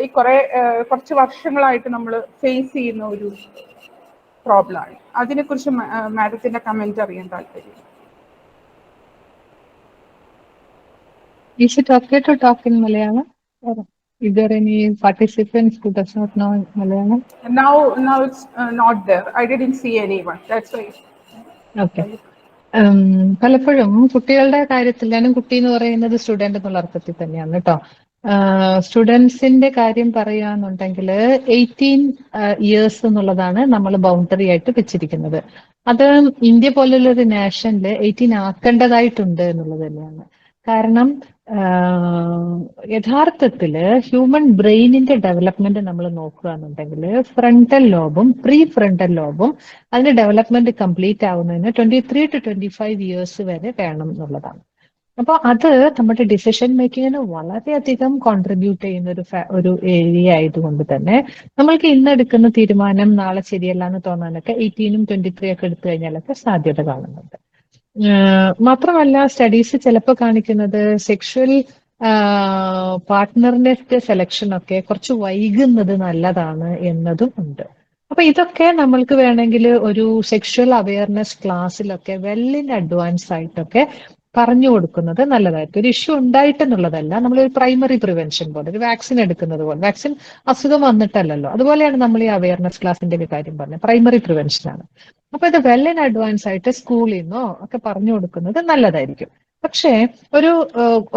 ഈ കുറച്ച് വർഷങ്ങളായിട്ട് നമ്മൾ ഫേസ് ചെയ്യുന്ന ഒരു പ്രോബ്ലമാണ്. അതിനെക്കുറിച്ച് മാഡത്തിന്റെ കമന്റ് അറിയാൻ താല്പര്യം. Is it okay to talk in Malayalam? Or is there any participants who does not know Malayalam? Now it's not there. I didn't see anyone. That's why. Okay. പലപ്പോഴും കുട്ടികളുടെ കാര്യത്തിൽ, ഞാനും കുട്ടി എന്ന് പറയുന്നത് സ്റ്റുഡന്റ് എന്നുള്ള അർത്ഥത്തിൽ തന്നെയാണ് കേട്ടോ. സ്റ്റുഡൻസിന്റെ കാര്യം പറയുകയാണെന്നുണ്ടെങ്കിൽ 18 years എന്നുള്ളതാണ് നമ്മൾ ബൗണ്ടറി ആയിട്ട് വെച്ചിരിക്കുന്നത്. അത് ഇന്ത്യ പോലുള്ളൊരു നാഷനിൽ 18 ആക്കേണ്ടതായിട്ടുണ്ട് എന്നുള്ളത് തന്നെയാണ്. കാരണം യഥാർത്ഥത്തില് ഹ്യൂമൻ ബ്രെയിനിന്റെ ഡെവലപ്മെന്റ് നമ്മൾ നോക്കുകയാണെന്നുണ്ടെങ്കിൽ ഫ്രണ്ടൽ ലോബും പ്രീ ഫ്രണ്ടൽ ലോബും അതിന്റെ ഡെവലപ്മെന്റ് കംപ്ലീറ്റ് ആവുന്നതിന് 23 to 25 years വരെ വേണം എന്നുള്ളതാണ്. അപ്പോൾ അത് നമ്മുടെ ഡിസിഷൻ മേക്കിങ്ങിന് വളരെയധികം കോൺട്രിബ്യൂട്ട് ചെയ്യുന്ന ഒരു ഏരിയ ആയതുകൊണ്ട് തന്നെ നമ്മൾക്ക് ഇന്ന് എടുക്കുന്ന തീരുമാനം നാളെ ശരിയല്ല എന്ന് തോന്നാനൊക്കെ 18ഉം 23 ഒക്കെ എടുത്തു കഴിഞ്ഞാലൊക്കെ സാധ്യത കാണുന്നുണ്ട്. മാത്രമല്ല സ്റ്റഡീസ് ചിലപ്പോൾ കാണിക്കുന്നത് സെക്ഷൽ പാർട്ട്ണറിന്റെ സെലക്ഷൻ ഒക്കെ കുറച്ച് വൈകുന്നത് നല്ലതാണ് എന്നതും ഉണ്ട്. അപ്പൊ ഇതൊക്കെ നമ്മൾക്ക് വേണമെങ്കിൽ ഒരു സെക്ഷൽ അവയർനെസ് ക്ലാസ്സിലൊക്കെ വെൽ ഇൻ അഡ്വാൻസ് ആയിട്ടൊക്കെ പറഞ്ഞു കൊടുക്കുന്നത് നല്ലതായിരിക്കും. ഒരു ഇഷ്യൂ ഉണ്ടായിട്ടെന്നുള്ളതല്ല, നമ്മളൊരു പ്രൈമറി പ്രിവെൻഷൻ പോലെ, ഒരു വാക്സിൻ എടുക്കുന്നത് പോലെ. വാക്സിൻ അസുഖം വന്നിട്ടല്ലല്ലോ, അതുപോലെയാണ് നമ്മൾ ഈ അവയർനെസ് ക്ലാസിന്റെ ഒരു കാര്യം പറഞ്ഞത്, പ്രൈമറി പ്രിവെൻഷൻ ആണ്. അപ്പൊ ഇത് വെൽ ഇൻ അഡ്വാൻസ് ആയിട്ട് സ്കൂളിൽ നിന്നോ ഒക്കെ പറഞ്ഞു കൊടുക്കുന്നത് നല്ലതായിരിക്കും. പക്ഷേ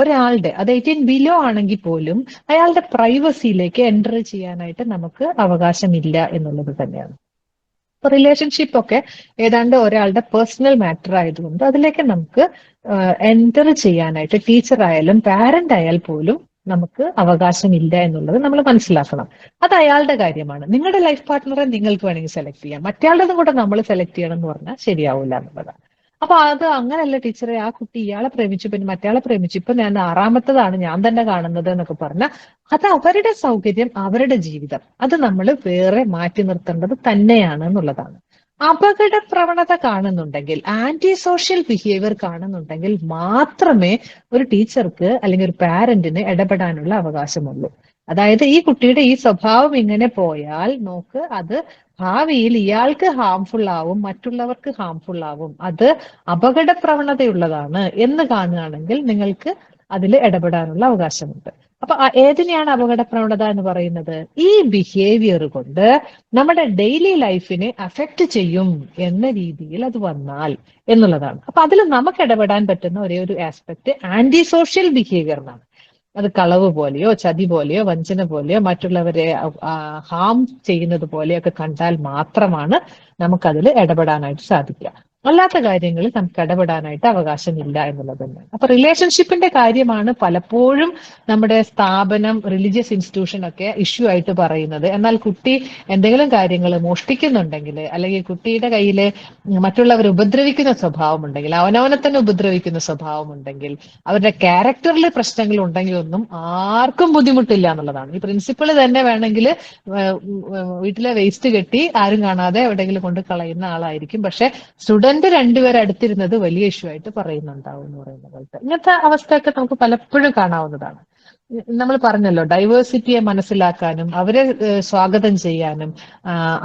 ഒരാളുടെ അത് 18 ബിലോ ആണെങ്കിൽ പോലും അയാളുടെ പ്രൈവസിയിലേക്ക് എൻ്റർ ചെയ്യാനായിട്ട് നമുക്ക് അവകാശമില്ല എന്നുള്ളത് തന്നെയാണ്. റിലേഷൻഷിപ്പ് ഒക്കെ ഏതാണ്ട് ഒരാളുടെ പേഴ്സണൽ മാറ്റർ ആയതുകൊണ്ട് അതിലേക്ക് നമുക്ക് എൻ്റർ ചെയ്യാനായിട്ട് ടീച്ചർ ആയാലും പാരന്റ് ആയാൽ പോലും നമുക്ക് അവകാശമില്ല എന്നുള്ളത് നമ്മൾ മനസ്സിലാക്കണം. അത് അയാളുടെ കാര്യമാണ്. നിങ്ങളുടെ ലൈഫ് പാർട്ട്ണറെ നിങ്ങൾക്ക് വേണമെങ്കിൽ സെലക്ട് ചെയ്യാം, മറ്റയാളുടെ കൂടെ നമ്മൾ സെലക്ട് ചെയ്യണം എന്ന് പറഞ്ഞാൽ ശരിയാവില്ല എന്നുള്ളതാണ്. അപ്പൊ അത് അങ്ങനെയല്ല ടീച്ചറെ, ആ കുട്ടി ഇയാളെ പ്രേമിച്ചു പിന്നെ മറ്റയാളെ പ്രേമിച്ചു, ഇപ്പൊ ഞാൻ 6ാമത്തതാണ് ഞാൻ തന്നെ കാണുന്നത് എന്നൊക്കെ പറഞ്ഞാൽ അത് അവരുടെ സൗകര്യം, അവരുടെ ജീവിതം, അത് നമ്മൾ വേറെ മാറ്റി നിർത്തേണ്ടത് തന്നെയാണ് എന്നുള്ളതാണ്. അപകട പ്രവണത കാണുന്നുണ്ടെങ്കിൽ, ആന്റി സോഷ്യൽ ബിഹേവിയർ കാണുന്നുണ്ടെങ്കിൽ മാത്രമേ ഒരു ടീച്ചർക്ക് അല്ലെങ്കിൽ ഒരു പാരന്റിന് ഇടപെടാനുള്ള അവകാശമുള്ളൂ. അതായത് ഈ കുട്ടിയുടെ ഈ സ്വഭാവം ഇങ്ങനെ പോയാൽ നോക്ക്, അത് ഭാവിയിൽ ഇയാൾക്ക് ഹാംഫുൾ ആവും, മറ്റുള്ളവർക്ക് ഹാംഫുൾ ആവും, അത് അപകട പ്രവണതയുള്ളതാണ് എന്ന് കാണുകയാണെങ്കിൽ നിങ്ങൾക്ക് അതിൽ ഇടപെടാനുള്ള അവകാശമുണ്ട്. അപ്പൊ ഏതിനെയാണ് അപകട പ്രവണത എന്ന് പറയുന്നത്? ഈ ബിഹേവിയർ കൊണ്ട് നമ്മുടെ ഡെയിലി ലൈഫിനെ അഫക്റ്റ് ചെയ്യും എന്ന രീതിയിൽ അത് വന്നാൽ എന്നുള്ളതാണ്. അപ്പൊ അതിൽ നമുക്ക് ഇടപെടാൻ പറ്റുന്ന ഒരേ ഒരു ആസ്പെക്ട് ആന്റി സോഷ്യൽ ബിഹേവിയർ എന്നാണ്. അത് കളവ് പോലെയോ ചതി പോലെയോ വഞ്ചന പോലെയോ മറ്റുള്ളവരെ ഹാം ചെയ്യുന്നത് പോലെയൊക്കെ കണ്ടാൽ മാത്രമാണ് നമുക്കതിൽ ഇടപെടാനായിട്ട് സാധിക്കുക. അല്ലാത്ത കാര്യങ്ങളിൽ നമുക്ക് ഇടപെടാനായിട്ട് അവകാശമില്ല എന്നുള്ളത് തന്നെയാണ്. അപ്പൊ റിലേഷൻഷിപ്പിന്റെ കാര്യമാണ് പലപ്പോഴും നമ്മുടെ സ്ഥാപനം, റിലീജിയസ് ഇൻസ്റ്റിറ്റ്യൂഷൻ ഒക്കെ ഇഷ്യൂ ആയിട്ട് പറയുന്നത്. എന്നാൽ കുട്ടി എന്തെങ്കിലും കാര്യങ്ങൾ മോഷ്ടിക്കുന്നുണ്ടെങ്കിൽ, അല്ലെങ്കിൽ കുട്ടിയുടെ കയ്യിൽ മറ്റുള്ളവർ ഉപദ്രവിക്കുന്ന സ്വഭാവം ഉണ്ടെങ്കിൽ, അവനവനെ തന്നെ ഉപദ്രവിക്കുന്ന സ്വഭാവം ഉണ്ടെങ്കിൽ, അവരുടെ ക്യാരക്ടറിൽ പ്രശ്നങ്ങൾ ഉണ്ടെങ്കിൽ ഒന്നും ആർക്കും ബുദ്ധിമുട്ടില്ല എന്നുള്ളതാണ്. ഈ പ്രിൻസിപ്പിൾ തന്നെ വേണമെങ്കിൽ വീട്ടിലെ വേസ്റ്റ് കെട്ടി ആരും കാണാതെ എവിടെയെങ്കിലും കൊണ്ട് കളയുന്ന ആളായിരിക്കും. പക്ഷെ സ്റ്റുഡന്റ് രണ്ടുപേരെ അടുത്തിരുന്നത് വലിയ ഇഷ്യൂ ആയിട്ട് പറയുന്നുണ്ടാവും എന്ന് പറയുന്ന പോലത്തെ ഇങ്ങനത്തെ അവസ്ഥയൊക്കെ നമുക്ക് പലപ്പോഴും കാണാവുന്നതാണ്. നമ്മൾ പറഞ്ഞല്ലോ, ഡൈവേഴ്സിറ്റിയെ മനസ്സിലാക്കാനും അവരെ സ്വാഗതം ചെയ്യാനും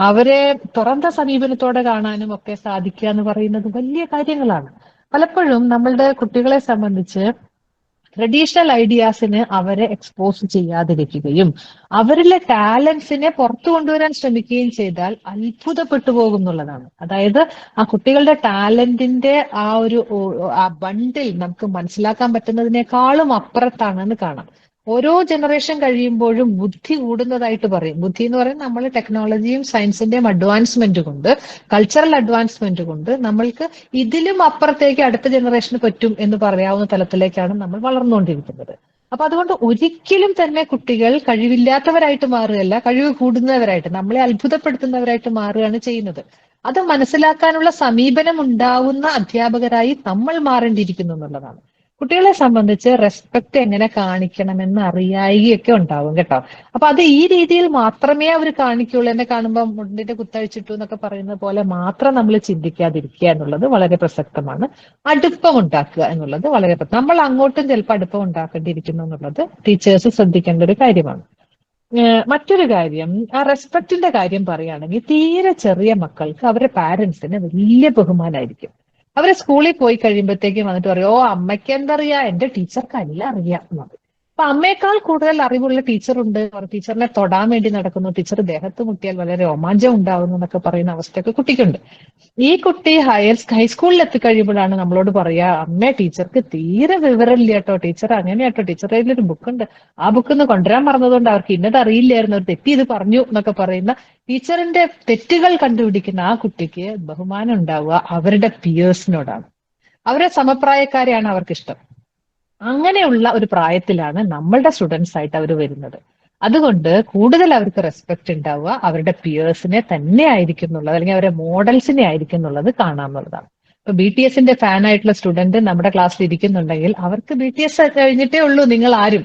അവരെ തുറന്ന സമീപനത്തോടെ കാണാനും ഒക്കെ സാധിക്കുക എന്ന് പറയുന്നത് വലിയ കാര്യങ്ങളാണ്. പലപ്പോഴും നമ്മളുടെ കുട്ടികളെ സംബന്ധിച്ച് ട്രഡീഷണൽ ഐഡിയാസിന് അവരെ എക്സ്പോസ് ചെയ്യാതിരിക്കുകയും അവരിലെ ടാലൻസിനെ പുറത്തു കൊണ്ടുവരാൻ ശ്രമിക്കുകയും ചെയ്താൽ അത്ഭുതപ്പെട്ടു പോകും എന്നുള്ളതാണ്. അതായത് ആ കുട്ടികളുടെ ടാലന്റിന്റെ ആ ബണ്ടിൽ നമുക്ക് മനസ്സിലാക്കാൻ പറ്റുന്നതിനേക്കാളും അപ്പുറത്താണെന്ന് കാണാം. ഓരോ ജനറേഷൻ കഴിയുമ്പോഴും ബുദ്ധി കൂടുന്നതായിട്ട് പറയും. ബുദ്ധി എന്ന് പറയുന്നത് നമ്മൾ ടെക്നോളജിയും സയൻസിന്റെയും അഡ്വാൻസ്മെന്റ് കൊണ്ട്, കൾച്ചറൽ അഡ്വാൻസ്മെന്റ് കൊണ്ട് നമ്മൾക്ക് ഇതിലും അപ്പുറത്തേക്ക് അടുത്ത ജനറേഷന് പറ്റും എന്ന് പറയാവുന്ന തലത്തിലേക്കാണ് നമ്മൾ വളർന്നുകൊണ്ടിരിക്കുന്നത്. അപ്പൊ അതുകൊണ്ട് ഒരിക്കലും തന്നെ കുട്ടികൾ കഴിവില്ലാത്തവരായിട്ട് മാറുകയല്ല, കഴിവ് കൂടുന്നവരായിട്ട്, നമ്മളെ അത്ഭുതപ്പെടുത്തുന്നവരായിട്ട് മാറുകയാണ് ചെയ്യുന്നത്. അത് മനസ്സിലാക്കാനുള്ള സമീപനം ഉണ്ടാവുന്ന അധ്യാപകരായി നമ്മൾ മാറേണ്ടിയിരിക്കുന്നു എന്നുള്ളതാണ്. കുട്ടികളെ സംബന്ധിച്ച് റെസ്പെക്ട് എങ്ങനെ കാണിക്കണമെന്ന് അറിയായികയൊക്കെ ഉണ്ടാവും കേട്ടോ. അപ്പൊ അത് ഈ രീതിയിൽ മാത്രമേ അവർ കാണിക്കുള്ളൂ. എന്നെ കാണുമ്പോൾ മുണ്ടിന്റെ കുത്തഴിച്ചിട്ടു എന്നൊക്കെ പറയുന്നത് പോലെ മാത്രം നമ്മൾ ചിന്തിക്കാതിരിക്കുക എന്നുള്ളത് വളരെ പ്രസക്തമാണ്. അടുപ്പം ഉണ്ടാക്കുക എന്നുള്ളത് വളരെ നമ്മൾ അങ്ങോട്ടും ചിലപ്പോൾ അടുപ്പം ഉണ്ടാക്കേണ്ടിയിരിക്കുന്നു എന്നുള്ളത് ടീച്ചേഴ്സ് ശ്രദ്ധിക്കേണ്ട ഒരു കാര്യമാണ്. മറ്റൊരു കാര്യം, ആ റെസ്പെക്റ്റിന്റെ കാര്യം പറയുകയാണെങ്കിൽ തീരെ ചെറിയ മക്കൾക്ക് അവരുടെ പാരന്റ്സിന് വലിയ ബഹുമാനമായിരിക്കും. അവരെ സ്കൂളിൽ പോയി കഴിയുമ്പോഴത്തേക്കും വന്നിട്ട് പറയും, ഓ അമ്മയ്ക്ക് എന്തറിയാ, എന്റെ ടീച്ചർക്ക് എല്ലാം അറിയാം എന്നത്. അപ്പൊ അമ്മയേക്കാൾ കൂടുതൽ അറിവുള്ള ടീച്ചറുണ്ട്, ടീച്ചറിനെ തൊടാൻ വേണ്ടി നടക്കുന്നു, ടീച്ചർ ദേഹത്ത് മുട്ടിയാൽ വളരെ രോമാഞ്ചം ഉണ്ടാകുന്നു എന്നൊക്കെ പറയുന്ന അവസ്ഥയൊക്കെ കുട്ടിക്കുണ്ട്. ഈ കുട്ടി ഹൈസ്കൂളിൽ എത്തിക്കഴിയുമ്പോഴാണ് നമ്മളോട് പറയാ, അമ്മേ ടീച്ചർക്ക് തീരെ വിവരമില്ല കേട്ടോ, ടീച്ചർ അങ്ങനെയാട്ടോ, ടീച്ചറുടെ കയ്യിലൊരു ബുക്കുണ്ട്, ആ ബുക്കൊന്ന് കൊണ്ടുവരാൻ പറഞ്ഞതുകൊണ്ട് അവർക്ക് ഇന്നത് അറിയില്ലായിരുന്നു, അവർ തെറ്റി ഇത് പറഞ്ഞു എന്നൊക്കെ പറയുന്ന ടീച്ചറിന്റെ തെറ്റുകൾ കണ്ടുപിടിക്കുന്ന ആ കുട്ടിക്ക് ബഹുമാനം ഉണ്ടാവുക അവരുടെ പിയേഴ്സിനോടാണ്. അവരെ സമപ്രായക്കാരെയാണ് അവർക്കിഷ്ടം. അങ്ങനെയുള്ള ഒരു പ്രായത്തിലാണ് നമ്മളുടെ സ്റ്റുഡൻസ് ആയിട്ട് അവർ വരുന്നത്. അതുകൊണ്ട് കൂടുതൽ അവർക്ക് റെസ്പെക്ട് ഉണ്ടാവുക അവരുടെ പിയേഴ്സിനെ തന്നെ ആയിരിക്കും എന്നുള്ളത്, അല്ലെങ്കിൽ അവരുടെ മോഡൽസിനെ ആയിരിക്കും എന്നുള്ളത് കാണാമെന്നുള്ളതാണ്. ഇപ്പൊ BTSന്റെ ഫാൻ ആയിട്ടുള്ള സ്റ്റുഡന്റ് നമ്മുടെ ക്ലാസ്സിൽ ഇരിക്കുന്നുണ്ടെങ്കിൽ അവർക്ക് BTS കഴിഞ്ഞിട്ടേ ഉള്ളൂ നിങ്ങൾ ആരും.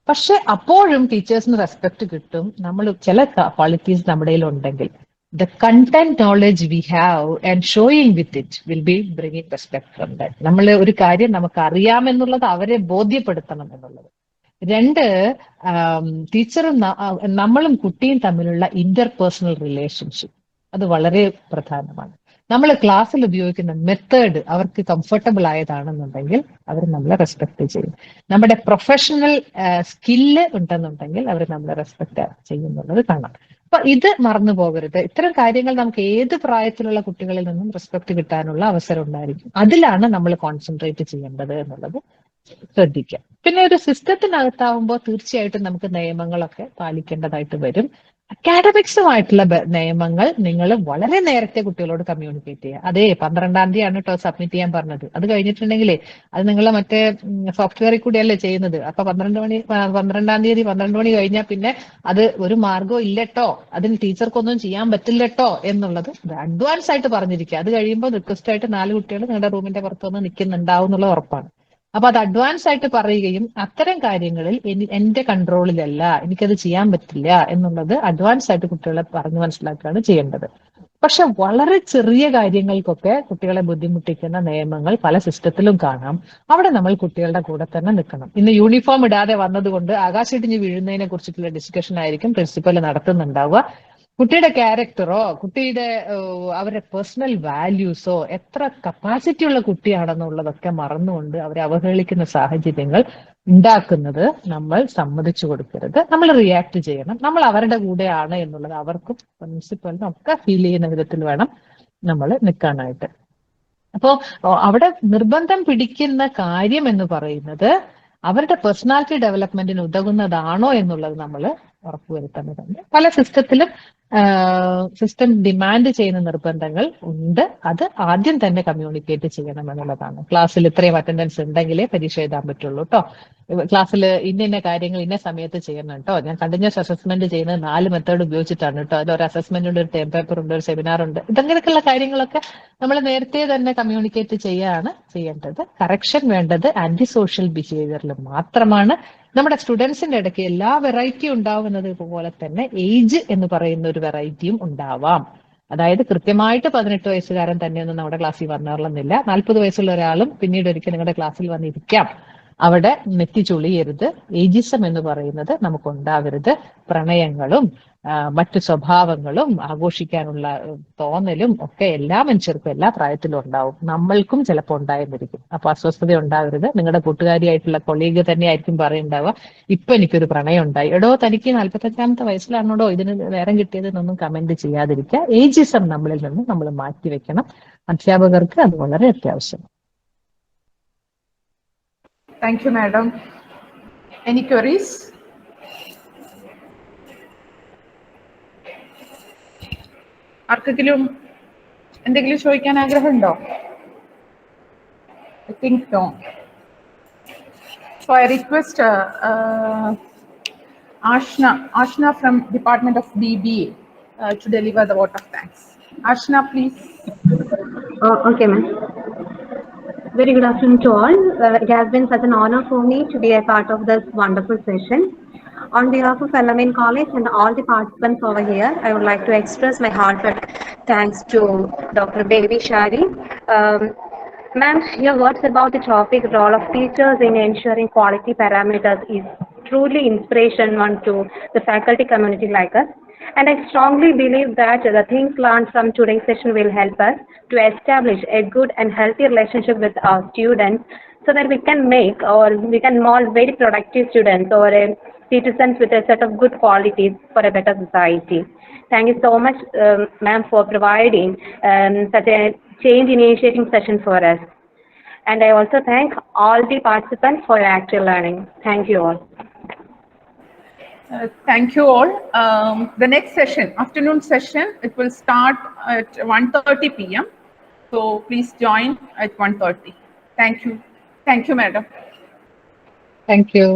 പക്ഷെ അപ്പോഴും ടീച്ചേഴ്സിന് റെസ്പെക്ട് കിട്ടും നമ്മൾ ചില ക്വാളിറ്റീസ് നമ്മുടെ ഉണ്ടെങ്കിൽ. The content knowledge we have and showing with it will be bringing respect from that. നമ്മൾ ഒരു കാര്യം നമുക്ക് അറിയാമെന്നുള്ളത് അവരെ ബോധ്യപ്പെടുത്തണം എന്നുള്ളത്. രണ്ട്, ടീച്ചറും നമ്മളും കുട്ടിയും തമ്മിലുള്ള ഇന്റർപേഴ്സണൽ റിലേഷൻഷിപ്പ് അത് വളരെ പ്രധാനമാണ്. നമ്മൾ ക്ലാസ്സിൽ ഉപയോഗിക്കുന്ന മെത്തേഡ് അവർക്ക് കംഫർട്ടബിൾ ആയതാണെന്നുണ്ടെങ്കിൽ അവർ നമ്മളെ റെസ്പെക്ട് ചെയ്യും. നമ്മുടെ പ്രൊഫഷണൽ സ്കില്ല് ഉണ്ടെന്നുണ്ടെങ്കിൽ അവർ നമ്മളെ റെസ്പെക്ട് ചെയ്യുന്നുള്ളത് കാണാം. അപ്പൊ ഇത് മറന്നു പോകരുത്. ഇത്തരം കാര്യങ്ങൾ നമുക്ക് ഏത് പ്രായത്തിലുള്ള കുട്ടികളിൽ നിന്നും റെസ്പെക്ട് കിട്ടാനുള്ള അവസരം ഉണ്ടായിരിക്കും. അതിലാണ് നമ്മൾ കോൺസെൻട്രേറ്റ് ചെയ്യേണ്ടത് എന്നുള്ളത് ശ്രദ്ധിക്കാം. പിന്നെ ഒരു സിസ്റ്റത്തിനകത്താവുമ്പോൾ തീർച്ചയായിട്ടും നമുക്ക് നിയമങ്ങളൊക്കെ പാലിക്കേണ്ടതായിട്ട് വരും. അക്കാഡമിക്സുമായിട്ടുള്ള നിയമങ്ങൾ നിങ്ങൾ വളരെ നേരത്തെ കുട്ടികളോട് കമ്മ്യൂണിക്കേറ്റ് ചെയ്യുക. അതെ 12-ാം തീയതിയാണ് കേട്ടോ സബ്മിറ്റ് ചെയ്യാൻ പറഞ്ഞത്, അത് കഴിഞ്ഞിട്ടുണ്ടെങ്കിലേ അത് നിങ്ങൾ മറ്റേ സോഫ്റ്റ്വെയറിൽ കൂടിയല്ലേ ചെയ്യുന്നത്. അപ്പൊ 12-ാം തീയതി 12 മണി കഴിഞ്ഞാൽ പിന്നെ അത് ഒരു മാർഗവും ഇല്ലട്ടോ, അതിന് ടീച്ചർക്കൊന്നും ചെയ്യാൻ പറ്റില്ലട്ടോ എന്നുള്ളത് അഡ്വാൻസ് ആയിട്ട് പറഞ്ഞിരിക്കുക. അത് കഴിയുമ്പോൾ റിക്വസ്റ്റ് ആയിട്ട് 4 കുട്ടികൾ നിങ്ങളുടെ റൂമിന്റെ പുറത്ത് വന്ന് നിൽക്കുന്നുണ്ടാവും എന്നുള്ള ഉറപ്പാണ്. അപ്പൊ അത് അഡ്വാൻസ് ആയിട്ട് പറയുകയും അത്തരം കാര്യങ്ങളിൽ എന്റെ കൺട്രോളിലല്ല, എനിക്കത് ചെയ്യാൻ പറ്റില്ല എന്നുള്ളത് അഡ്വാൻസ് ആയിട്ട് കുട്ടികളെ പറഞ്ഞു മനസ്സിലാക്കുകയാണ് ചെയ്യേണ്ടത്. പക്ഷെ വളരെ ചെറിയ കാര്യങ്ങൾക്കൊക്കെ കുട്ടികളെ ബുദ്ധിമുട്ടിക്കുന്ന നിയമങ്ങൾ പല സിസ്റ്റത്തിലും കാണാം. അവിടെ നമ്മൾ കുട്ടികളുടെ കൂടെ തന്നെ നിൽക്കണം. ഇന്ന് യൂണിഫോം ഇടാതെ വന്നതുകൊണ്ട് ആകാശിടിഞ്ഞ് വീഴുന്നതിനെ കുറിച്ചിട്ടുള്ള ഡിസ്കഷൻ ആയിരിക്കും പ്രിൻസിപ്പൽ നടത്തുന്നുണ്ടാവുക. കുട്ടിയുടെ ക്യാരക്ടറോ കുട്ടിയുടെ അവരുടെ പേഴ്സണൽ വാല്യൂസോ എത്ര കപ്പാസിറ്റി ഉള്ള കുട്ടിയാണെന്നുള്ളതൊക്കെ മറന്നുകൊണ്ട് അവരെ അവഹേളിക്കുന്ന സാഹചര്യങ്ങൾ ഉണ്ടാക്കുന്നത് നമ്മൾ സമ്മതിച്ചു കൊടുക്കരുത്. നമ്മൾ റിയാക്ട് ചെയ്യണം. നമ്മൾ അവരുടെ കൂടെയാണ് എന്നുള്ളത് അവർക്കും പ്രിൻസിപ്പലിനും ഒക്കെ ഫീൽ ചെയ്യുന്ന വിധത്തിൽ വേണം നമ്മൾ നിൽക്കാനായിട്ട്. അപ്പോ അവിടെ നിർബന്ധം പിടിക്കുന്ന കാര്യം എന്ന് പറയുന്നത് അവരുടെ പേഴ്സണാലിറ്റി ഡെവലപ്മെന്റിന് ഉതകുന്നതാണോ എന്നുള്ളത് നമ്മൾ ഉറപ്പുവരുത്തേണ്ടതുണ്ട്. പല സിസ്റ്റത്തിലും സിസ്റ്റം ഡിമാൻഡ് ചെയ്യുന്ന നിർബന്ധങ്ങൾ ഉണ്ട്. അത് ആദ്യം തന്നെ കമ്മ്യൂണിക്കേറ്റ് ചെയ്യണം എന്നുള്ളതാണ്. ക്ലാസ്സിൽ ഇത്രയും അറ്റൻഡൻസ് ഉണ്ടെങ്കിലേ പരീക്ഷ എഴുതാൻ പറ്റുള്ളൂ കേട്ടോ. ക്ലാസ്സിൽ ഇന്ന കാര്യങ്ങൾ ഇന്ന സമയത്ത് ചെയ്യണം കേട്ടോ. ഞാൻ കണ്ടിന്യൂസ് അസസ്മെന്റ് ചെയ്യുന്നത് 4 മെത്തേഡ് ഉപയോഗിച്ചിട്ടാണ് കേട്ടോ. അതിലൊരു അസസ്മെന്റ് ഉണ്ട്, ഒരു ടേം പേപ്പർ ഉണ്ട്, ഒരു സെമിനാർ ഉണ്ട്. ഇതങ്ങനെയൊക്കെയുള്ള കാര്യങ്ങളൊക്കെ നമ്മൾ നേരത്തെ തന്നെ കമ്മ്യൂണിക്കേറ്റ് ചെയ്യാണ് ചെയ്യേണ്ടത്. കറക്ഷൻ വേണ്ടത് ആന്റി സോഷ്യൽ ബിഹേവിയറിൽ മാത്രമാണ്. നമ്മുടെ സ്റ്റുഡൻസിന്റെ ഇടയ്ക്ക് എല്ലാ വെറൈറ്റിയും ഉണ്ടാവുന്നത് പോലെ തന്നെ ഏജ് എന്ന് പറയുന്ന ഒരു വെറൈറ്റിയും ഉണ്ടാവാം. അതായത് കൃത്യമായിട്ട് 18 വയസ്സുകാരൻ തന്നെയൊന്നും നമ്മുടെ ക്ലാസ്സിൽ വന്നോളന്നില്ല. 40 വയസ്സുള്ള ഒരാളും പിന്നീട് ഒരിക്കൽ നിങ്ങളുടെ ക്ലാസ്സിൽ വന്നിരിക്കാം. അവിടെ നെറ്റി ചുളിയരുത്. ഏജിസം എന്ന് പറയുന്നത് നമുക്കുണ്ടാവരുത്. പ്രണയങ്ങളും മറ്റു സ്വഭാവങ്ങളും ആഘോഷിക്കാനുള്ള തോന്നലും ഒക്കെ എല്ലാ മനുഷ്യർക്കും എല്ലാ പ്രായത്തിലും ഉണ്ടാവും. നമ്മൾക്കും ചിലപ്പോൾ ഉണ്ടായെന്നിരിക്കും. അപ്പൊ അസ്വസ്ഥത ഉണ്ടാവരുത്. നിങ്ങളുടെ കൂട്ടുകാരിയായിട്ടുള്ള കൊളീഗ് തന്നെ ആയിരിക്കും പറയുണ്ടാവുക, ഇപ്പൊ എനിക്കൊരു പ്രണയം ഉണ്ടായി. എടോ തനിക്ക് 45-ാമത്തെ വയസ്സിലാണോടോ ഇതിന് നേരം കിട്ടിയതെന്നൊന്നും കമന്റ് ചെയ്യാതിരിക്കുക. ഏജിസം നമ്മളിൽ നിന്ന് നമ്മൾ മാറ്റിവെക്കണം. അധ്യാപകർക്ക് അത് വളരെ അത്യാവശ്യം. Thank you, madam. Any queries? ആർക്കെങ്കിലും എന്തെങ്കിലും ചോദിക്കാൻ ആഗ്രഹമുണ്ടോ? I think no. So I request Ashna from Department of BBA to deliver the vote of thanks. Ashna, please. Okay, ma'am. Very good afternoon to all. It has been such an honor for me to be a part of this wonderful session. On behalf of Al-Ameen College and all the participants over here, I would like to express my heartfelt thanks to Dr. Baby Shari. Ma'am, your words about the topic role of teachers in ensuring quality parameters is truly inspirational to the faculty community like us. And I strongly believe that the things learned from today's session will help us to establish a good and healthy relationship with our students so that we can make or we can mold very productive students or citizens with a set of good qualities for a better society. Thank you so much, ma'am, for providing such a change initiating session for us. And I also thank all the participants for your active learning. Thank you all. Thank you all. The next session, afternoon session, it will start at 1:30 p.m. So please join at 1:30. Thank you. Thank you, madam. Thank you.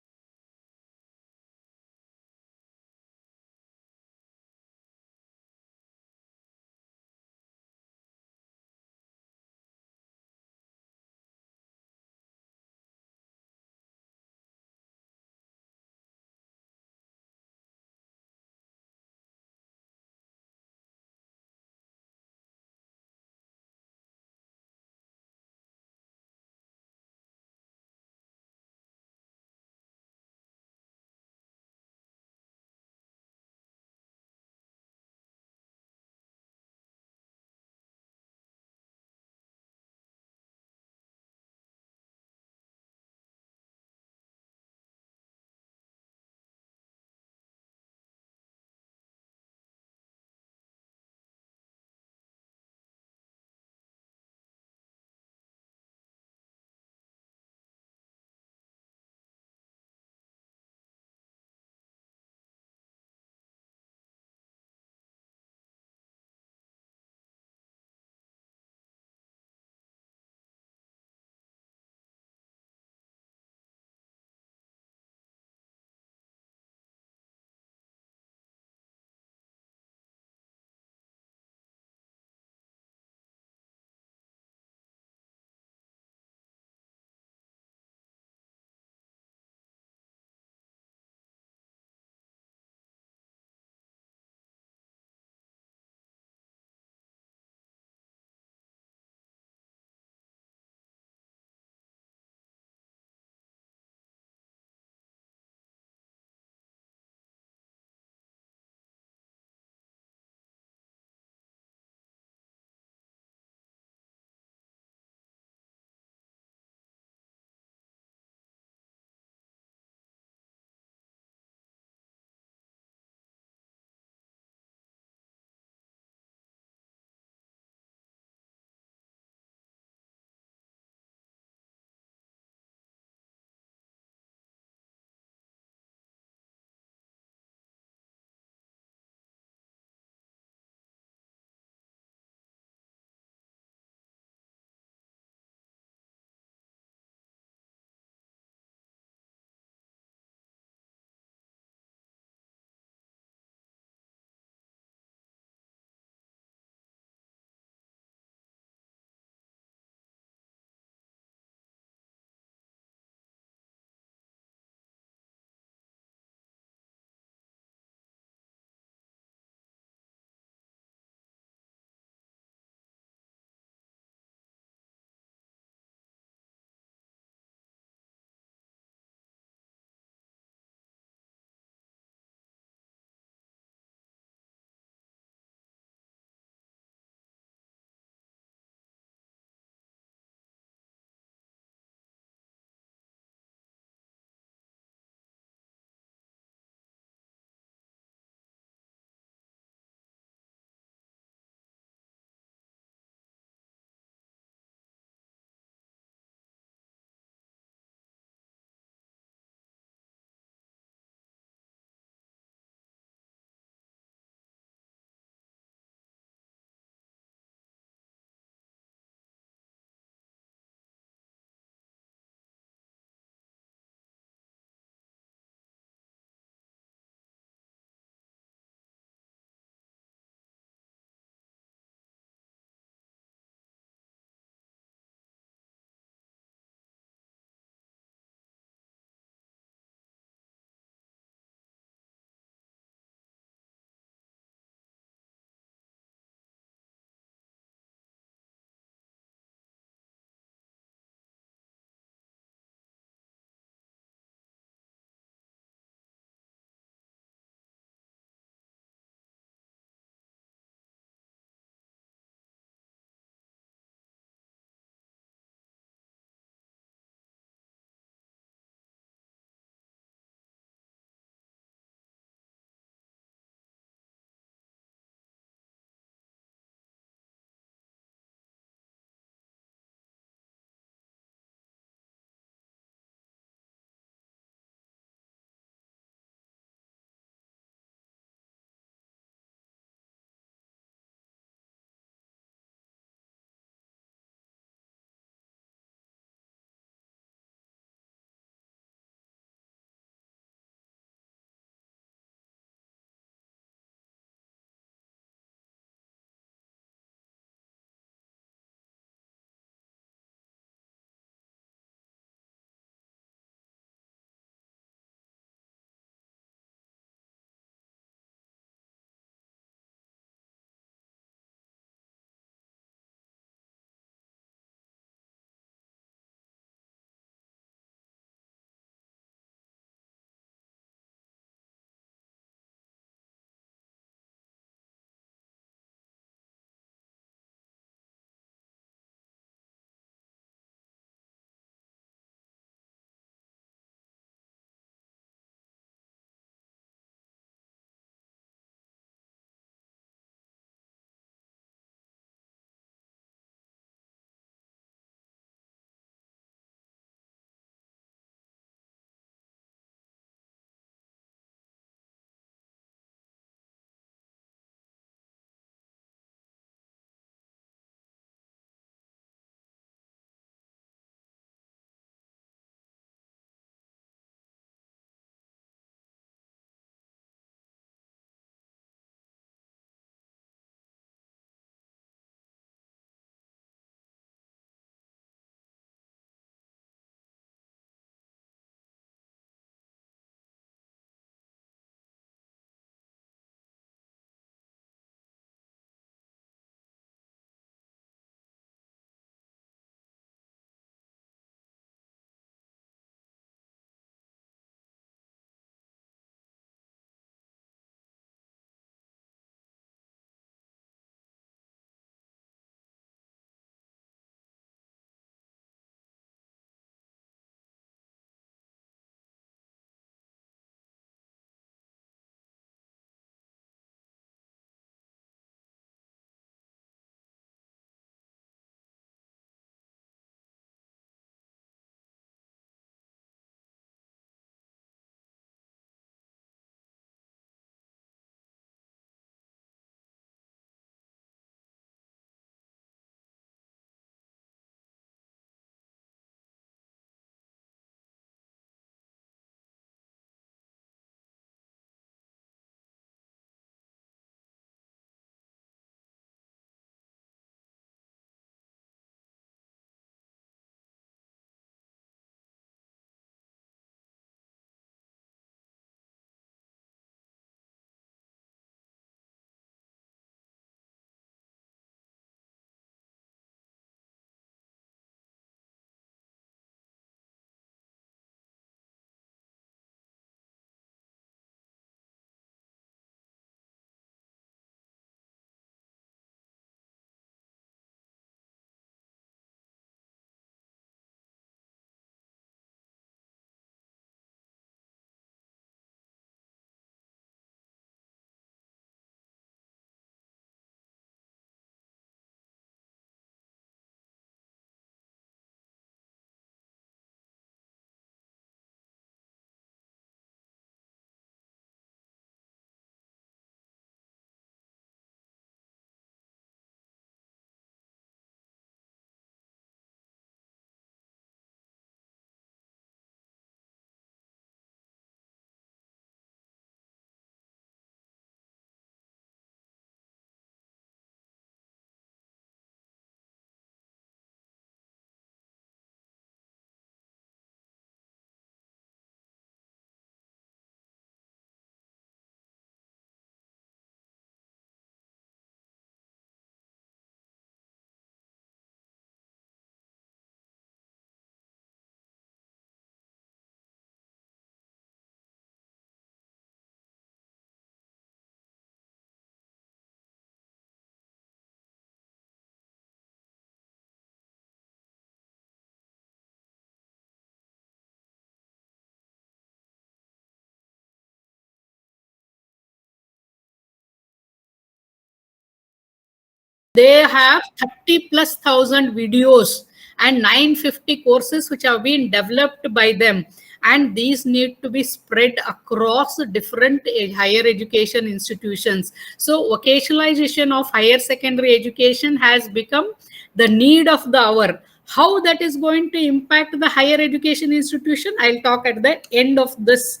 They have 30,000+ videos and 950 courses which have been developed by them. And these need to be spread across different higher education institutions. So vocationalization of higher secondary education has become the need of the hour. How that is going to impact the higher education institution, I'll talk at the end of this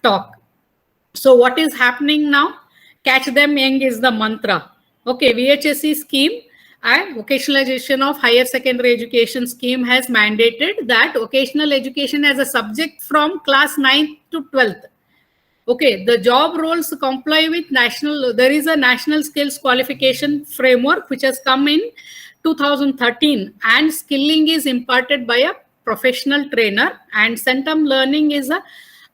talk. So what is happening now? Catch them young is the mantra. Okay, VHSE scheme and vocationalization of higher secondary education scheme has mandated that vocational education as a subject from class 9th to 12th. Okay, the job roles comply with there is a national skills qualification framework which has come in 2013, and skilling is imparted by a professional trainer, and Centum Learning is a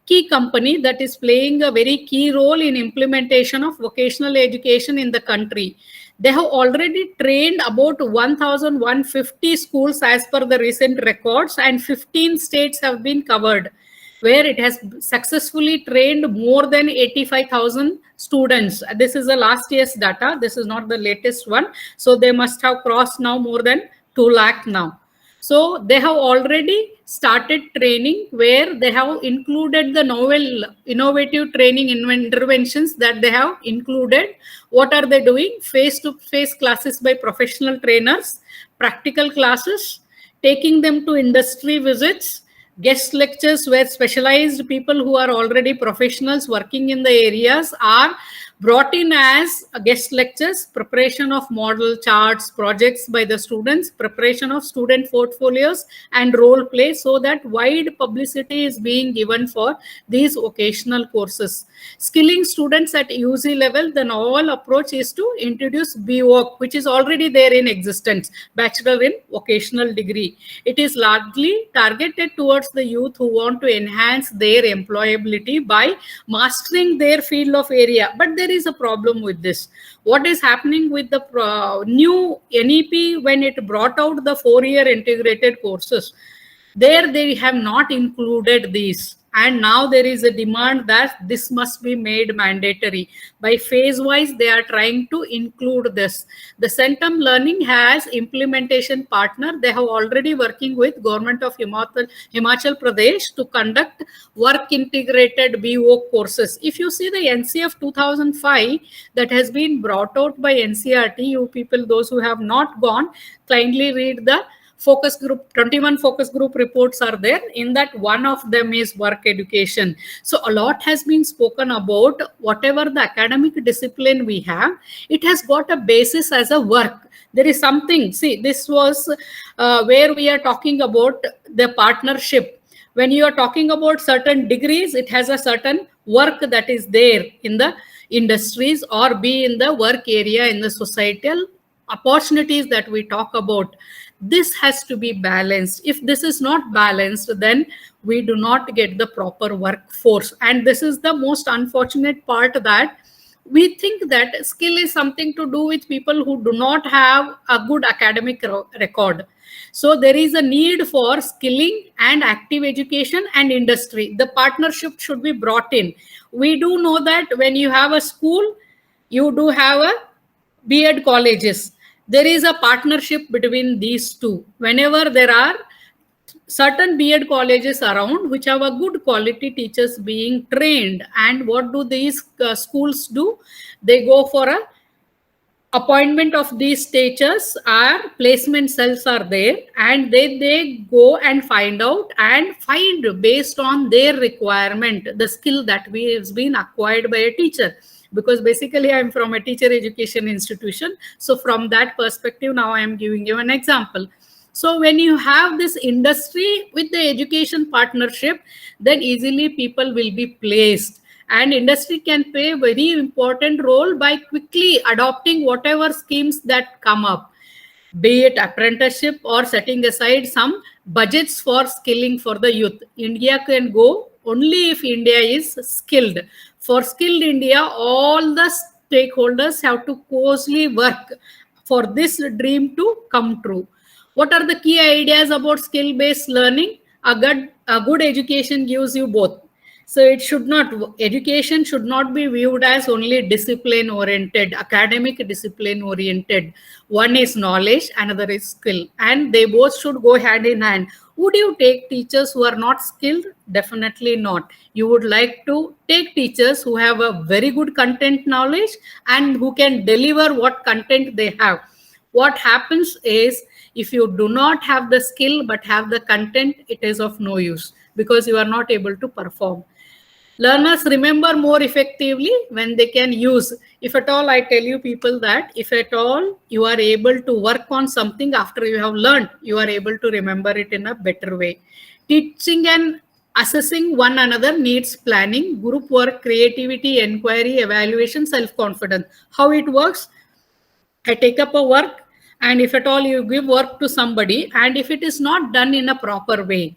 key company that is playing a very key role in implementation of vocational education in the country. They have already trained about 1,150 schools as per the recent records, and 15 states have been covered, where it has successfully trained more than 85,000 students. This is the last year's data. This is not the latest one. So they must have crossed now more than 2 lakh now. So they have already started training, where they have included the novel innovative training interventions that they have included. What are they doing? Face-to-face classes by professional trainers, practical classes, taking them to industry visits, guest lectures where specialized people who are already professionals working in the areas are brought in as guest lectures, preparation of model charts, projects by the students, preparation of student portfolios and role play, so that wide publicity is being given for these vocational courses. Skilling students at UG level, the novel approach is to introduce BVoc, which is already there in existence, Bachelor in Vocational Degree. It is largely targeted towards the youth who want to enhance their employability by mastering their field of area. But there is a problem with this. What is happening with the new NEP when it brought out the 4-year integrated courses? There they have not included these. And now there is a demand that this must be made mandatory. By phase wise, they are trying to include this. The Centum Learning has implementation partner. They have already working with Government of Himachal Pradesh to conduct work integrated BVoc courses. If you see the NC of 2005 that has been brought out by NCERT, you people, those who have not gone, kindly read the focus group. 21 focus group reports are there. In that, one of them is work education. So a lot has been spoken about whatever the academic discipline we have, it has got a basis as a work. There is something, see, this was where we are talking about the partnership. When you are talking about certain degrees, it has a certain work that is there in the industries or be in the work area in the societal opportunities that we talk about. This has to be balanced. If this is not balanced, then we do not get the proper workforce. And this is the most unfortunate part, that we think that skill is something to do with people who do not have a good academic record. So there is a need for skilling and active education and industry. The partnership should be brought in. We do know that when you have a school, you do have a B.Ed colleges. There is a partnership between these two. Whenever there are certain B.Ed colleges around which have a good quality teachers being trained, and what do these schools do? They go for a appointment of these teachers, or placement cells are there, and they go and find out and find, based on their requirement, the skill that has been acquired by a teacher. Because basically I'm from a teacher education institution, so from that perspective now I am giving you an example. So when you have this industry with the education partnership, then easily people will be placed, and industry can play a very important role by quickly adopting whatever schemes that come up, be it apprenticeship or setting aside some budgets for skilling for the youth. India can go only if India is skilled. For skilled India, all the stakeholders have to closely work for this dream to come true. What are the key ideas about skill-based learning? A good education gives you both So it should not, education should not be viewed as only discipline oriented, academic discipline oriented. One is knowledge, another is skill, and they both should go hand in hand. Would you take teachers who are not skilled? Definitely not. You would like to take teachers who have a very good content knowledge and who can deliver what content they have. What happens is, if you do not have the skill but have the content, it is of no use because you are not able to perform. Learners remember more effectively when they can use. If at all, I tell you people that if at all you are able to work on something after you have learned, you are able to remember it in a better way. Teaching and assessing one another needs planning, group work, creativity, inquiry, evaluation, self-confidence. How it works? I take up a work, and if at all you give work to somebody, and if it is not done in a proper way,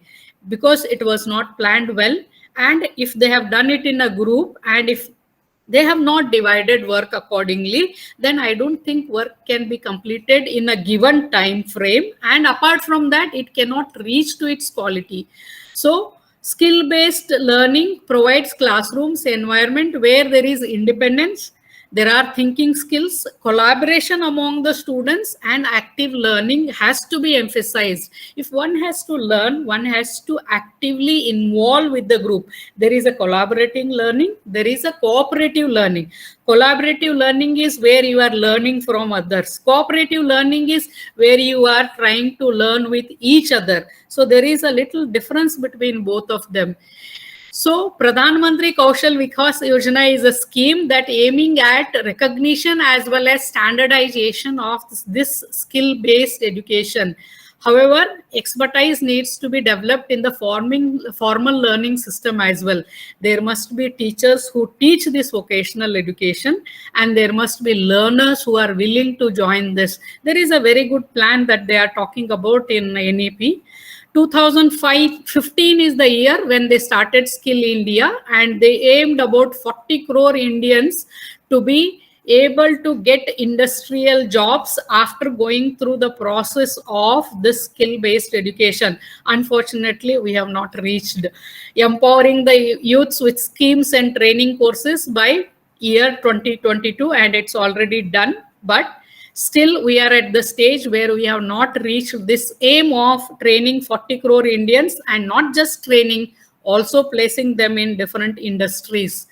because it was not planned well, and if they have done it in a group, and if they have not divided work accordingly, then I don't think work can be completed in a given time frame. And apart from that, it cannot reach to its quality. So skill-based learning provides classrooms environment where there is independence, there are thinking skills, collaboration among the students, and active learning has to be emphasized. If one has to learn, one has to actively involve with the group. There is a collaborating learning, there is a cooperative learning. Collaborative learning is where you are learning from others. Cooperative learning is where you are trying to learn with each other. So there is a little difference between both of them. So Pradhan Mantri Kaushal Vikas Yojana is a scheme that aiming at recognition as well as standardization of this skill-based education. However, expertise needs to be developed in the formal learning system as well. There must be teachers who teach this vocational education, and there must be learners who are willing to join this. There is a very good plan that they are talking about in NEP. 2015 is the year when they started Skill India, and they aimed about 40 crore Indians to be able to get industrial jobs after going through the process of this skill-based education. Unfortunately, we have not reached empowering the youths with schemes and training courses by year 2022, and it's already done. But still, we are at the stage where we have not reached this aim of training 40 crore Indians, and not just training, also placing them in different industries.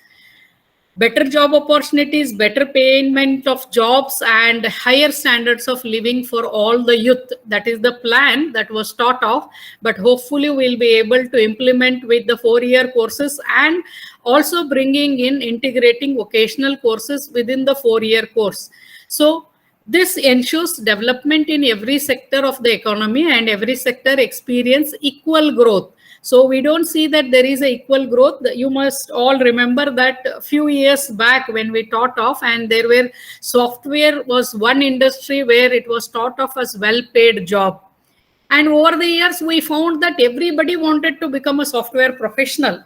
Better job opportunities, better payment of jobs, and higher standards of living for all the youth. That is the plan that was thought of, but hopefully we'll be able to implement with the 4-year courses, and also bringing in integrating vocational courses within the 4-year course. So this ensures development in every sector of the economy, and every sector experience equal growth. So we don't see that there is a equal growth. You must all remember that a few years back when we thought of, and there were software was one industry where it was thought of as well-paid job. And over the years, we found that everybody wanted to become a software professional.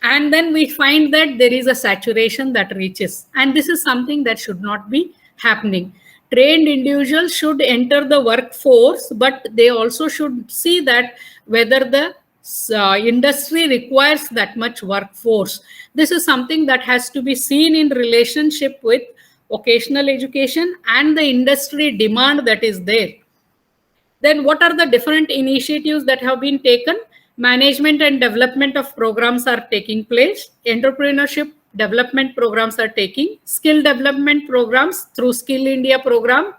And then we find that there is a saturation that reaches. And this is something that should not be happening. Trained individuals should enter the workforce, but they also should see that whether the industry requires that much workforce. This is something that has to be seen in relationship with vocational education and the industry demand that is there. Then what are the different initiatives that have been taken? Management and development of programs are taking place. Entrepreneurship development programs are taking. Skill development programs through Skill India program.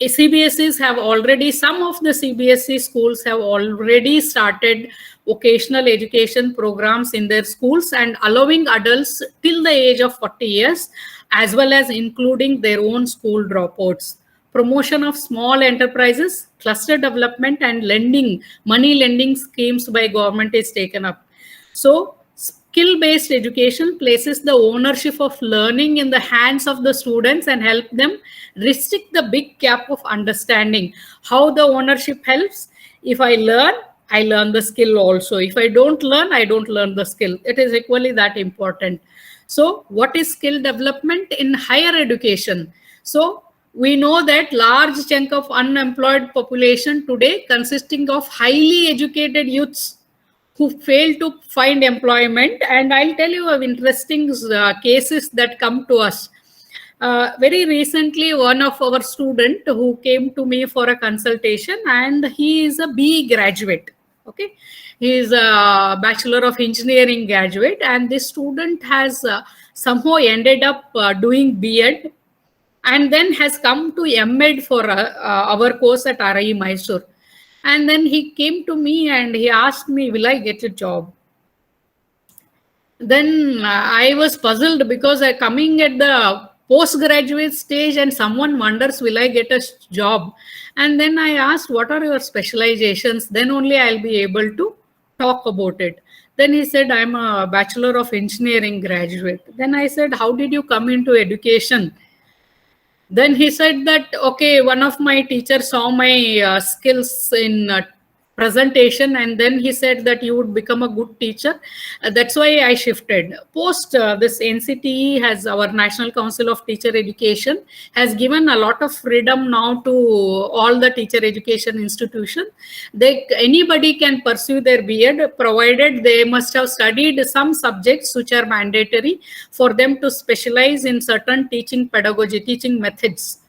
CBSEs have already, some of the CBSE schools have already started vocational education programs in their schools and allowing adults till the age of 40 years, as well as including their own school dropouts. Promotion of small enterprises, cluster development, and lending, money lending schemes by government is taken up. So skill-based education places the ownership of learning in the hands of the students and help them restrict the big gap of understanding. How the ownership helps? If I learn the skill also. If I don't learn, I don't learn the skill. It is equally that important. So what is skill development in higher education? So we know that large chunk of unemployed population today consisting of highly educated youths who fail to find employment. And I'll tell you of interesting cases that come to us. Very recently, one of our student who came to me for a consultation, and he is a BE graduate. Okay, he is a Bachelor of Engineering graduate, and this student has somehow ended up doing B.Ed, and then has come to M.Ed for our course at RI Mysore. And then he came to me and he asked me, will I get a job? Then I was puzzled, because I coming at the postgraduate stage and someone wonders, will I get a job? And then I asked, what are your specializations? Then only I'll be able to talk about it. Then he said, I'm a Bachelor of Engineering graduate. Then I said, how did you come into education? Then he said that, okay, one of my teachers saw my skills in presentation, and then he said that you would become a good teacher. That's why I shifted. Post this NCTE, has our National Council of Teacher Education, has given a lot of freedom now to all the teacher education institutions. Anybody can pursue their B.Ed, provided they must have studied some subjects which are mandatory for them to specialize in certain teaching pedagogy, teaching methods.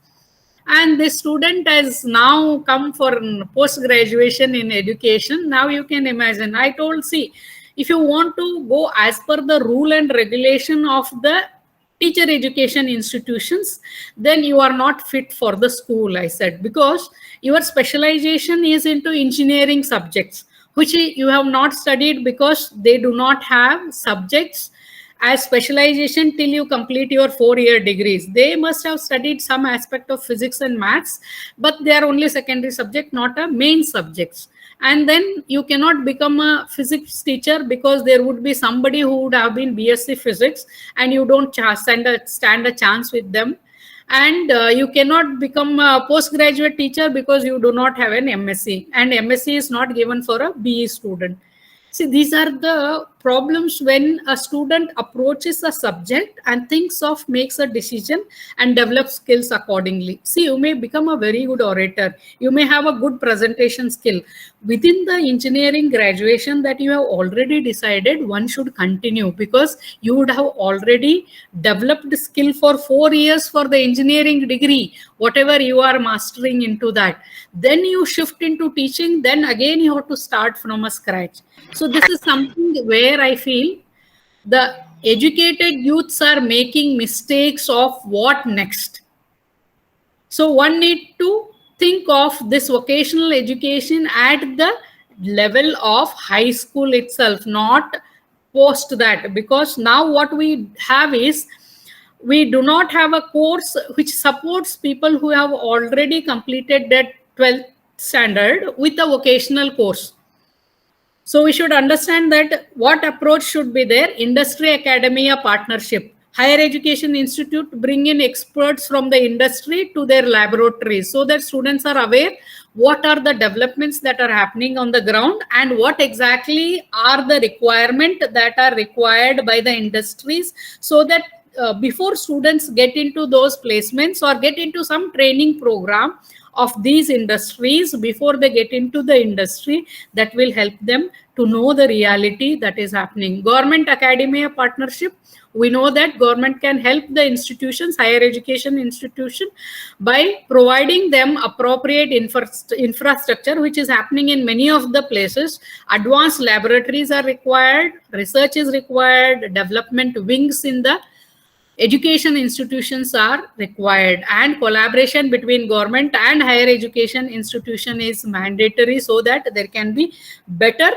And the student has now come for post-graduation in education. Now you can imagine, I told, see, if you want to go as per the rule and regulation of the teacher education institutions, then you are not fit for the school, I said, because your specialization is into engineering subjects, which you have not studied, because they do not have subjects as specialization till you complete your 4-year degrees. They must have studied some aspect of physics and maths, but they are only secondary subject, not a main subjects. And then you cannot become a physics teacher, because there would be somebody who would have been BSc physics and you don't stand a chance with them. And you cannot become a postgraduate teacher because you do not have an MSc, and MSc is not given for a BE student. See, these are the problems when a student approaches a subject and makes a decision and develops skills accordingly. See, you may become a very good orator. You may have a good presentation skill. Within the engineering graduation that you have already decided, one should continue, because you would have already developed skill for 4 years for the engineering degree, whatever you are mastering into that. Then you shift into teaching, then again you have to start from a scratch. So this is something where I feel the educated youths are making mistakes of what next. So one need to think of this vocational education at the level of high school itself, not post that, because now what we have is, we do not have a course which supports people who have already completed that 12th standard with a vocational course. So we should understand that what approach should be there. Industry academia partnership. Higher education institute bring in experts from the industry to their laboratories, so that students are aware what are the developments that are happening on the ground and what exactly are the requirements that are required by the industries, so that before students get into those placements or get into some training program of these industries, before they get into the industry, that will help them to know the reality that is happening. Government academia partnership, we know that government can help the institutions, higher education institution, by providing them appropriate infrastructure, which is happening in many of the places. Advanced laboratories are required, research is required, development wings in the education institutions are required, and collaboration between government and higher education institution is mandatory, so that there can be better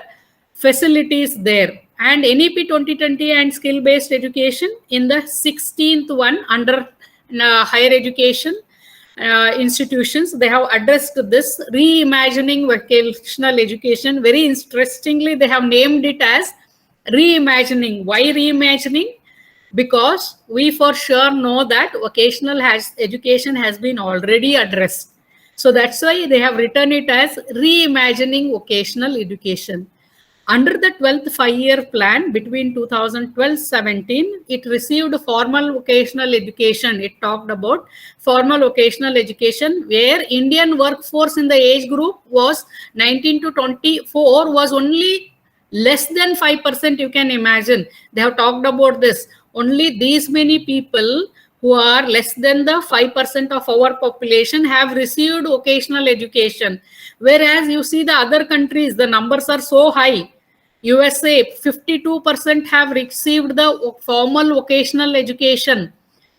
facilities there. And NEP 2020 and skill-based education in the 16th one under higher education institutions, they have addressed this reimagining vocational education. Very interestingly, they have named it as reimagining. Why reimagining? Because we for sure know that vocational education has been already addressed. So that's why they have written it as reimagining vocational education. Under the 12th 5-year plan between 2012-17, it received formal vocational education. It talked about formal vocational education, where Indian workforce in the age group was 19 to 24 was only Less than 5%, you can imagine. They have talked about this. Only these many people who are less than the 5% of our population have received vocational education. Whereas you see the other countries, the numbers are so high. USA, 52% have received the formal vocational education.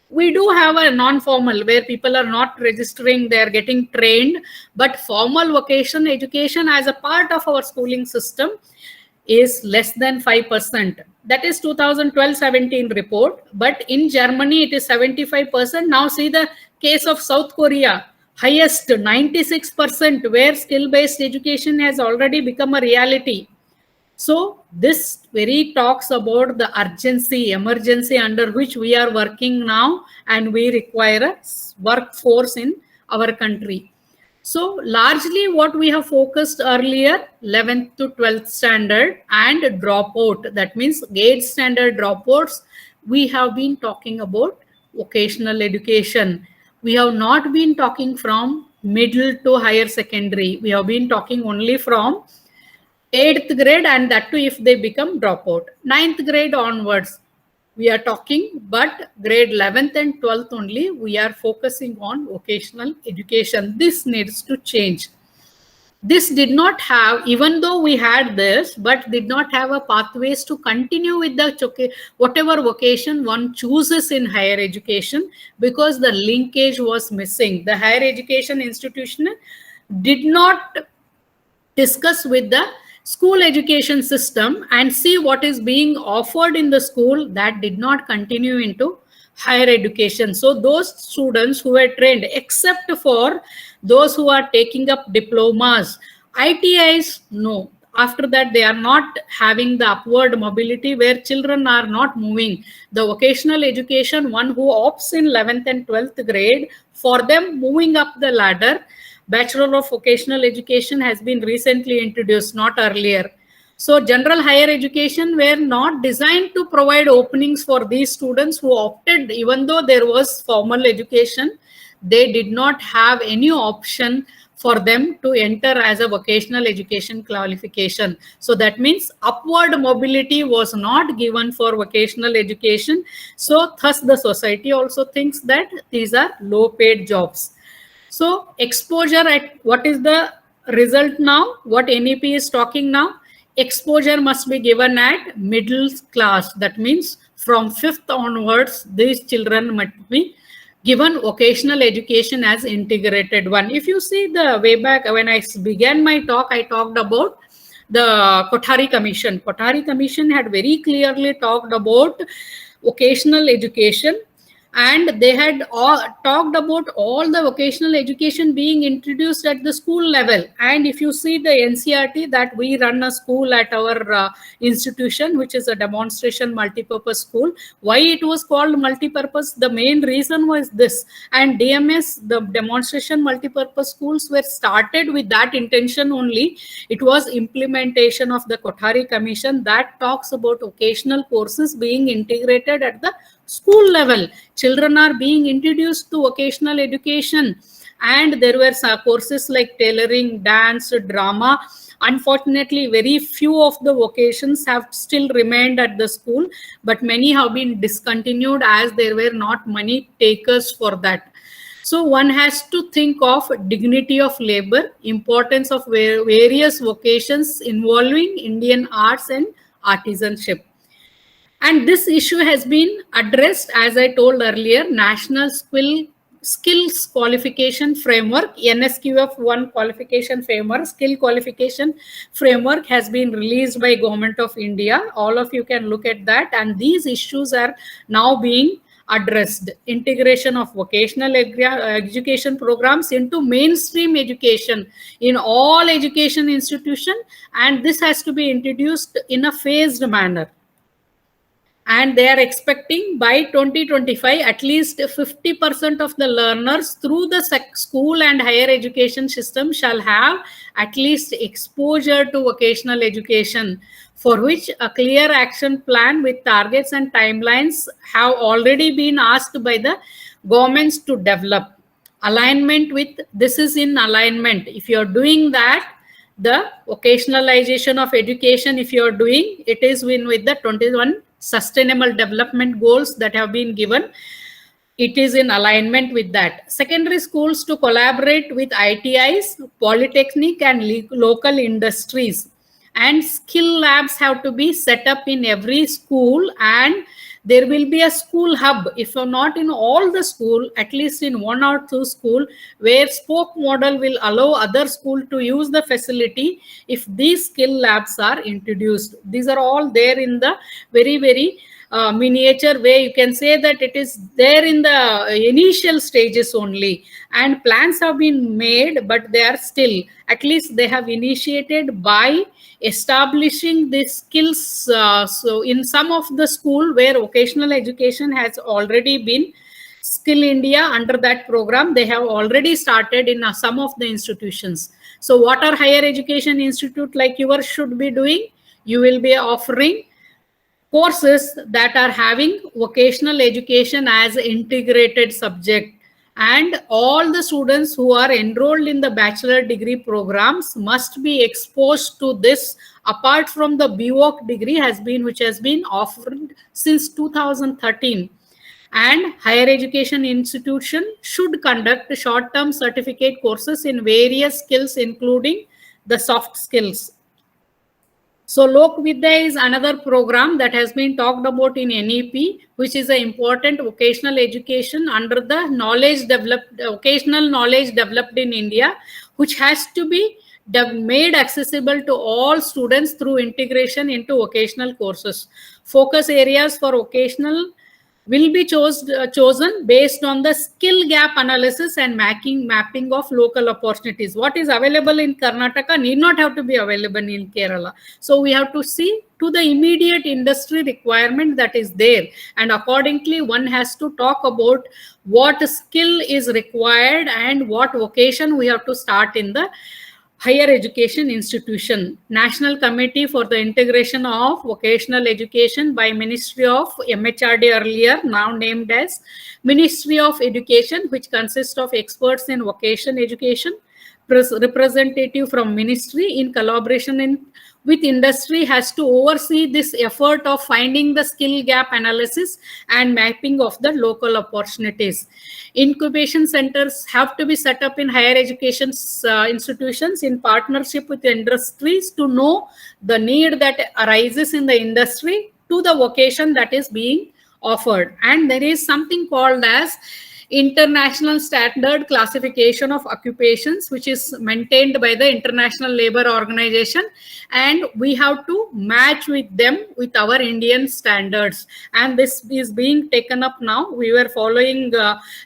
We do have a non-formal where people are not registering, they are getting trained, but formal vocation education as a part of our schooling system is less than 5%. That is 2012-17 report. But in Germany, it is 75%. Now see the case of South Korea, highest 96%, where skill-based education has already become a reality. So this very talks about the urgency, emergency under which we are working now, and we require a workforce in our country. So largely what we have focused earlier, 11th to 12th standard and dropout, that means 8th standard dropouts, we have been talking about vocational education. We have not been talking from middle to higher secondary. We have been talking only from 8th grade, and that too if they become dropout. 9th grade onwards, we are talking, but grade 11th and 12th only, we are focusing on vocational education. This needs to change. This did not have, even though we had this, but did not have a pathways to continue with the whatever vocation one chooses in higher education, because the linkage was missing. The higher education institution did not discuss with the school education system and see what is being offered in the school that did not continue into higher education. So those students who were trained, except for those who are taking up diplomas, ITIs, no. After that, they are not having the upward mobility where children are not moving. The vocational education, one who opts in 11th and 12th grade, for them moving up the ladder, Bachelor of Vocational Education has been recently introduced, not earlier. So general higher education were not designed to provide openings for these students who opted, even though there was formal education, they did not have any option for them to enter as a vocational education qualification. So that means upward mobility was not given for vocational education. So thus the society also thinks that these are low paid jobs. So exposure at what is the result now? What NEP is talking now? Exposure must be given at middle class. That means from 5th onwards, these children must be given vocational education as integrated one. If you see the way back when I began my talk, I talked about the Kothari Commission. Kothari Commission had very clearly talked about vocational education, and they had talked about all the vocational education being introduced at the school level. And if you see the NCERT, that we run a school at our institution, which is a demonstration multipurpose school. Why it was called multipurpose? The main reason was this. And DMS, the demonstration multipurpose schools, were started with that intention only. It was implementation of the Kothari Commission that talks about vocational courses being integrated at the school level. Children are being introduced to vocational education, and there were some courses like tailoring, dance, drama. Unfortunately, very few of the vocations have still remained at the school, but many have been discontinued as there were not many takers for that. So one has to think of dignity of labor, importance of various vocations involving Indian arts and artisanship. And this issue has been addressed, as I told earlier, National Skills Qualification Framework, NSQF 1 qualification framework, skill qualification framework has been released by Government of India. All of you can look at that. And these issues are now being addressed. Integration of vocational education programs into mainstream education in all education institutions. And this has to be introduced in a phased manner. And they are expecting by 2025 at least 50% of the learners through the school and higher education system shall have at least exposure to vocational education, for which a clear action plan with targets and timelines have already been asked by the governments to develop. Alignment with, this is in alignment. If you are doing that, the vocationalization of education, if you are doing, it is with the 21 sustainable development goals that have been given. It is in alignment with that. Secondary schools to collaborate with ITIs, polytechnic and local industries, and skill labs have to be set up in every school, and there will be a school hub, if not in all the school, at least in one or two school, where spoke model will allow other school to use the facility if these skill labs are introduced. These are all there in the very miniature way. You can say that it is there in the initial stages only, and plans have been made, but they are still, at least they have initiated by establishing these skills. So in some of the school where vocational education has already been, Skill India, under that program, they have already started in some of the institutions. So what are higher education institute like yours should be doing? You will be offering courses that are having vocational education as integrated subject, and all the students who are enrolled in the bachelor degree programs must be exposed to this, apart from the BVoc degree which has been offered since 2013. And higher education institution should conduct short-term certificate courses in various skills, including the soft skills. So Lok Vidya is another program that has been talked about in NEP, which is an important vocational education under the vocational knowledge developed in India, which has to be made accessible to all students through integration into vocational courses. Focus areas for vocational will be chosen based on the skill gap analysis and mapping of local opportunities. What is available in Karnataka need not have to be available in Kerala. So we have to see to the immediate industry requirement that is there, and accordingly one has to talk about what skill is required and what vocation we have to start in the higher education institution. National Committee for the Integration of Vocational Education by Ministry of MHRD earlier, now named as Ministry of Education, which consists of experts in vocation education, representative from ministry in collaboration with industry has to oversee this effort of finding the skill gap analysis and mapping of the local opportunities. Incubation centers have to be set up in higher education institutions in partnership with industries to know the need that arises in the industry to the vocation that is being offered. And there is something called as International Standard Classification of Occupations, which is maintained by the International Labour Organization, and we have to match with them with our Indian standards. And this is being taken up now. We were following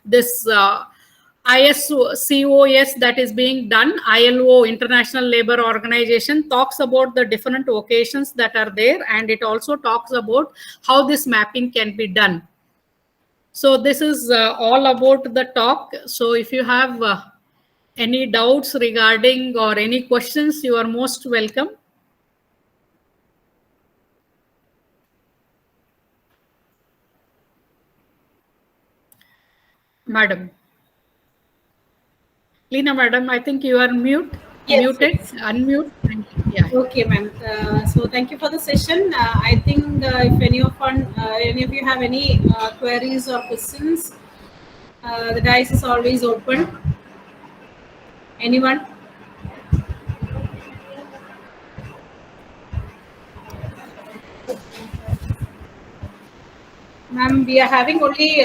this ISCOS that is being done. ILO, International Labour Organization, talks about the different vocations that are there, and it also talks about how this mapping can be done. So this is all about the talk. So if you have any doubts regarding or any questions, you are most welcome. Madam. Leena, madam, I think you are muted. Yes. Unmute. Yeah. Okay, ma'am. So thank you for the session. I think if any of you have any queries or questions, the dice is always open. Anyone? Ma'am, we are having only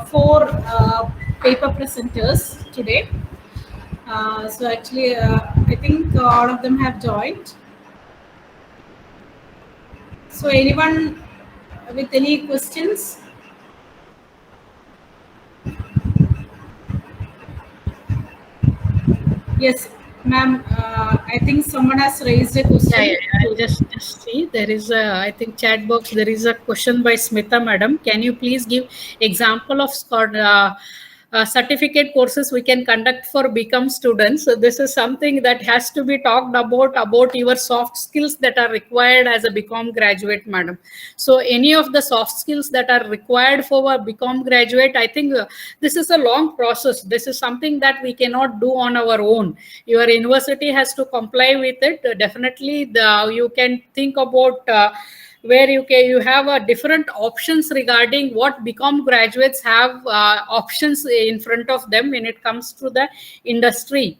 4 paper presenters today. So actually, I think all of them have joined. So anyone with any questions? Yes, ma'am. I think someone has raised a question. Yeah. I'll just see. There is a, I think, chat box. There is a question by Smita, madam. Can you please give example of certificate courses we can conduct for become students. So this is something that has to be talked about your soft skills that are required as a become graduate, madam. So any of the soft skills that are required for a become graduate, I think this is a long process. This is something that we cannot do on our own. Your university has to comply with it. Definitely you can think about where you have different options regarding what become graduates have options in front of them when it comes to the industry.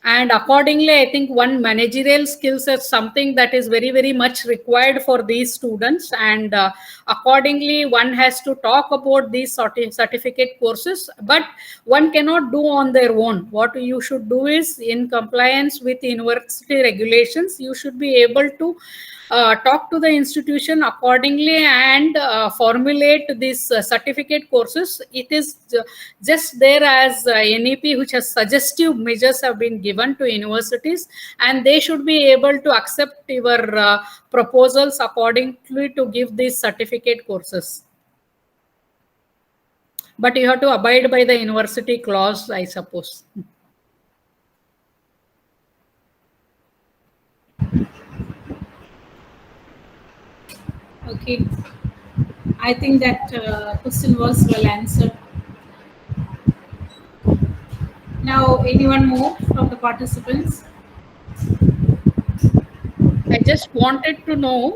And accordingly, I think one managerial skills is something that is very much required for these students, and accordingly one has to talk about these certificate courses, but one cannot do on their own. What you should do is, in compliance with university regulations, you should be able to talk to the institution accordingly and formulate these certificate courses. It is just there as NEP, which has suggestive measures have been given to universities, and they should be able to accept your proposals accordingly to give these certificate courses. But you have to abide by the university clause, I suppose. Okay. I think that question was well answered. Now, anyone more from the participants? I just wanted to know,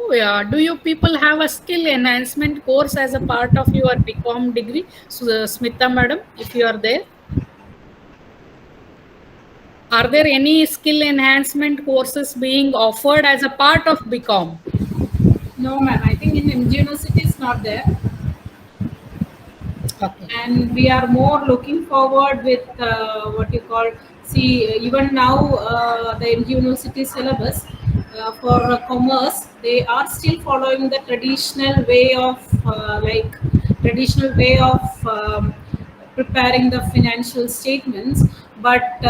do you people have a skill enhancement course as a part of your BCom degree? So, Smita madam, if you are there. Are there any skill enhancement courses being offered as a part of BCom? No, ma'am. I think in MG University it's not there. Okay. And we are more looking forward with what you call, even now the MG University syllabus for commerce, they are still following the traditional way of preparing the financial statements. But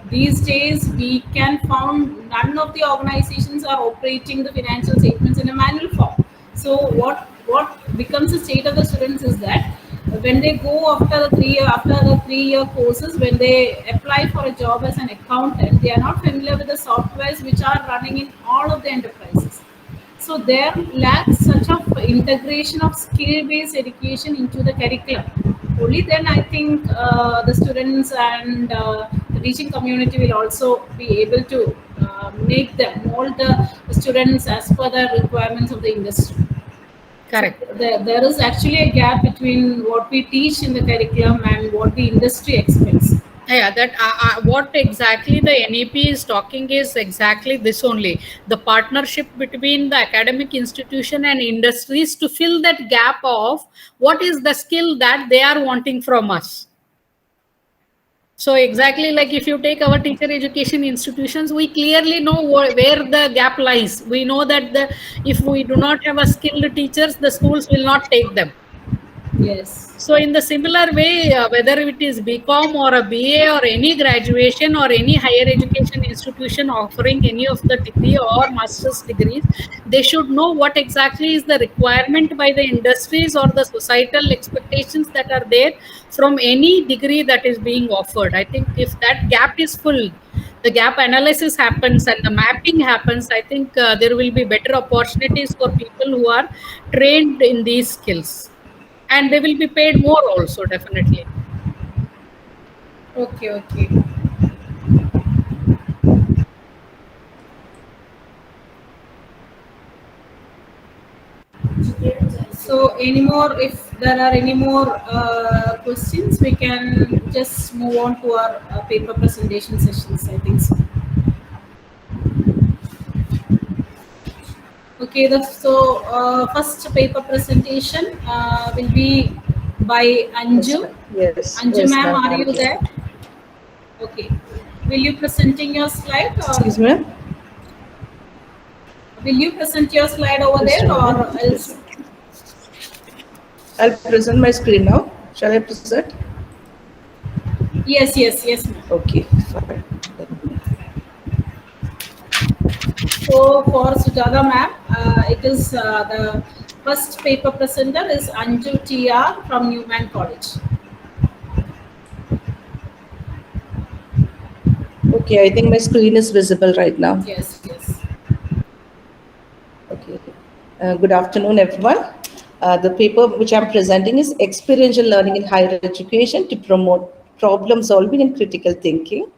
these days we can found none of the organizations are operating the financial statements in a manual form. So what becomes the state of the students is that when they go after the 3-year courses, when they apply for a job as an accountant, they are not familiar with the softwares which are running in all of the enterprises. So there lacks such of integration of skill-based education into the curriculum. Only then I think the students and the teaching community will also be able to mold the students as per the requirements of the industry. Correct. So there is actually a gap between what we teach in the curriculum and what the industry expects. Yeah, that what exactly the NEP is talking is exactly this only. The partnership between the academic institution and industries to fill that gap of what is the skill that they are wanting from us. So exactly like if you take our teacher education institutions, we clearly know where the gap lies. We know that if we do not have a skilled teachers, the schools will not take them. Yes. So in the similar way, whether it is BCom or a BA or any graduation or any higher education institution offering any of the degree or master's degrees, they should know what exactly is the requirement by the industries or the societal expectations that are there from any degree that is being offered. I think if that gap is full, the gap analysis happens and the mapping happens, I think there will be better opportunities for people who are trained in these skills. And they will be paid more also, definitely. Okay. So if there are any more questions, we can just move on to our paper presentation sessions, I think so. Okay, first paper presentation will be by Anju. Yes. Anju Yes, ma'am, ma'am. are you there? Okay. Will you presenting your slide? Excuse me? Will you present your slide over Just there a or minute. else? I'll present my screen now. Shall I present? Yes, ma'am. Okay, fine. So for Sujata ma'am, it is the first paper presenter is Anju TR from Newman College. Okay, I think my screen is visible right now. Yes, yes. Okay. Good afternoon, everyone. The paper which I'm presenting is Experiential Learning in Higher Education to Promote Problem Solving and Critical Thinking.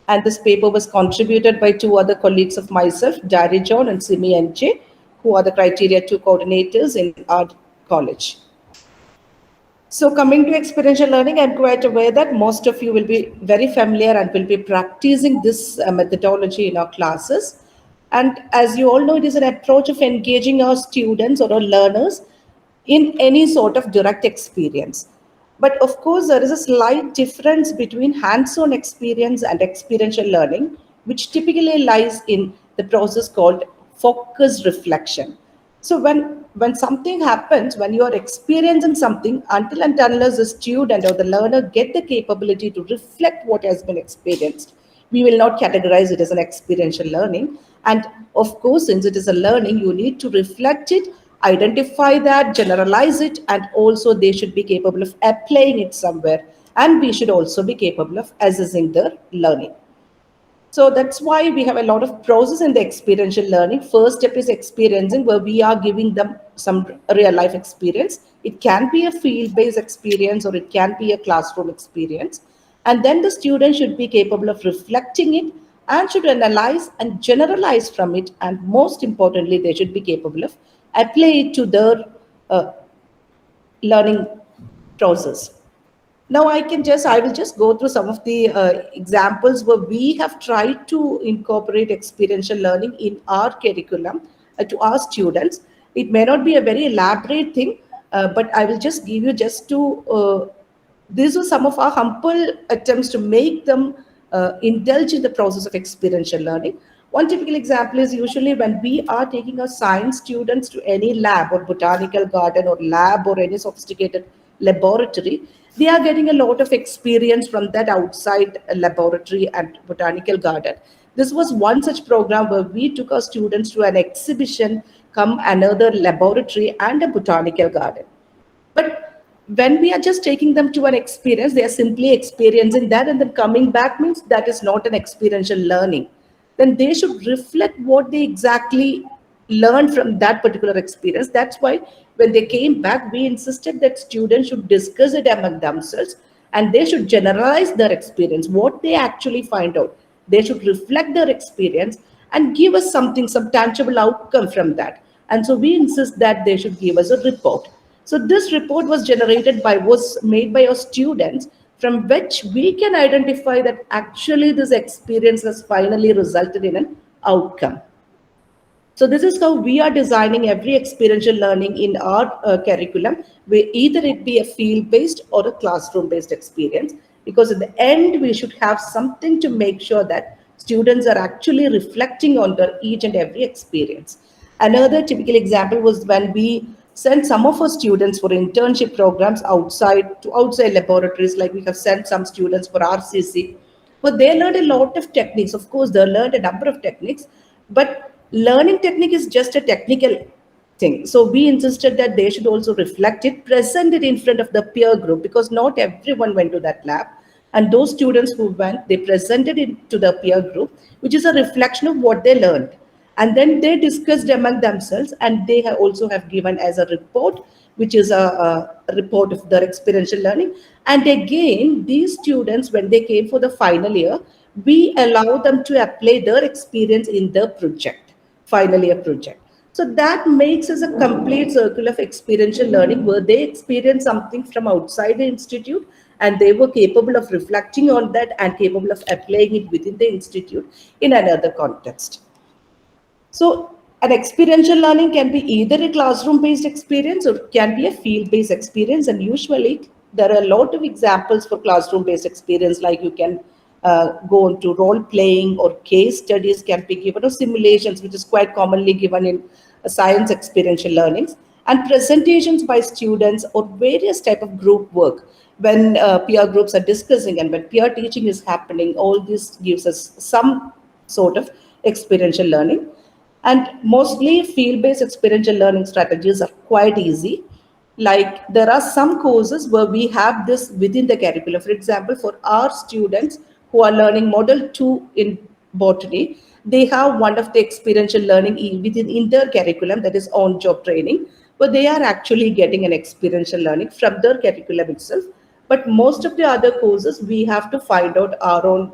And this paper was contributed by two other colleagues of myself, Dari John and Simi NJ, who are the criteria 2 coordinators in our college. So coming to experiential learning, I'm quite aware that most of you will be very familiar and will be practicing this methodology in our classes. And as you all know, it is an approach of engaging our students or our learners in any sort of direct experience. But of course, there is a slight difference between hands-on experience and experiential learning, which typically lies in the process called focused reflection. So when something happens, when you are experiencing something, until and unless the student or the learner get the capability to reflect what has been experienced, we will not categorize it as an experiential learning. And of course, since it is a learning, you need to reflect it, identify that, generalize it, and also they should be capable of applying it somewhere. And we should also be capable of assessing their learning. So that's why we have a lot of process in the experiential learning. First step is experiencing, where we are giving them some real life experience. It can be a field-based experience or it can be a classroom experience. And then the student should be capable of reflecting it and should analyze and generalize from it. And most importantly, they should be capable of apply it to their uh, learning process. Now I will just go through some of the examples where we have tried to incorporate experiential learning in our curriculum to our students. It may not be a very elaborate thing, but I will just give you just to, these are some of our humble attempts to make them indulge in the process of experiential learning. One typical example is usually when we are taking our science students to any lab or botanical garden or lab or any sophisticated laboratory, they are getting a lot of experience from that outside laboratory and botanical garden. This was one such program where we took our students to an exhibition, come another laboratory and a botanical garden. But when we are just taking them to an experience, they are simply experiencing that and then coming back means that is not an experiential learning. Then they should reflect what they exactly learned from that particular experience. That's why when they came back, we insisted that students should discuss it among themselves and they should generalize their experience, what they actually find out. They should reflect their experience and give us something, some tangible outcome from that. And so we insist that they should give us a report. So this report was made by our students, from which we can identify that actually this experience has finally resulted in an outcome. So this is how we are designing every experiential learning in our curriculum, where either it be a field-based or a classroom-based experience, because at the end we should have something to make sure that students are actually reflecting on their each and every experience. Another typical example was when we sent some of our students for internship programs outside laboratories, like we have sent some students for RCC, but they learned a lot of techniques. Of course, they learned a number of techniques, but learning technique is just a technical thing. So we insisted that they should also reflect it, present it in front of the peer group, because not everyone went to that lab. And those students who went, they presented it to the peer group, which is a reflection of what they learned. And then they discussed among themselves, and they have also have given as a report, which is a report of their experiential learning. And again, these students, when they came for the final year, we allow them to apply their experience in their project, final year project. So that makes us a complete circle of experiential learning, where they experience something from outside the institute and they were capable of reflecting on that and capable of applying it within the institute in another context. So an experiential learning can be either a classroom-based experience or can be a field-based experience. And usually there are a lot of examples for classroom-based experience, like you can go into role-playing or case studies can be given, or simulations, which is quite commonly given in science experiential learnings, and presentations by students or various type of group work when peer groups are discussing and when peer teaching is happening. All this gives us some sort of experiential learning. And mostly field-based experiential learning strategies are quite easy. Like there are some courses where we have this within the curriculum. For example, for our students who are learning Model 2 in botany, they have one of the experiential learning within their curriculum, that is on-job training, but they are actually getting an experiential learning from their curriculum itself. But most of the other courses, we have to find out our own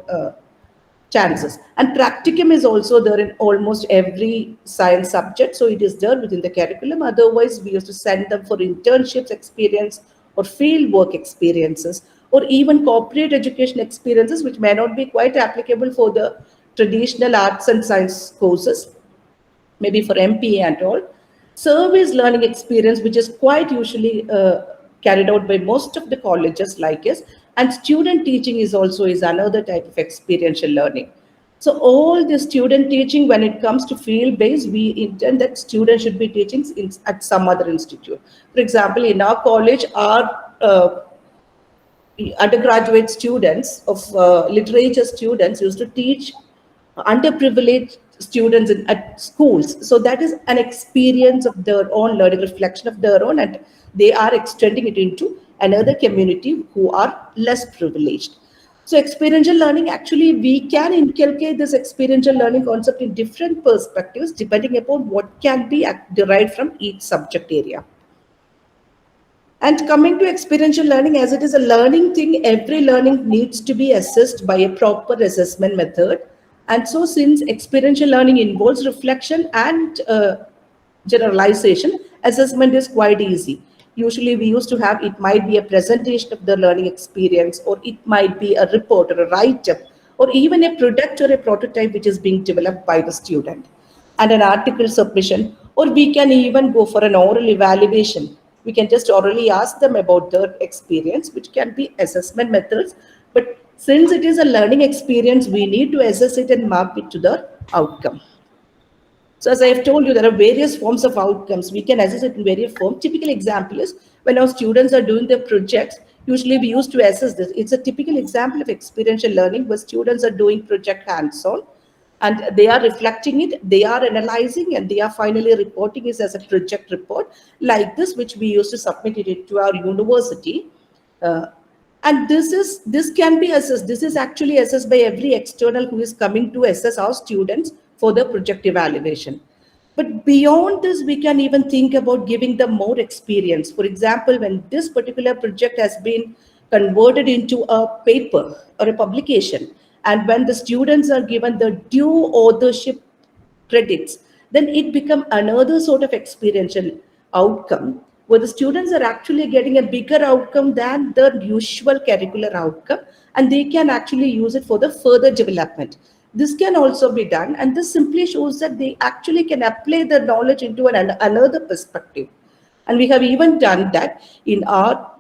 chances. And practicum is also there in almost every science subject, so it is there within the curriculum. Otherwise, we used to send them for internships experience or field work experiences, or even corporate education experiences, which may not be quite applicable for the traditional arts and science courses, maybe for MPA and all. Service learning experience, which is quite usually carried out by most of the colleges like us, and student teaching is another type of experiential learning. So all the student teaching, when it comes to field based, we intend that students should be teaching at some other institute. For example, in our college, our undergraduate students of literature students used to teach underprivileged students at schools. So that is an experience of their own learning, reflection of their own, and they are extending it into another community who are less privileged. So experiential learning, actually, we can inculcate this experiential learning concept in different perspectives depending upon what can be derived from each subject area. And coming to experiential learning, as it is a learning thing, every learning needs to be assessed by a proper assessment method. And so, since experiential learning involves reflection and generalization, assessment is quite easy. Usually, we used to have, it might be a presentation of the learning experience, or it might be a report or a write-up, or even a product or a prototype which is being developed by the student, and an article submission, or we can even go for an oral evaluation. We can just orally ask them about their experience, which can be assessment methods. But since it is a learning experience, we need to assess it and mark it to the outcome. So as I have told you, there are various forms of outcomes. We can assess it in various forms. Typical example is when our students are doing their projects, usually we used to assess this. It's a typical example of experiential learning where students are doing project hands-on, and they are reflecting it, they are analyzing, and they are finally reporting it as a project report like this, which we used to submit it to our university. And this can be assessed. This is actually assessed by every external who is coming to assess our students for the project evaluation. But beyond this, we can even think about giving them more experience. For example, when this particular project has been converted into a paper or a publication, and when the students are given the due authorship credits, then it becomes another sort of experiential outcome where the students are actually getting a bigger outcome than the usual curricular outcome, and they can actually use it for the further development. This can also be done, and this simply shows that they actually can apply the knowledge into another perspective. And we have even done that in our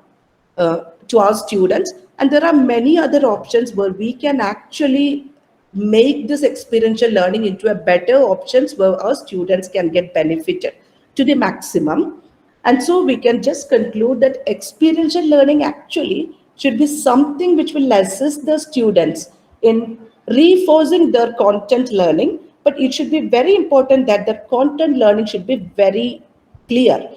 to our students, and there are many other options where we can actually make this experiential learning into a better options where our students can get benefited to the maximum. And so we can just conclude that experiential learning actually should be something which will assist the students in reinforcing their content learning, but it should be very important that the content learning should be very clear.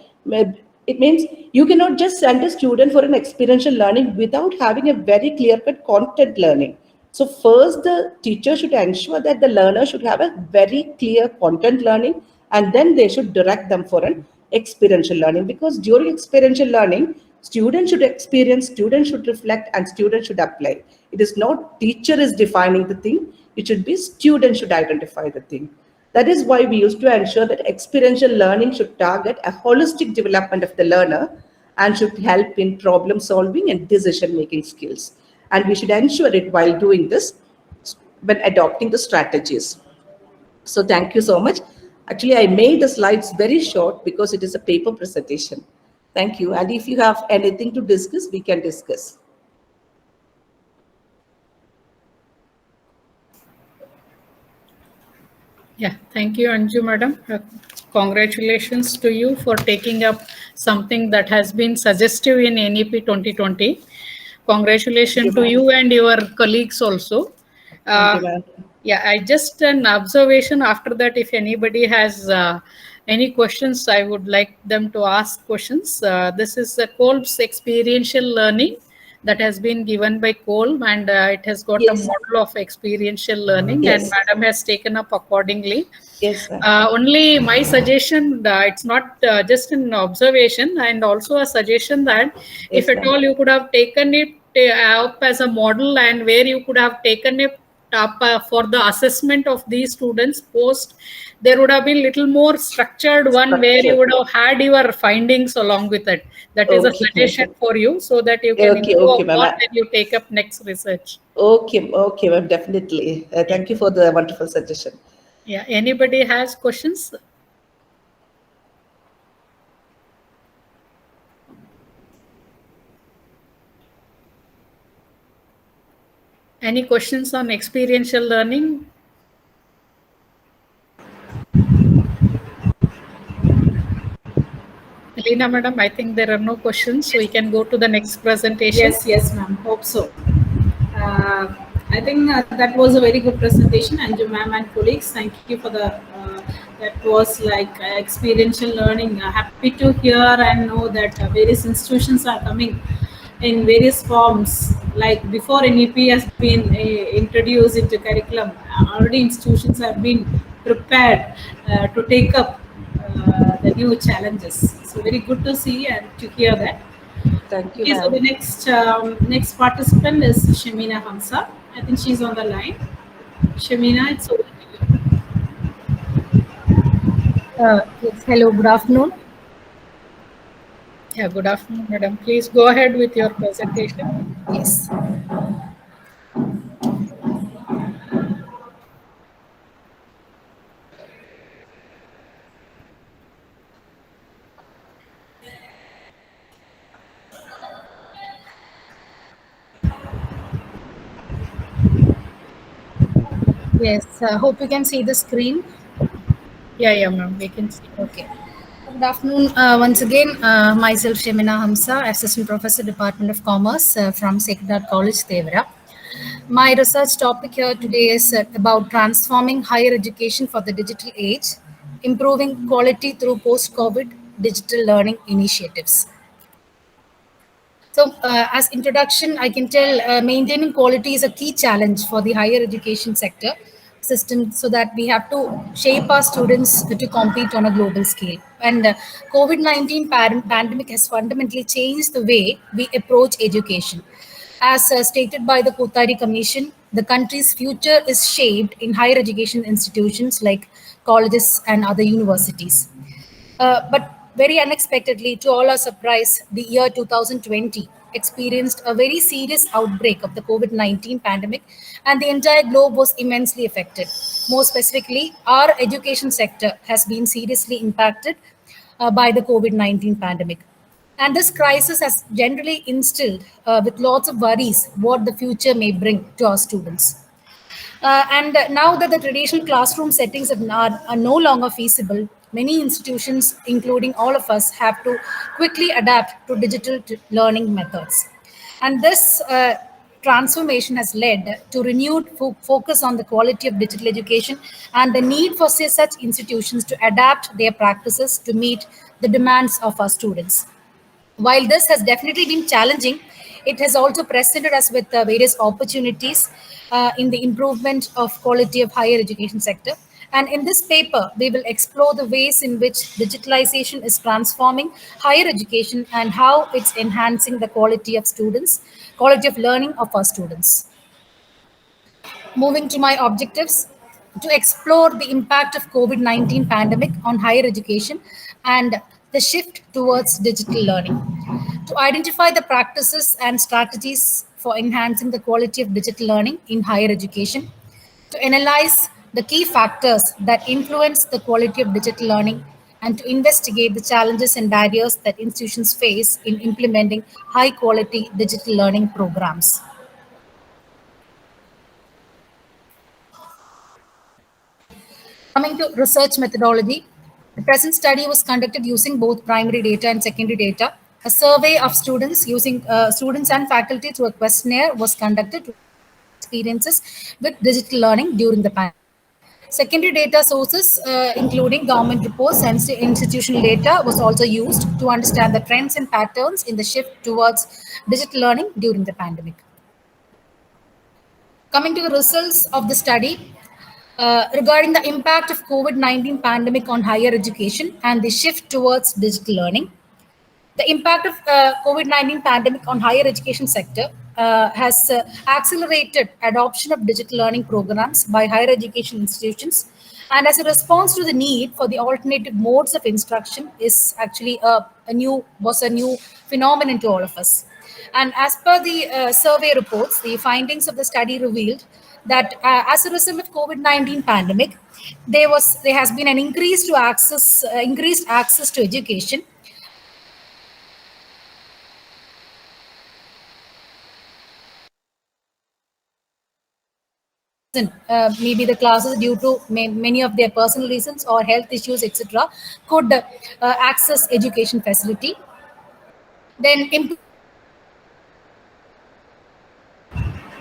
It means you cannot just send a student for an experiential learning without having a very clear-cut content learning. So first, the teacher should ensure that the learner should have a very clear content learning, and then they should direct them for an experiential learning. Because during experiential learning, students should experience, students should reflect, and students should apply. It is not teacher is defining the thing. It should be students should identify the thing. That is why we used to ensure that experiential learning should target a holistic development of the learner and should help in problem solving and decision making skills. And we should ensure it while doing this when adopting the strategies. So thank you so much. Actually, I made the slides very short because it is a paper presentation. Thank you. And if you have anything to discuss, we can discuss. Yeah, thank you, Anju madam. Congratulations to you for taking up something that has been suggestive in NEP 2020. Congratulations to you and your colleagues also. Thank you, ma'am. Yeah, I just an observation after that. If anybody has any questions, I would like them to ask questions. This is a Kolb's experiential learning. that has been given by Cole, and it has got a Yes. model of experiential learning, and Yes. Madam has taken up accordingly. Yes, ma'am. Only my suggestion, it's not just an observation, and also a suggestion that if Yes, at ma'am. all you could have taken it up as a model, and where you could have taken it up for the assessment of these students post, there would have been little more structured one where you Structure. would have had your findings along with it. That is a Okay, suggestion ma'am. for you, so that you can Okay, improve okay, ma'am. upon when you take up next research. Okay, okay, ma'am. Definitely. Thank you for the wonderful suggestion. Yeah, anybody has questions? Any questions on experiential learning? Elena, madam, I think there are no questions, so we can go to the next presentation. Yes, ma'am. Hope so. Uh, I think that was a very good presentation, Anju ma'am and colleagues. Thank you for the that was like experiential learning. Happy to hear and know that various institutions are coming in various forms. Like before NEP has been introduced into curriculum, already institutions have been prepared to take up the new challenges. So very good to see and to hear that. Thank you, Okay, so the ma'am. next participant is Shamina Hamza. I think she's on the line. Shamina, it's over to you. Yes, hello, good afternoon. Yeah, good afternoon, madam. Please go ahead with your presentation. Yes. Yes, hope you can see the screen. Yeah, ma'am, we can see. Okay. Good afternoon. Once again, myself Shemina Hamza, Assistant Professor, Department of Commerce from Sacred Heart College, Devara. My research topic here today is about transforming higher education for the digital age, improving quality through post-COVID digital learning initiatives. So, as introduction, I can tell maintaining quality is a key challenge for the higher education sector system, so that we have to shape our students to compete on a global scale. And COVID-19 pandemic has fundamentally changed the way we approach education. As stated by the Kothari Commission, the country's future is shaped in higher education institutions like colleges and other universities. But very unexpectedly, to all our surprise, the year 2020 experienced a very serious outbreak of the COVID 19 pandemic, and the entire globe was immensely affected. More specifically, our education sector has been seriously impacted by the COVID 19 pandemic. And this crisis has generally instilled with lots of worries what the future may bring to our students. And now that the traditional classroom settings are no longer feasible, many institutions, including all of us, have to quickly adapt to digital learning methods. And this transformation has led to renewed focus on the quality of digital education and the need for such institutions to adapt their practices to meet the demands of our students. While this has definitely been challenging, it has also presented us with various opportunities in the improvement of quality of higher education sector. And in this paper, we will explore the ways in which digitalization is transforming higher education and how it's enhancing the quality of students, quality of learning of our students. Moving to my objectives, to explore the impact of COVID-19 pandemic on higher education and the shift towards digital learning, to identify the practices and strategies for enhancing the quality of digital learning in higher education, to analyze the key factors that influence the quality of digital learning, and to investigate the challenges and barriers that institutions face in implementing high quality digital learning programs. Coming to research methodology, the present study was conducted using both primary data and secondary data. A survey of students using students and faculty through a questionnaire was conducted to experiences with digital learning during the pandemic. Secondary data sources, including government reports and institutional data, was also used to understand the trends and patterns in the shift towards digital learning during the pandemic. Coming to the results of the study, regarding the impact of COVID-19 pandemic on higher education and the shift towards digital learning. The impact of COVID-19 pandemic on higher education sector has accelerated adoption of digital learning programs by higher education institutions, and as a response to the need for the alternative modes of instruction is actually a new phenomenon to all of us. And as per the survey reports, the findings of the study revealed that as a result of COVID-19 pandemic, there has been an increased access to education. Maybe the classes, due to many of their personal reasons or health issues, etc., could access education facility. Then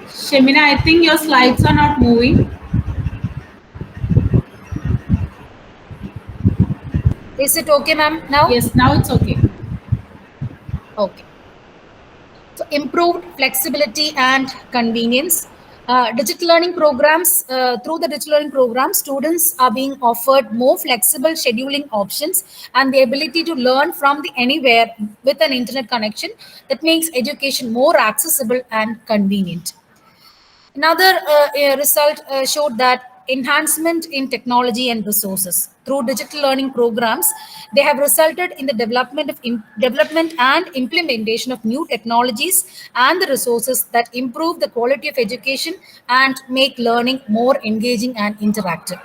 Shemina, I think your slides are not moving. Is it okay, ma'am, now? Yes, now it's okay. Okay. So improved flexibility and convenience. Digital learning programs, through the digital learning programs, students are being offered more flexible scheduling options and the ability to learn from the anywhere with an internet connection that makes education more accessible and convenient. Another result showed that enhancement in technology and resources through digital learning programs, they have resulted in the development and implementation of new technologies and the resources that improve the quality of education and make learning more engaging and interactive.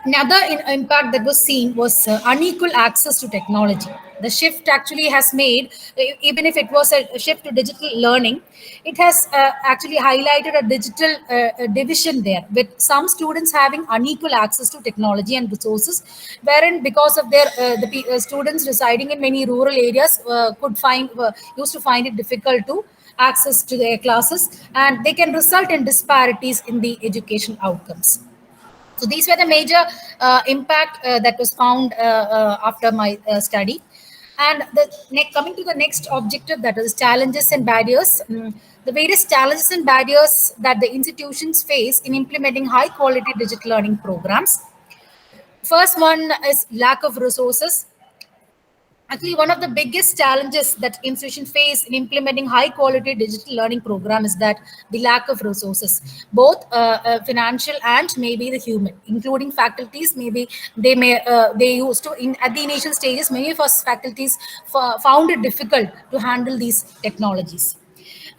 Another impact that was seen was unequal access to technology. The shift actually has made, even if it was a shift to digital learning, it has actually highlighted a digital division there, with some students having unequal access to technology and resources, wherein because of their students residing in many rural areas used to find it difficult to access to their classes, and they can result in disparities in the education outcomes. So these were the major impact that was found after my study. And coming to the next objective, that is challenges and barriers. The various challenges and barriers that the institutions face in implementing high quality digital learning programs. First one is lack of resources. Actually, one of the biggest challenges that institutions face in implementing high quality digital learning program is that the lack of resources, both financial and maybe the human, including faculties. Maybe they used to, at the initial stages, many of us faculties found it difficult to handle these technologies.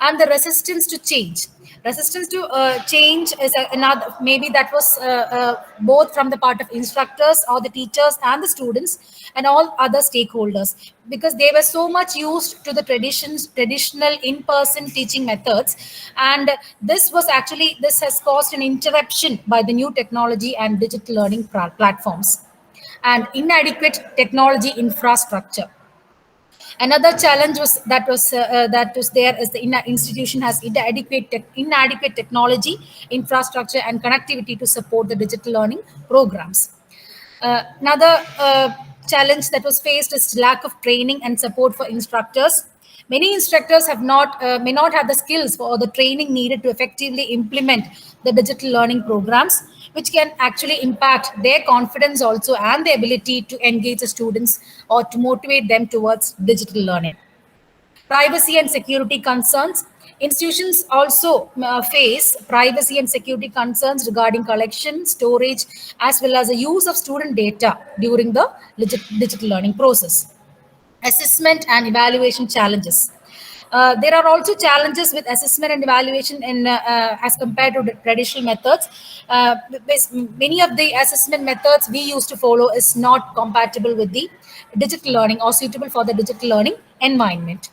And the resistance to change. Resistance to change is another, maybe that was both from the part of instructors or the teachers and the students and all other stakeholders, because they were so much used to the traditional in-person teaching methods, and this has caused an interruption by the new technology and digital learning platforms and inadequate technology infrastructure. Another challenge that was there is the institution has inadequate technology, infrastructure, and connectivity to support the digital learning programs. Another challenge that was faced is lack of training and support for instructors. Many instructors may not have the skills or the training needed to effectively implement the digital learning programs, which can actually impact their confidence also and the ability to engage the students or to motivate them towards digital learning. Privacy and security concerns. Institutions also face privacy and security concerns regarding collection, storage, as well as the use of student data during the digital learning process. Assessment and evaluation challenges. There are also challenges with assessment and evaluation as compared to the traditional methods. Many of the assessment methods we used to follow is not compatible with the digital learning or suitable for the digital learning environment.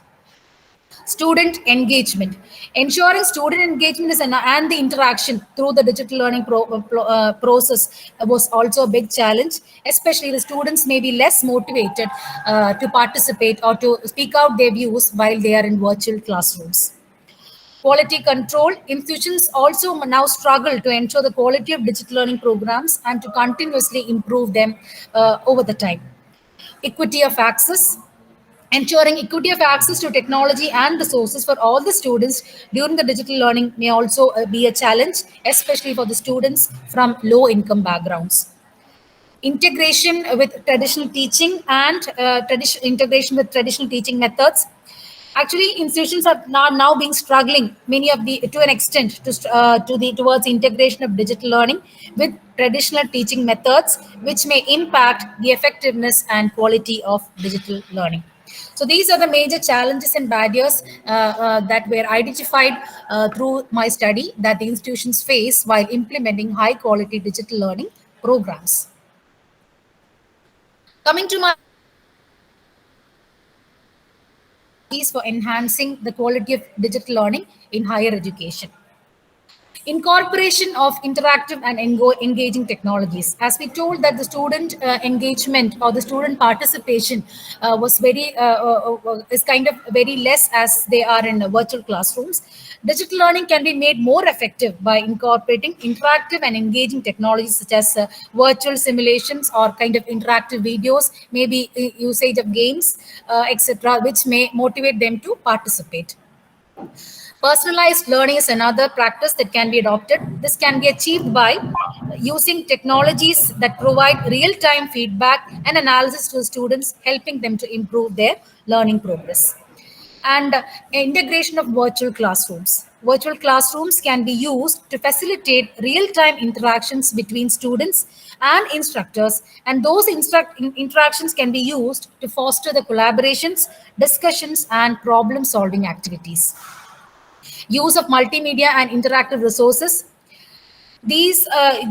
Student engagement. Ensuring student engagement and the interaction through the digital learning process was also a big challenge, especially the students may be less motivated to participate or to speak out their views while they are in virtual classrooms. Quality control. Institutions also now struggle to ensure the quality of digital learning programs and to continuously improve them over the time. Equity of access. Ensuring equity of access to technology and resources for all the students during the digital learning may also be a challenge, especially for the students from low income backgrounds. Integration with traditional teaching and integration with traditional teaching methods. Actually, institutions are now being struggling, many of the to an extent, towards integration of digital learning with traditional teaching methods, which may impact the effectiveness and quality of digital learning. So these are the major challenges and barriers that were identified through my study that the institutions face while implementing high quality digital learning programs. Coming to my for enhancing the quality of digital learning in higher education. Incorporation of interactive and engaging technologies. As we told that the student engagement or the student participation was is kind of very less as they are in virtual classrooms. Digital learning can be made more effective by incorporating interactive and engaging technologies such as virtual simulations or kind of interactive videos, maybe usage of games, etc., which may motivate them to participate. Personalized learning is another practice that can be adopted. This can be achieved by using technologies that provide real-time feedback and analysis to students, helping them to improve their learning progress. And integration of virtual classrooms. Virtual classrooms can be used to facilitate real-time interactions between students and instructors, and those interactions can be used to foster the collaborations, discussions, and problem-solving activities. Use of multimedia and interactive resources. The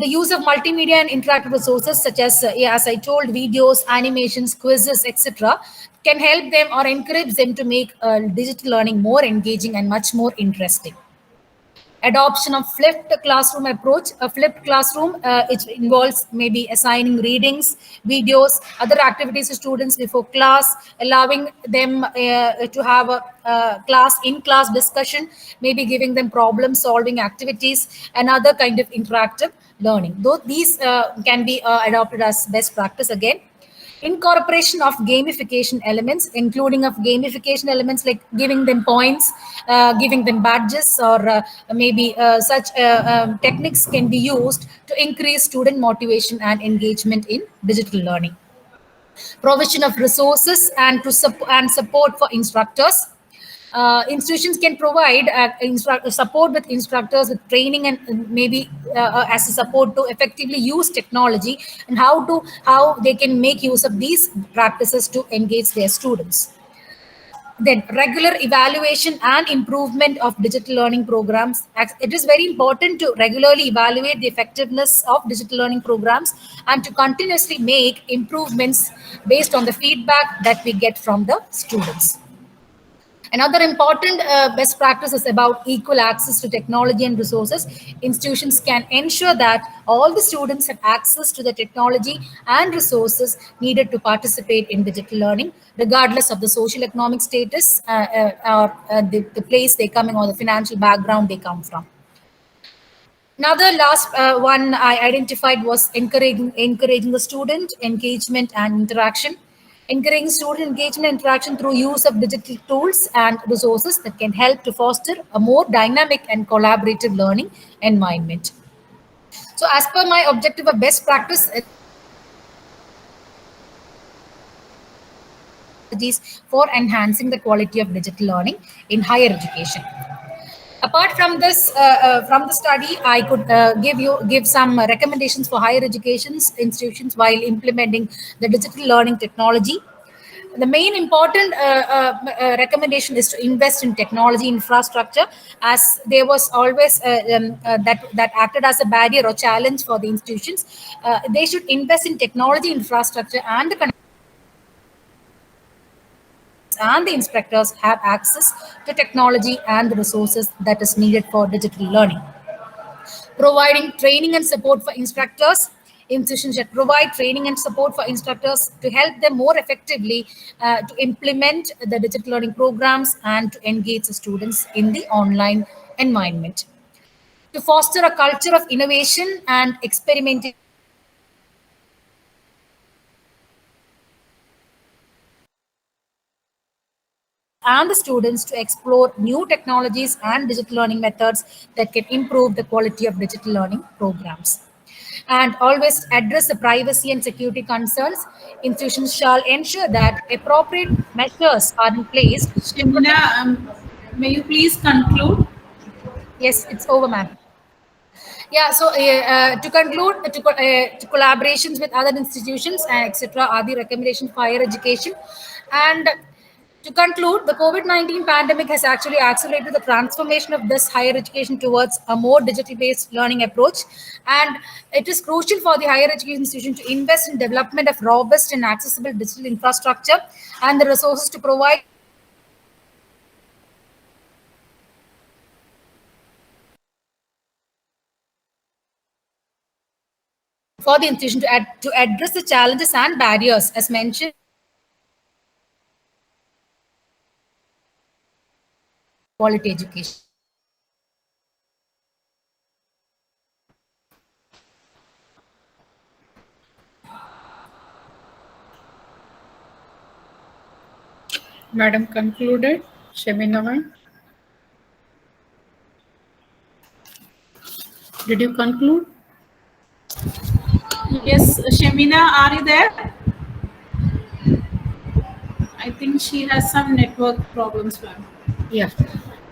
use of multimedia and interactive resources such as I told, videos, animations, quizzes, etc., can help them or encourage them to make digital learning more engaging and much more interesting. Adoption of flipped classroom approach. A flipped classroom, it involves maybe assigning readings, videos, other activities to students before class, allowing them to have a in-class discussion, maybe giving them problem-solving activities, and other kind of interactive learning. Though these can be adopted as best practice again. Incorporation of gamification elements, including of gamification elements like giving them points, giving them badges, or maybe such techniques can be used to increase student motivation and engagement in digital learning. Provision of resources and support for instructors. Institutions can provide support with instructors with training and maybe as a support to effectively use technology and how they can make use of these practices to engage their students. Then regular evaluation and improvement of digital learning programs. It is very important to regularly evaluate the effectiveness of digital learning programs and to continuously make improvements based on the feedback that we get from the students. Another important best practice is about equal access to technology and resources. Institutions can ensure that all the students have access to the technology and resources needed to participate in digital learning, regardless of the social economic status or the place they come in or the financial background they come from. Another last one I identified was encouraging the student engagement and interaction. Encouraging student engagement and interaction through use of digital tools and resources that can help to foster a more dynamic and collaborative learning environment. So as per my objective of best practice, for enhancing the quality of digital learning in higher education. Apart from this, from the study, I could give some recommendations for higher education institutions while implementing the digital learning technology. The main important recommendation is to invest in technology infrastructure, as there was always that acted as a barrier or challenge for the institutions. They should invest in technology infrastructure and the instructors have access to technology and the resources that is needed for digital learning. Providing training and support for instructors. Institutions should provide training and support for instructors to help them more effectively to implement the digital learning programs and to engage the students in the online environment. To foster a culture of innovation and experimentation, and the students to explore new technologies and digital learning methods that can improve the quality of digital learning programs. And always address the privacy and security concerns. Institutions shall ensure that appropriate measures are in place to Shemina, protect. may you please conclude? Yes, it's over, ma'am. Yeah, so to conclude, to collaborations with other institutions, etc., are the recommendations for higher education. And to conclude, the COVID-19 pandemic has actually accelerated the transformation of this higher education towards a more digital-based learning approach. And it is crucial for the higher education institution to invest in development of robust and accessible digital infrastructure and the resources to provide for the institution to address the challenges and barriers as mentioned quality education. Madam concluded. Shemina ma'am, did you conclude? Yes, Shemina, are you there? I think she has some network problems, ma'am. Yeah.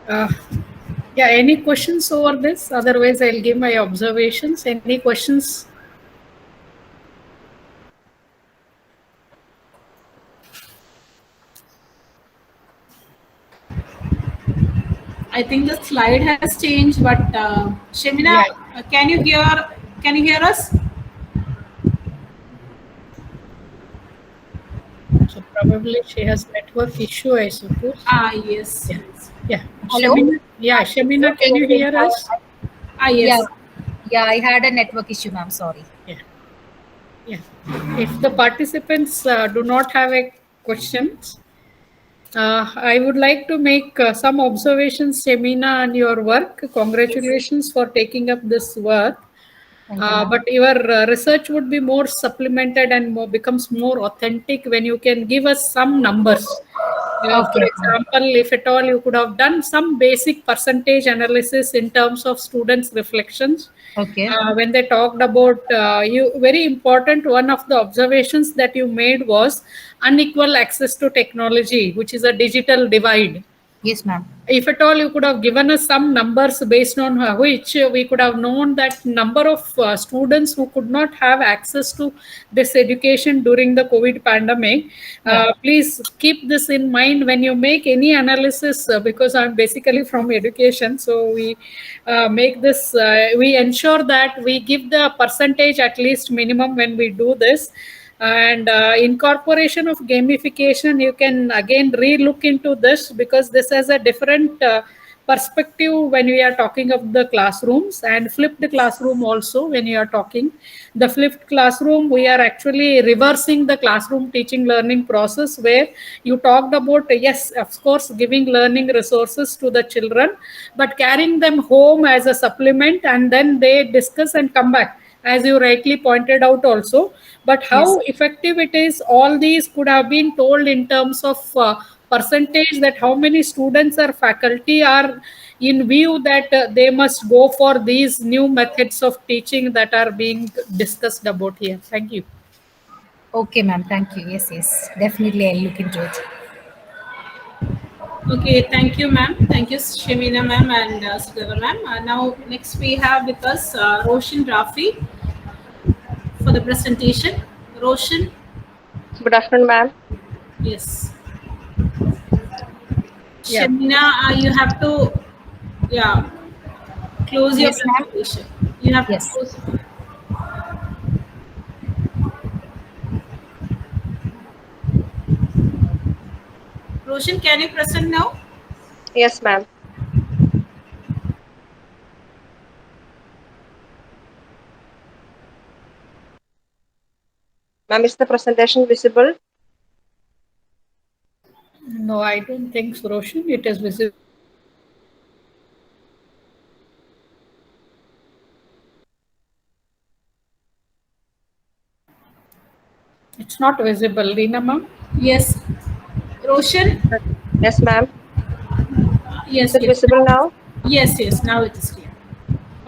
Uh, yeah, any questions over this? Otherwise, I'll give my observations. Any questions? I think the slide has changed, but Shemina, Yeah. Can you hear us? So probably she has network issue, I suppose. Ah, yes. Yeah. Yes. Yeah. Hello? Shemina, yeah, Shemina, can you hear us? Ah, Yeah, yes. yeah, I had a network issue, ma'am. Sorry. Yeah. Yeah. If the participants do not have a questions, I would like to make some observations, Shemina, on your work. Congratulations for taking up this work. Thank you, ma'am. But your research would be more supplemented and more becomes more authentic when you can give us some numbers. For Okay, ma'am. example, if at all you could have done some basic percentage analysis in terms of students' reflections. Okay. When they talked about you, very important one of the observations that you made was unequal access to technology, which is a digital divide. Yes, ma'am. If at all you could have given us some numbers based on which we could have known that number of students who could not have access to this education during the COVID pandemic. Yeah. Please keep this in mind when you make any analysis, because I'm basically from education, so we make this we ensure that we give the percentage at least minimum when we do this. And incorporation of gamification, you can again re-look into this, because this has a different perspective when we are talking of the classrooms, and flipped classroom also. When you are talking the flipped classroom, we are actually reversing the classroom teaching learning process, where you talked about, yes, of course, giving learning resources to the children, but carrying them home as a supplement, and then they discuss and come back, as you rightly pointed out also. But Yes. how effective it is, all these could have been told in terms of percentage, that how many students or faculty are in view that they must go for these new methods of teaching that are being discussed about here. Thank you. Okay, ma'am. Thank you. Yes, yes. Definitely, I'll look into it. Okay, thank you, ma'am. Thank you, Shemina, ma'am, and Sudhava, ma'am. Now, next we have with us Roshan Rafi for the presentation. Roshan, Good afternoon, ma'am. yes. Yeah. Shemina, you have to, yeah, close your Yes, ma'am. presentation. You have to Yes. close. Roshan, can you present now? Yes, ma'am. Ma'am, is the presentation visible? No, I don't think so, Roshan. It is visible. It's not visible. Reena ma'am? Yes. Roshan? Yes, ma'am. Is Yes, it yes. visible now? Yes, yes. Now it is clear.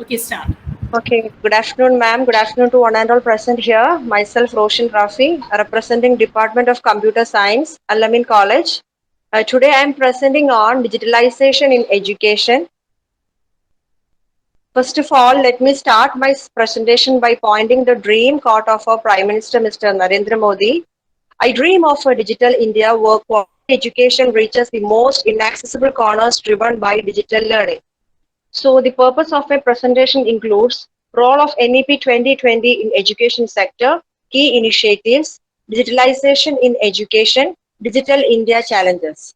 Okay, start. Okay. Good afternoon, ma'am. Good afternoon to one and all present here. Myself, Roshan Rafi, representing Department of Computer Science, Al-Ameen College. Today, I am presenting on digitalization in education. First of all, let me start my presentation by pointing the dream quote of our Prime Minister, Mr. Narendra Modi. I dream of a digital India where quality education reaches the most inaccessible corners driven by digital learning. So the purpose of my presentation includes role of NEP 2020 in education sector, key initiatives, digitalization in education, digital India challenges.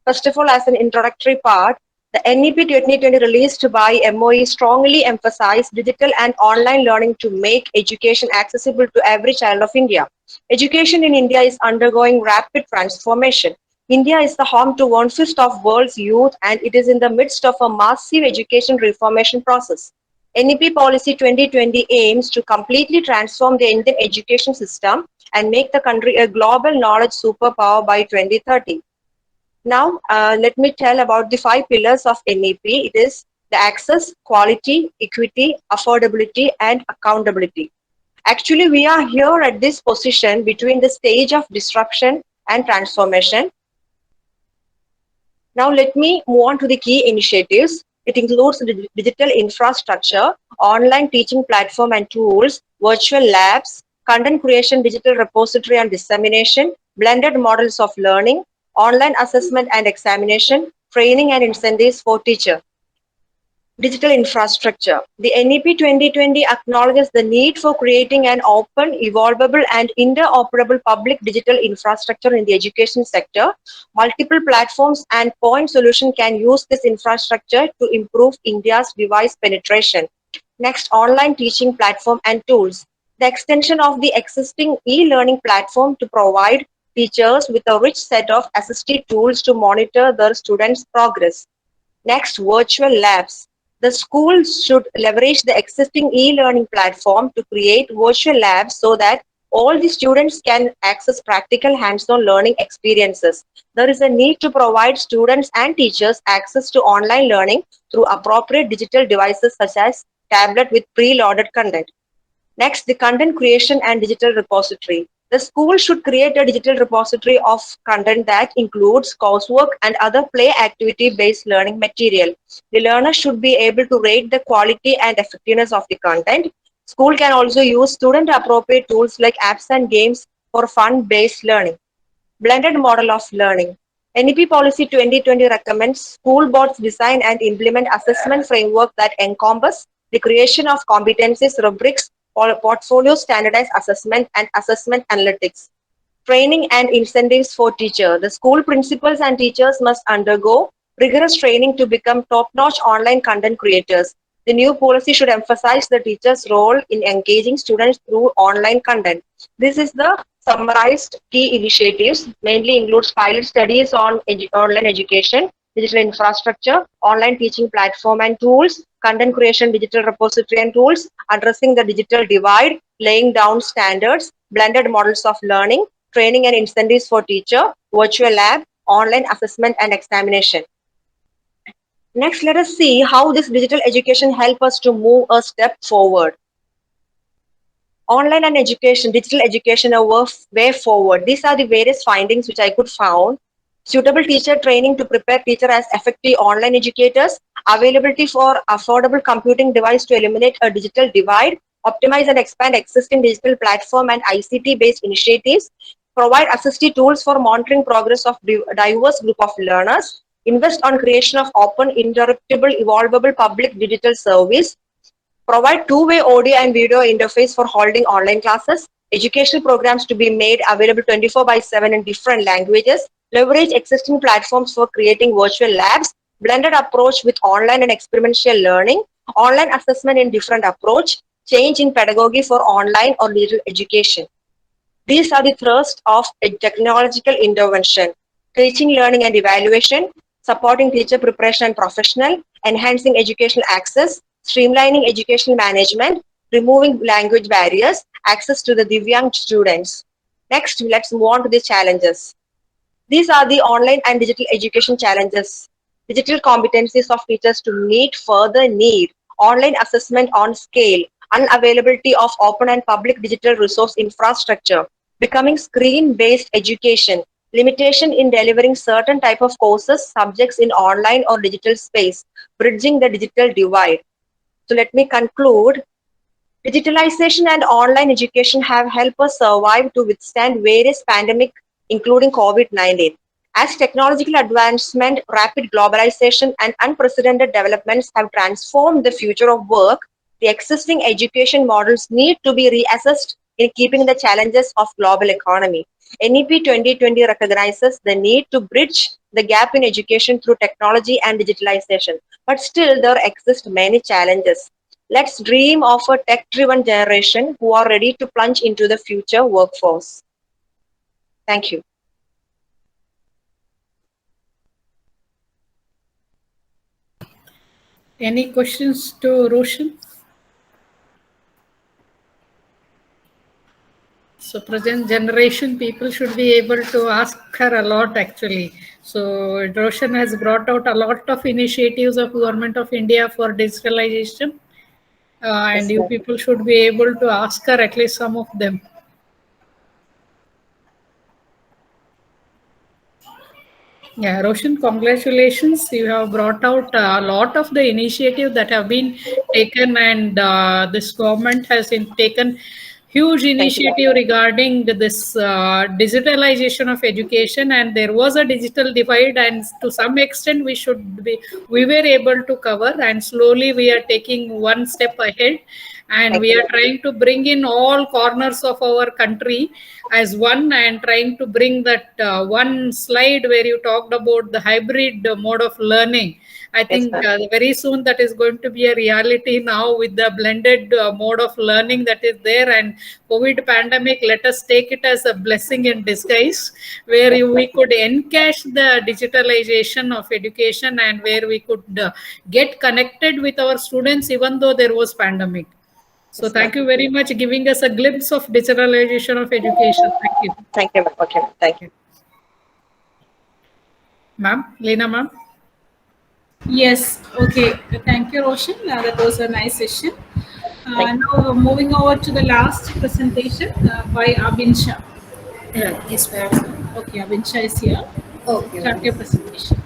First of all, as an introductory part, the NEP 2020 released by MOE strongly emphasized digital and online learning to make education accessible to every child of India. Education in India is undergoing rapid transformation. India is the home to 1/5 of world's youth and it is in the midst of a massive education reformation process. NEP Policy 2020 aims to completely transform the Indian education system and make the country a global knowledge superpower by 2030. Now, let me tell about the 5 pillars of NEP. It is the access, quality, equity, affordability, and accountability. Actually, we are here at this position between the stage of disruption and transformation. Now, let me move on to the key initiatives. It includes the digital infrastructure, online teaching platform and tools, virtual labs, content creation, digital repository and dissemination, blended models of learning, online assessment and examination, training and incentives for teachers. Digital infrastructure. The NEP 2020 acknowledges the need for creating an open, evolvable, and interoperable public digital infrastructure in the education sector. Multiple platforms and point solutions can use this infrastructure to improve India's device penetration. Next, online teaching platform and tools. The extension of the existing e-learning platform to provide teachers with a rich set of assistive tools to monitor their students' progress. Next, virtual labs. The schools should leverage the existing e-learning platform to create virtual labs so that all the students can access practical hands-on learning experiences. There is a need to provide students and teachers access to online learning through appropriate digital devices such as tablet with preloaded content. Next, the content creation and digital repository. The school should create a digital repository of content that includes coursework and other play activity-based learning material. The learner should be able to rate the quality and effectiveness of the content. School can also use student-appropriate tools like apps and games for fun-based learning. Blended model of learning. NEP Policy 2020 recommends school boards design and implement assessment framework that encompass the creation of competencies, rubrics, portfolio standardized assessment, and assessment analytics. Training and incentives for teachers. The school principals and teachers must undergo rigorous training to become top-notch online content creators. The new policy should emphasize the teacher's role in engaging students through online content. This is the summarized key initiatives, mainly includes pilot studies on online education, digital infrastructure, online teaching platform and tools, content creation, digital repository and tools, addressing the digital divide, laying down standards, blended models of learning, training and incentives for teacher, virtual lab, online assessment and examination. Next, let us see how this digital education help us to move a step forward. Online and education, digital education, a way forward. These are the various findings which I could found. Suitable teacher training to prepare teacher as effective online educators, availability for affordable computing device to eliminate a digital divide, optimize and expand existing digital platform and ICT-based initiatives, provide assistive tools for monitoring progress of diverse group of learners, invest on creation of open, interruptible, evolvable public digital service, provide two-way audio and video interface for holding online classes, educational programs to be made available 24/7 in different languages, leverage existing platforms for creating virtual labs, blended approach with online and experiential learning, online assessment in different approach, change in pedagogy for online or digital education. These are the thrust of a technological intervention, teaching, learning and evaluation, supporting teacher preparation and professional, enhancing educational access, streamlining educational management, removing language barriers, access to the Divyang students. Next, let's move on to the challenges. These are the online and digital education challenges. Digital competencies of teachers to meet further need, online assessment on scale, unavailability of open and public digital resource infrastructure, becoming screen-based education, limitation in delivering certain type of courses, subjects in online or digital space, bridging the digital divide. So let me conclude. Digitalization and online education have helped us survive to withstand various pandemics, including COVID-19. As technological advancement, rapid globalization, and unprecedented developments have transformed the future of work, the existing education models need to be reassessed in keeping the challenges of global economy. NEP 2020 recognizes the need to bridge the gap in education through technology and digitalization, but still there exist many challenges. Let's dream of a tech-driven generation who are ready to plunge into the future workforce. Thank you. Any questions to Roshan? So present generation people should be able to ask her a lot actually. So Roshan has brought out a lot of initiatives of Government of India for digitalization. And you people should be able to ask her at least some of them. Yeah, Roshan, congratulations. You have brought out a lot of the initiative that have been taken, and this government has taken huge initiative regarding this digitalization of education, and there was a digital divide, and to some extent we were able to cover, and slowly we are taking one step ahead, and we are trying to bring in all corners of our country as one, and trying to bring that one slide where you talked about the hybrid mode of learning. I think very soon that is going to be a reality now with the blended mode of learning that is there, and COVID pandemic, let us take it as a blessing in disguise, where we could encash the digitalization of education, and where we could get connected with our students even though there was pandemic. So thank you very much giving us a glimpse of digitalization of education. Thank you. Thank you. Okay, thank you. Ma'am, Leena ma'am. Yes, okay. Thank you, Roshan. That was a nice session. Now moving over to the last presentation by Abinsha. Yes, ma'am. Okay, Abinsha is here. Okay. Start your presentation.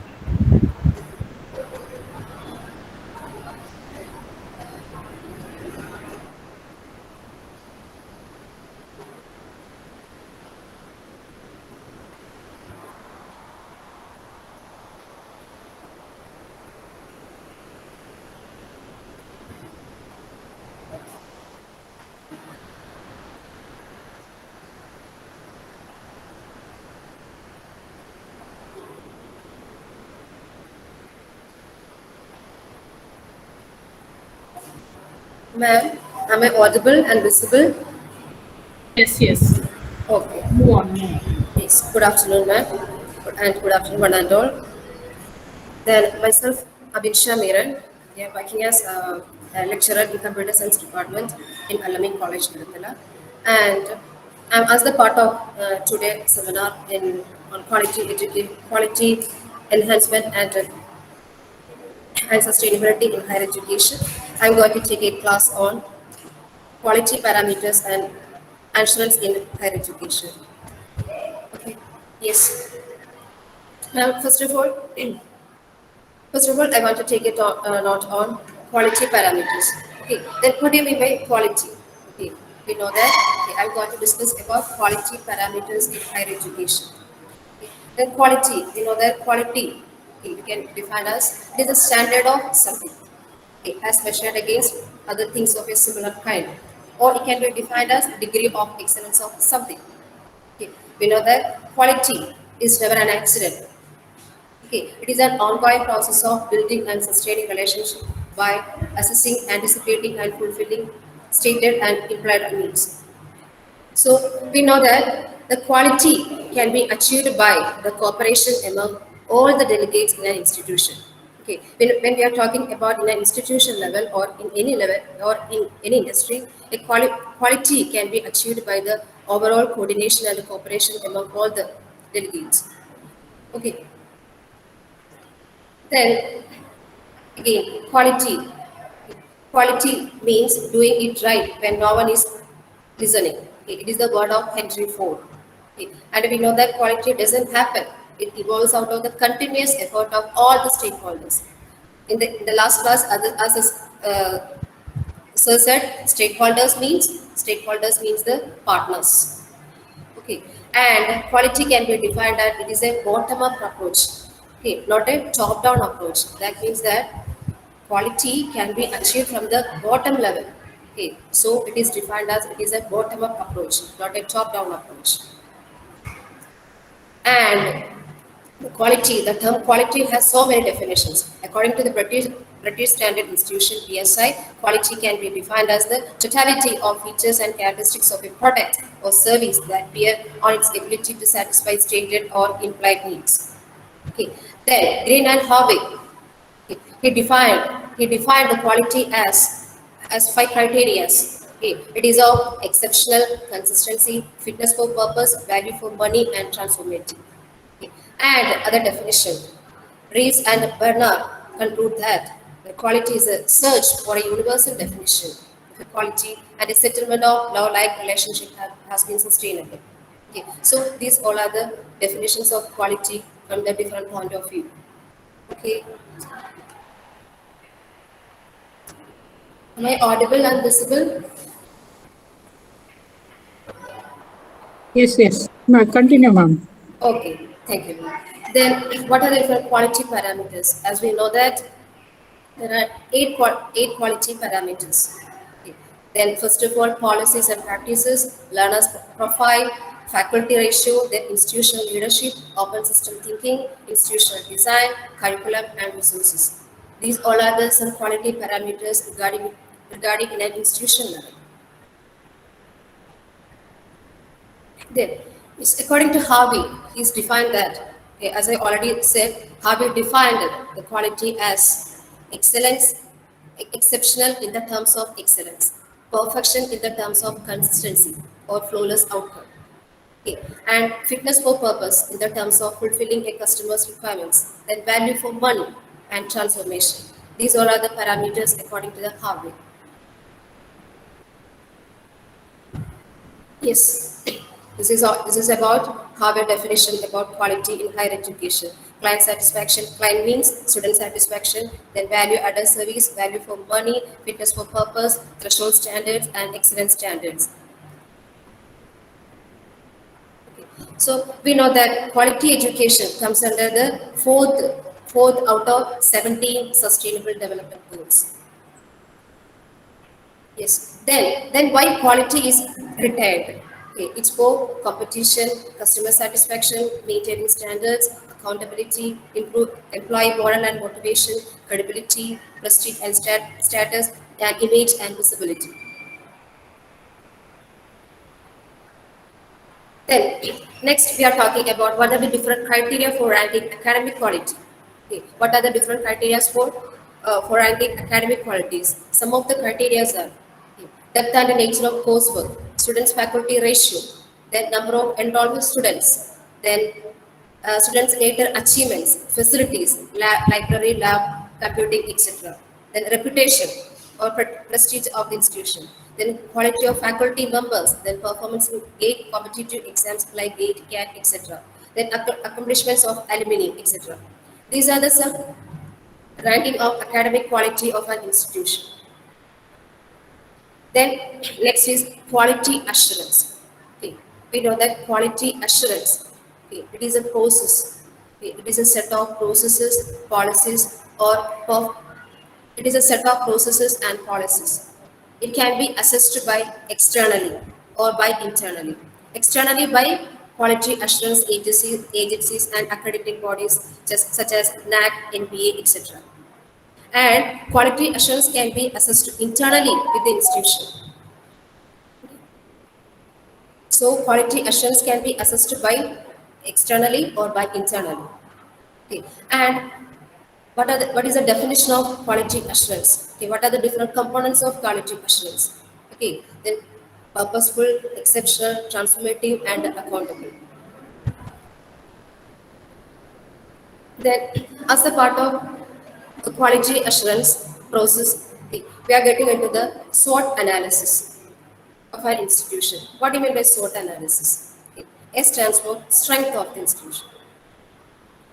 Ma'am, am I audible and visible? Yes, yes. Okay. Move on. Yes. Good afternoon, ma'am. And good afternoon, one and all. Then myself, Abinsha Meeran, yeah, working as a lecturer in Computer Science Department in Al-Ameen College, Tirupati. And I'm as the part of today's seminar on quality enhancement and sustainability in higher education. I'm going to take a class on quality parameters and assurance in higher education. Okay. Yes. Now, first of all, I want to take a note on quality parameters. Okay. Then, what do you mean by quality? Okay. We know that. Okay. I'm going to discuss about quality parameters in higher education. Okay. Then, quality. We know that quality. Okay, we can define as it is a standard of something. Okay, as measured against other things of a similar kind, or it can be defined as degree of excellence of something. Okay, we know that quality is never an accident. Okay, it is an ongoing process of building and sustaining relationship by assessing, anticipating, and fulfilling stated and implied needs. So we know that the quality can be achieved by the cooperation among all the delegates in an institution. Okay, when we are talking about in an institution level or in any level or in any industry, quality can be achieved by the overall coordination and cooperation among all the delegates. Okay. Then again, quality. Quality means doing it right when no one is listening. Okay, it is the word of Henry Ford. Okay, and we know that quality doesn't happen. It evolves out of the continuous effort of all the stakeholders. In the last class, Sir said, stakeholders means the partners. Okay, and quality can be defined that it is a bottom-up approach. Okay, not a top-down approach. That means that quality can be achieved from the bottom level. Okay, so it is defined as it is a bottom-up approach, not a top-down approach. And the term quality has so many definitions. According to the British Standard Institution (BSI), quality can be defined as the totality of features and characteristics of a product or service that bear on its ability to satisfy stated or implied needs. Okay. Then Green and Harvey, he defined the quality as five criteria. Okay. It is of exceptional consistency, fitness for purpose, value for money, and transformative. Okay. And other definition, Rees and Bernard conclude that the quality is a search for a universal definition of equality and a settlement of love-like relationship has been sustainable. Okay. So these all are the definitions of quality from the different point of view. Okay. Am I audible and visible? Yes, yes. No, continue, ma'am. Okay, thank you. Then, what are the different quality parameters? As we know that there are eight quality parameters. Okay. Then, first of all, policies and practices, learners profile, faculty ratio, then institutional leadership, open system thinking, institutional design, curriculum, and resources. These all are the some quality parameters regarding in an institution level. Then, according to Harvey, he's defined that, okay, as I already said, Harvey defined the quality as excellence, exceptional in the terms of excellence, perfection in the terms of consistency or flawless outcome, okay, and fitness for purpose in the terms of fulfilling a customer's requirements, then value for money and transformation. These all are the parameters according to the Harvey. Yes, this is about Harvard definition about quality in higher education. Client satisfaction, client means student satisfaction, then value added service, value for money, fitness for purpose, threshold standards, and excellence standards. So we know that quality education comes under the fourth out of 17 sustainable development goals. Yes. Then why quality is retained? Okay. It's for competition, customer satisfaction, maintaining standards, accountability, improve employee moral and motivation, credibility, prestige and status, and image and visibility. Then next we are talking about what are the different criteria for ranking academic quality. Okay. What are the different criteria for ranking academic qualities? Some of the criteria are depth and nature of coursework, students faculty ratio, then number of enrollment students, then students later achievements, facilities, library, lab, computing, etc. Then reputation or prestige of the institution, then quality of faculty members, then performance in GATE competitive exams like GATE, CAT, etc. Then accomplishments of alumni, etc. These are the some ranking of academic quality of an institution. Then next is quality assurance. Okay. We know that quality assurance, okay, it is a process. Okay. It is a set of processes, policies, it is a set of processes and policies. It can be assessed by externally or by internally. Externally by quality assurance agencies and accrediting bodies such as NAAC, NBA, etc. And quality assurance can be assessed internally with the institution. So quality assurance can be assessed by externally or by internally. Okay. And what is the definition of quality assurance? Okay. What are the different components of quality assurance? Okay. Then purposeful, exceptional, transformative, and accountable. Then, as a part of the quality assurance process, we are getting into the SWOT analysis of our institution. What do you mean by SWOT analysis? S stands for strength of the institution.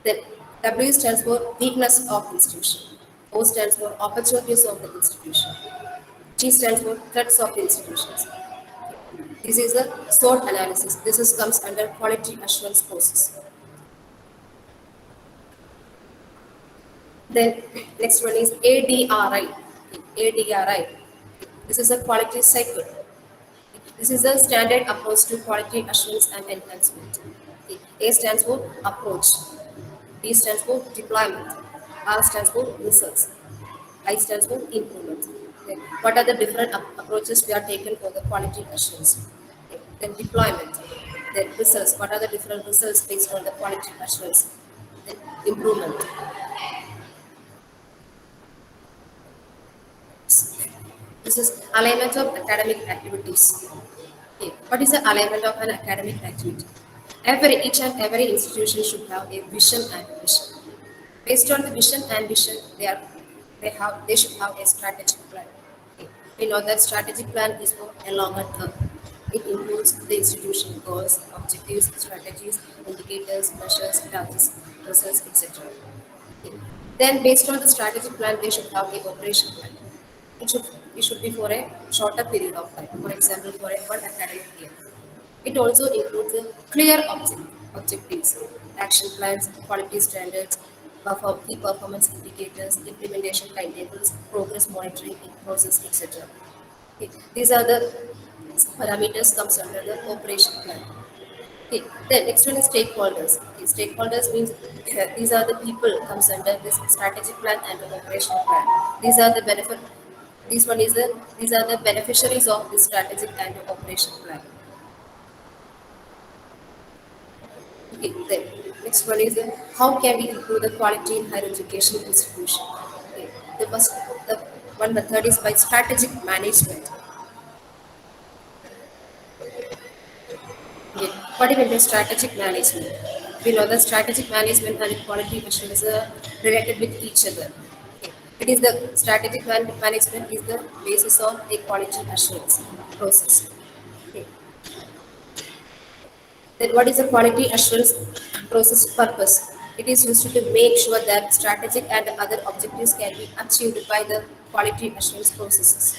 Then W stands for weakness of the institution. O stands for opportunities of the institution. G stands for threats of the institutions. This is the SWOT analysis. This is, comes under quality assurance process. Then next one is ADRI. ADRI. This is a quality cycle. This is a standard approach to quality assurance and enhancement. A stands for approach. D stands for deployment. R stands for results. I stands for improvement. Okay. What are the different approaches we are taken for the quality assurance? Okay. Then deployment. Then results. What are the different results based on the quality assurance? Then improvement. This is alignment of academic activities. Okay. What is the alignment of an academic activity? Each and every institution should have a vision and a mission. Based on the vision and vision, they should have a strategic plan. Okay. We know that strategic plan is for a longer term. It includes the institution goals, objectives, strategies, indicators, measures, targets, results, etc. Okay. Then, based on the strategic plan, they should have a operation plan. It should be for a shorter period of time. For example, for a one academic year. It also includes a clear objectives, action plans, quality standards, key performance indicators, implementation timetables, progress monitoring, process, etc. Okay. These are the parameters comes under the operation plan. Okay. Then next one is stakeholders. Okay. Stakeholders means these are the people comes under this strategic plan and the operational plan. These are the benefit. These are the beneficiaries of this strategic and the operation plan. Okay, then next one is how can we improve the quality in higher education institution? Okay, the one method is by strategic management. Okay, what do you mean by strategic management? We know that strategic management and quality assurance are related with each other. Okay, it is the strategic management is the basis of a quality assurance process. Okay. Then what is the quality assurance process purpose? It is used to make sure that strategic and other objectives can be achieved by the quality assurance processes.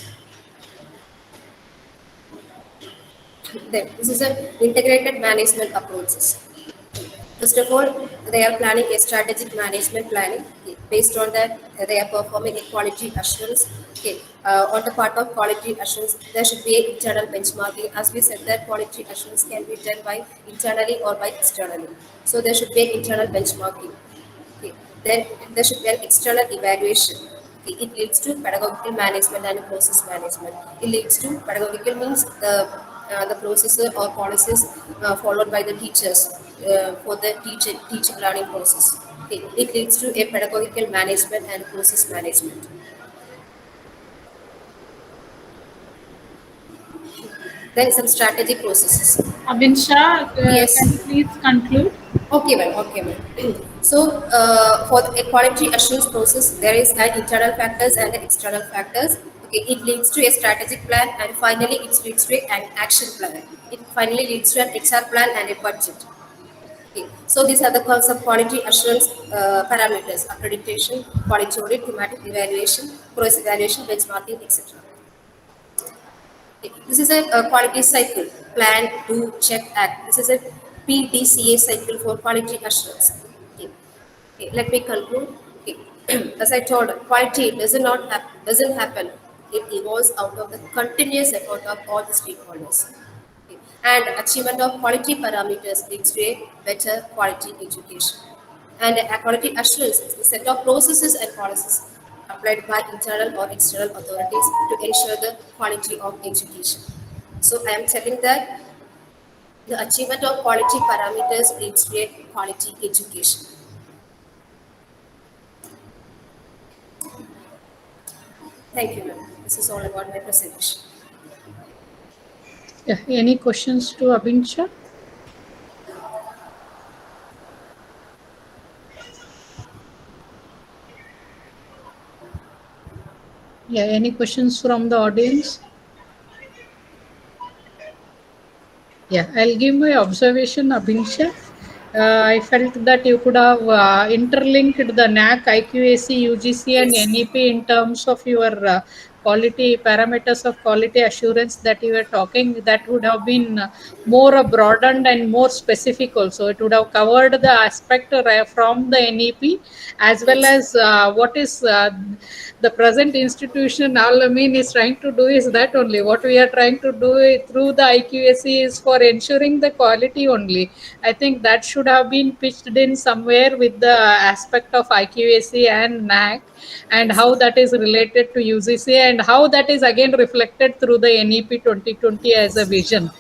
Then this is an integrated management approaches. First of all, they are planning a strategic management planning. Okay. Based on that, they are performing a quality assurance. Okay. On the part of quality assurance, there should be an internal benchmarking. As we said, that quality assurance can be done by internally or by externally. So there should be an internal benchmarking. Okay. Then there should be an external evaluation. Okay. It leads to pedagogical management and process management. It leads to pedagogical means the processes or policies followed by the teachers for the teaching learning process. Okay. It leads to a pedagogical management and process management. Then some strategic processes. Abinsha, Yes. can you please conclude? Okay, well, okay, well. So, for a quality assurance process, there is an internal factors and the external factors. Okay, it leads to a strategic plan, and finally, it leads to an action plan. It finally leads to an HR plan and a budget. Okay. So these are the concepts of quality assurance parameters: accreditation, quality audit, thematic evaluation, process evaluation, benchmarking, etc. Okay. This is a quality cycle: plan, do, check, act. This is a PDCA cycle for quality assurance. Okay. Okay. Let me conclude. Okay. As I told, quality doesn't happen. It evolves out of the continuous effort of all the stakeholders. Okay. And achievement of quality parameters leads to a better quality education. And a quality assurance is the set of processes and policies applied by internal or external authorities to ensure the quality of education. So I am telling that the achievement of quality parameters leads to a quality education. Thank you, ma'am. This is all about my presentation. Yeah, any questions to Abhinsha? Yeah, any questions from the audience? Yeah, I'll give my observation, Abhinsha. I felt that you could have interlinked the NAAC, IQAC, UGC, and Yes. NEP in terms of your quality parameters of quality assurance that you were talking. That would have been more broadened and more specific also. It would have covered the aspect from the NEP as well Yes. as what is the present institution Al-Ameen is trying to do is that only. What we are trying to do through the IQAC is for ensuring the quality only. I think that should have been pitched in somewhere with the aspect of IQAC and NAAC and Yes. how that is related to UGC and how that is again reflected through the NEP 2020 as a Yes. vision.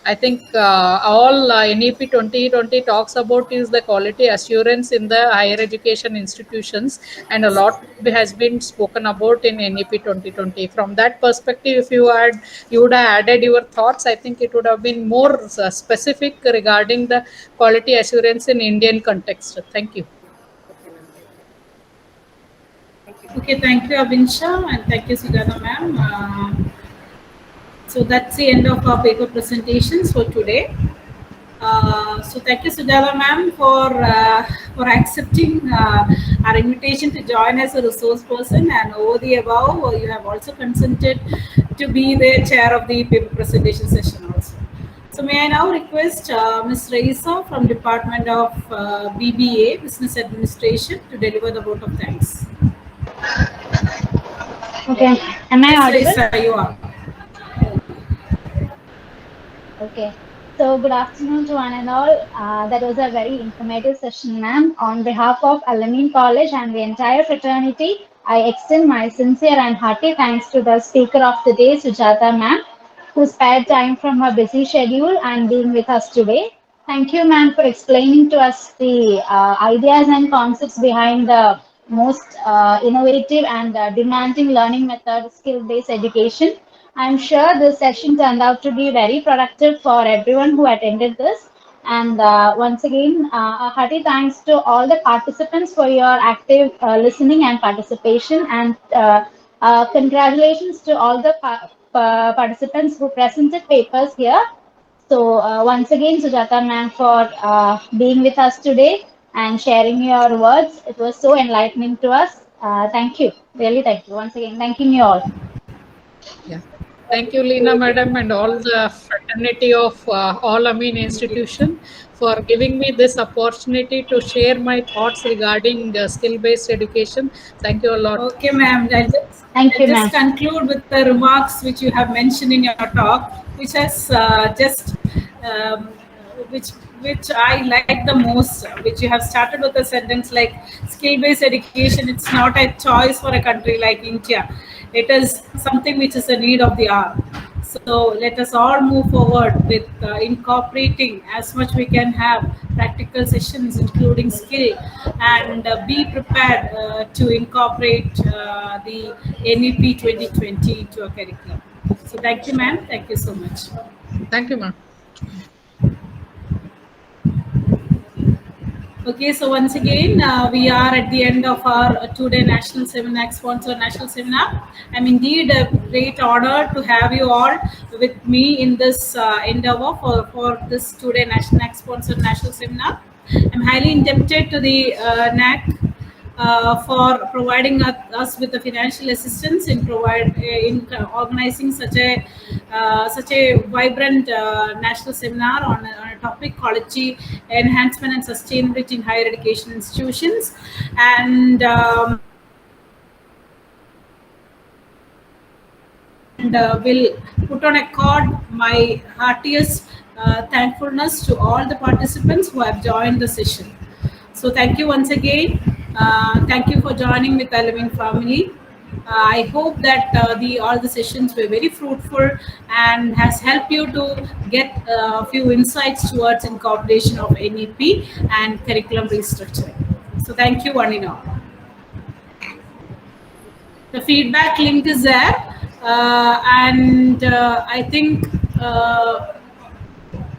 I think all NEP 2020 talks about is the quality assurance in the higher education institutions, and a lot has been spoken about in NEP 2020. From that perspective, if you would have added your thoughts, I think it would have been more specific regarding the quality assurance in Indian context. Thank you. Okay, ma'am. Thank you. Okay, thank you, Avinsha, and thank you, Sujata ma'am. So that's the end of our paper presentations for today. So thank you, Sujata ma'am, for accepting our invitation to join as a resource person. And over the above, you have also consented to be the chair of the paper presentation session also. So may I now request Ms. Raisa from Department of BBA, Business Administration, to deliver the vote of thanks. Okay, am I Yes, audible? Raisa, you are. Okay, so good afternoon to one and all. That was a very informative session, ma'am. On behalf of Al-Ameen College and the entire fraternity, I extend my sincere and hearty thanks to the speaker of the day, Sujata ma'am, who spared time from her busy schedule and being with us today. Thank you, ma'am, for explaining to us the ideas and concepts behind the most innovative and demanding learning method, skill-based education. I'm sure this session turned out to be very productive for everyone who attended this. And once again, a hearty thanks to all the participants for your active listening and participation. And congratulations to all the participants who presented papers here. So once again, Sujata ma'am, for being with us today and sharing your words. It was so enlightening to us. Thank you. Really, thank you. Once again, thanking you all. Yeah. Thank you, Leena Madam, and all the fraternity of Al-Ameen Institution for giving me this opportunity to share my thoughts regarding skill-based education. Thank you a lot. Okay, ma'am. Thank I'll you, just ma'am. conclude with the remarks which you have mentioned in your talk, which has just um, which which I like the most. Which you have started with a sentence like skill-based education. It's not a choice for a country like India. It is something which is a need of the hour. So let us all move forward with incorporating as much we can have practical sessions, including skill, and be prepared to incorporate the NEP 2020 into a curriculum. So thank you, ma'am. Thank you so much. Thank you, ma'am. Okay, so once again, we are at the end of our two-day national seminar, sponsored national seminar. I'm indeed a great honor to have you all with me in this endeavor for this two-day national sponsored national seminar. I'm highly indebted to the NAAC for providing us with the financial assistance in organizing such a vibrant national seminar on a topic quality enhancement and sustainability in higher education institutions, and will put on accord my heartiest thankfulness to all the participants who have joined the session. So thank you once again. Thank you for joining with Al-Ameen family. I hope that all the sessions were very fruitful and has helped you to get a few insights towards incorporation of NEP and curriculum restructuring. So thank you one and all. The feedback link is there, and I think uh,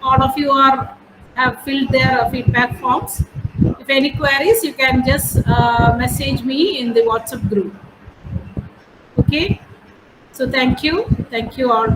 all of you are have filled their feedback forms. If any queries, you can just message me in the WhatsApp group. Okay. So thank you all.